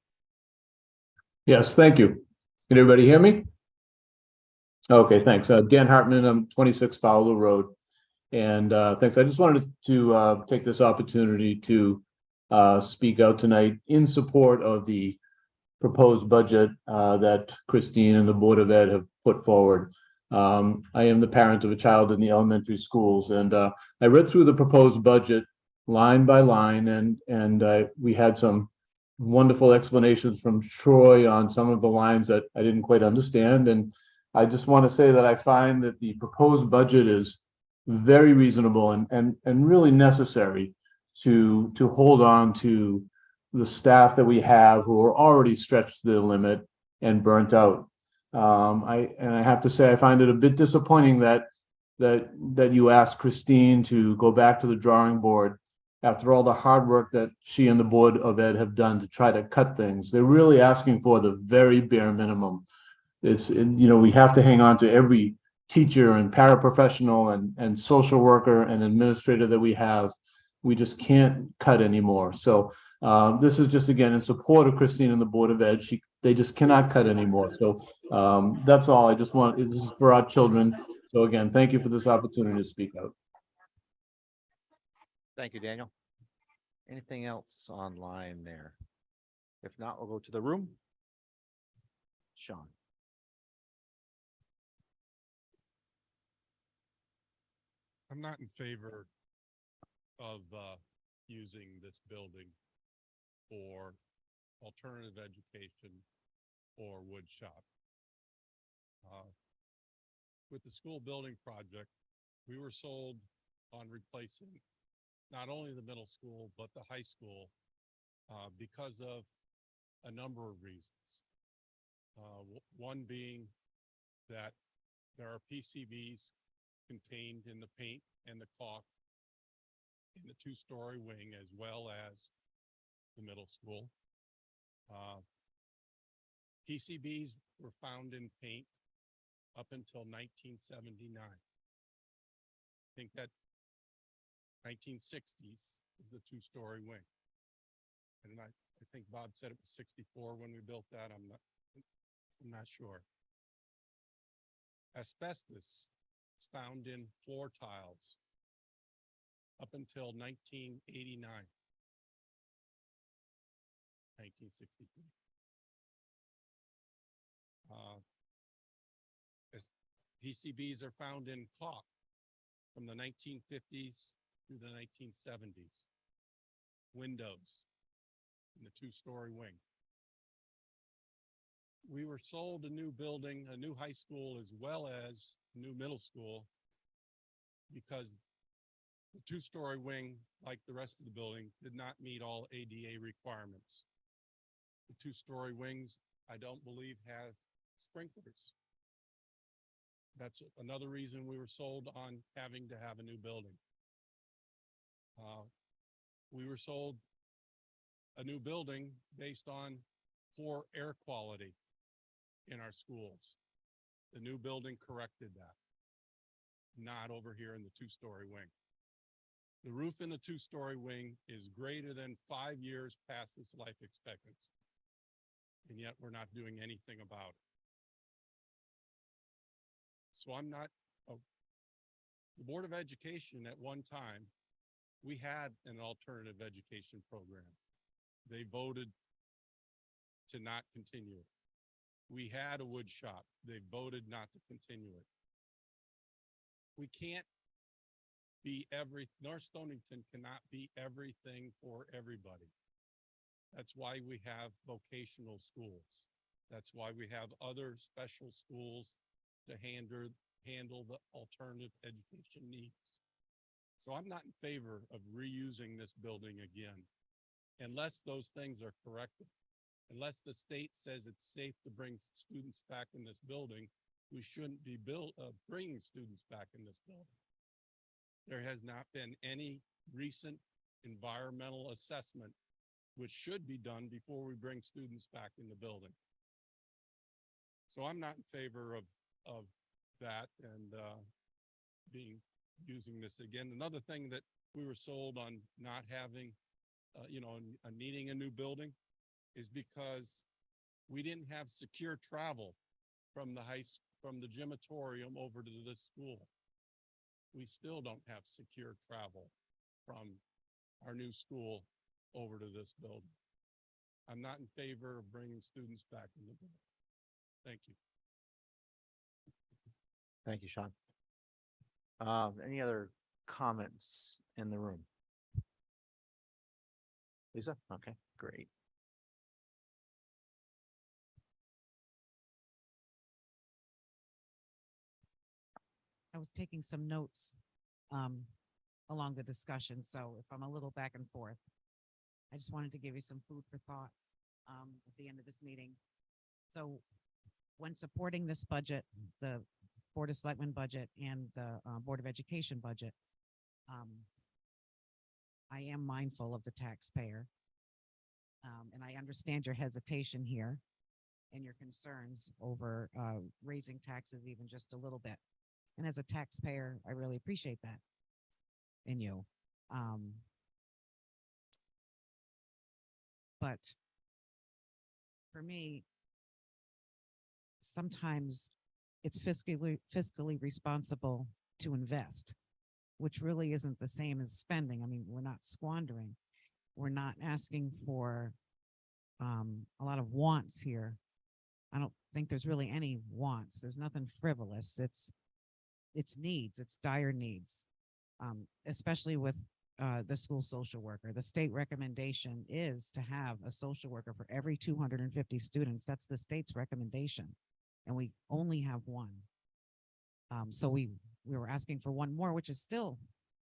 Yes, thank you. Can everybody hear me? Okay, thanks. Dan Hartman, I'm 26 Fowler Road. And thanks. I just wanted to take this opportunity to speak out tonight in support of the proposed budget that Christine and the Board of Ed have put forward. I am the parent of a child in the elementary schools, and I read through the proposed budget line by line, and we had some wonderful explanations from Troy on some of the lines that I didn't quite understand. And I just want to say that I find that the proposed budget is very reasonable and really necessary to hold on to the staff that we have who are already stretched to the limit and burnt out. I have to say I find it a bit disappointing that you asked Christine to go back to the drawing board after all the hard work that she and the Board of Ed have done to try to cut things. They're really asking for the very bare minimum. We have to hang on to every teacher and paraprofessional and social worker and administrator that we have. We just can't cut anymore. So this is just, again, in support of Christine and the Board of Ed. They just cannot cut anymore. So that's all. This is for our children. So again, thank you for this opportunity to speak out. Thank you, Daniel. Anything else online there? If not, we'll go to the room. Sean. I'm not in favor of using this building for alternative education or wood shop. With the school building project, we were sold on replacing not only the middle school, but the high school because of a number of reasons. One being that there are PCBs contained in the paint and the caulk in the 2-story wing as well as the middle school. PCBs were found in paint up until 1979. think that 1960s is the two-story wing. And I think Bob said it was 64 when we built that. I'm not sure. Asbestos is found in floor tiles up until 1989. 1963. PCBs are found in caulk from the 1950s through the 1970s. Windows in the two-story wing. We were sold a new building, a new high school, as well as a new middle school, because the two-story wing, like the rest of the building, did not meet all ADA requirements. The two-story wings, I don't believe, have sprinklers. That's another reason we were sold on having to have a new building. We were sold a new building based on poor air quality in our schools. The new building corrected that, not over here in the two-story wing. The roof in the two-story wing is greater than 5 years past its life expectancy, and yet we're not doing anything about it. So the Board of Education at one time, we had an alternative education program. They voted to not continue it. We had a wood shop. They voted not to continue it. We can't be North Stonington cannot be everything for everybody. That's why we have vocational schools. That's why we have other special schools to handle the alternative education needs. So I'm not in favor of reusing this building again, unless those things are corrected. Unless the state says it's safe to bring students back in this building, we shouldn't be bringing students back in this building. There has not been any recent environmental assessment, which should be done before we bring students back in the building. So I'm not in favor of that and using this again. Another thing that we were sold on not having, needing a new building is because we didn't have secure travel from the gymatorium over to this school. We still don't have secure travel from our new school over to this building. I'm not in favor of bringing students back in the building. Thank you. Thank you, Sean. Any other comments in the room? Lisa? Okay, great. I was taking some notes along the discussion, so if I'm a little back and forth, I just wanted to give you some food for thought at the end of this meeting. So when supporting this budget, the Board of Selectmen budget and the Board of Education budget, I am mindful of the taxpayer. And I understand your hesitation here and your concerns over raising taxes even just a little bit. And as a taxpayer, I really appreciate that in you. But for me, sometimes it's fiscally responsible to invest, which really isn't the same as spending. I mean, we're not squandering. We're not asking for a lot of wants here. I don't think there's really any wants. There's nothing frivolous. It's needs, it's dire needs, especially with the school social worker. The state recommendation is to have a social worker for every 250 students. That's the state's recommendation. And we only have one. So we were asking for one more, which is still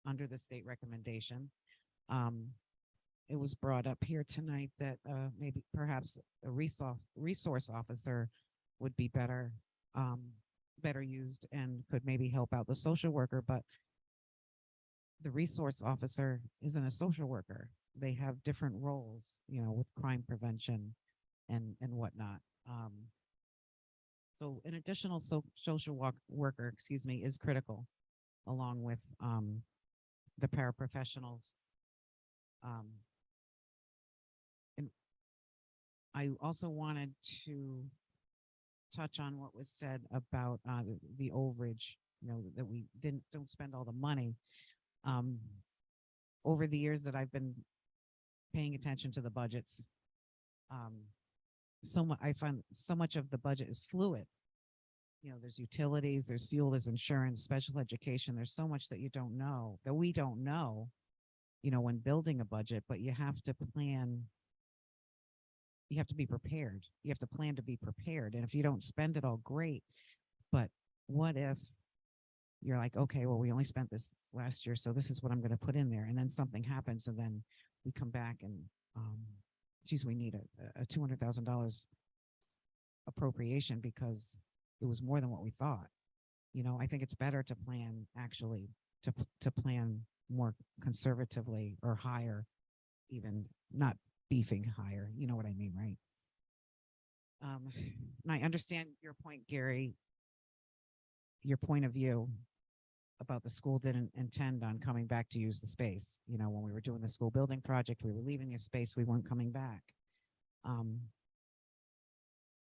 under the state recommendation. It was brought up here tonight that maybe perhaps a resource officer would be better used and could maybe help out the social worker, but the resource officer isn't a social worker. They have different roles, with crime prevention and whatnot. So an additional social worker, is critical. along with, the paraprofessionals. And I also wanted to touch on what was said about, the overage, you know, that we don't spend all the money. Over the years that I've been paying attention to the budgets, I find so much of the budget is fluid. You know, there's utilities, there's fuel, there's insurance, special education. There's so much that you don't know, that we don't know, you know, when building a budget, but you have to plan. You have to be prepared. You have to plan to be prepared. And if you don't spend it all, great. But what if you're like, okay, well, we only spent this last year, so this is what I'm going to put in there. And then something happens, and then we come back and, geez, we need a $200,000 appropriation because it was more than what we thought. You know, I think it's better to plan actually to plan more conservatively or higher, even not beefing higher. You know what I mean, right? And I understand your point, Gary, your point of view about the school didn't intend on coming back to use the space. You know, when we were doing the school building project, we were leaving the space, we weren't coming back.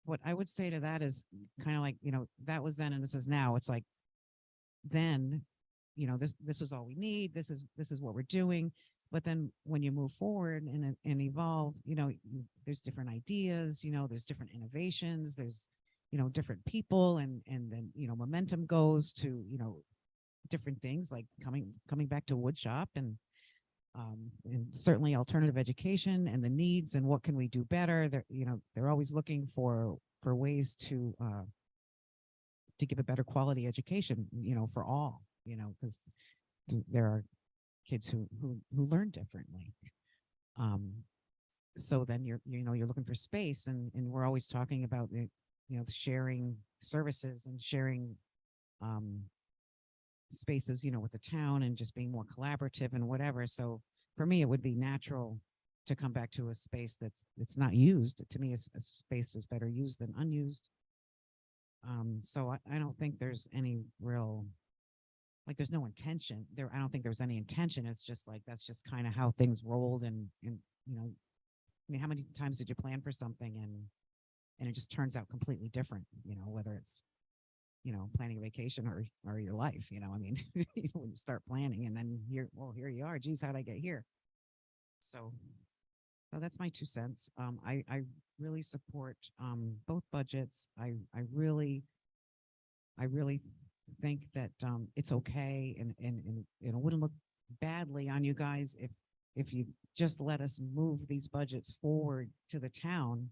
What I would say to that is kind of like, you know, that was then and this is now. It's like, then, you know, this was all we need. This is what we're doing. But then when you move forward and evolve, you know, there's different ideas, you know, there's different innovations, there's, you know, different people, and then, you know, momentum goes to, you know, different things like coming back to wood shop and certainly alternative education and the needs and what can we do better. They're, you know, they're always looking for ways to give a better quality education, you know, for all, you know, because there are kids who learn differently. So then you're looking for space, and we're always talking about the, you know, the sharing services and sharing spaces, you know, with the town and just being more collaborative and whatever. So for me, it would be natural to come back to a space that's not used. To me, a space is better used than unused. So I don't think there's any real, like, there's no intention there. I don't think there's any intention. It's just like, that's just kind of how things rolled. And, you know, I mean, how many times did you plan for something and it just turns out completely different, you know, whether it's, you know, planning a vacation or your life, you know, I mean, when you start planning and then here you are, geez, how'd I get here? So that's my 2 cents. I really support, both budgets. I really think that, it's okay and it wouldn't look badly on you guys if you just let us move these budgets forward to the town.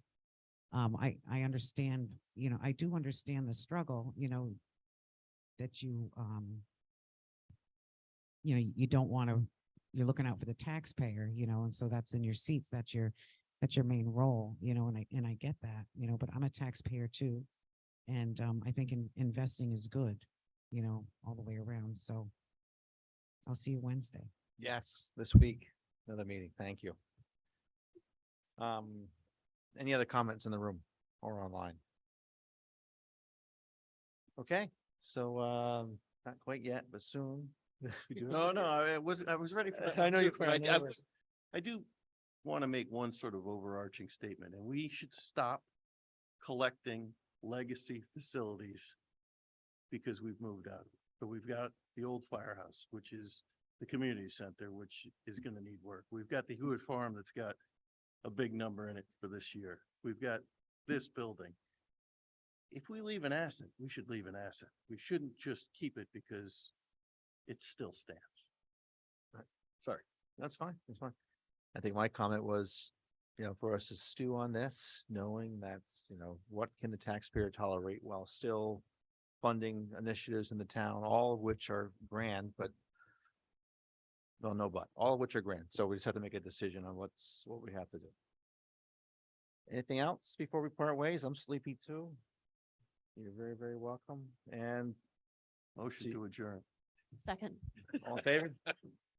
I understand, you know, I do understand the struggle, you know, that you don't want to, you're looking out for the taxpayer, you know, and so that's in your seats. That's your main role, you know, and I get that, you know, but I'm a taxpayer too. And, I think investing is good, you know, all the way around. So I'll see you Wednesday. Yes, this week, another meeting. Thank you. Any other comments in the room or online? Okay, so, not quite yet, but soon. No, I was ready for that. I know too, you're but trying. I do want to make one sort of overarching statement, and we should stop collecting legacy facilities because we've moved out. So we've got the old firehouse, which is the community center, which is going to need work. We've got the Hewitt Farm that's got a big number in it for this year. We've got this building. If we leave an asset, we should leave an asset. We shouldn't just keep it because it still stands. Right. Sorry, that's fine. That's fine. I think my comment was, you know, for us to stew on this, knowing that's, you know, what can the taxpayer tolerate while still funding initiatives in the town, all of which are grand, but all of which are grand. So we just have to make a decision on what we have to do. Anything else before we part ways? I'm sleepy too. You're very, very welcome. And Motion to adjourn. Second. all in favor?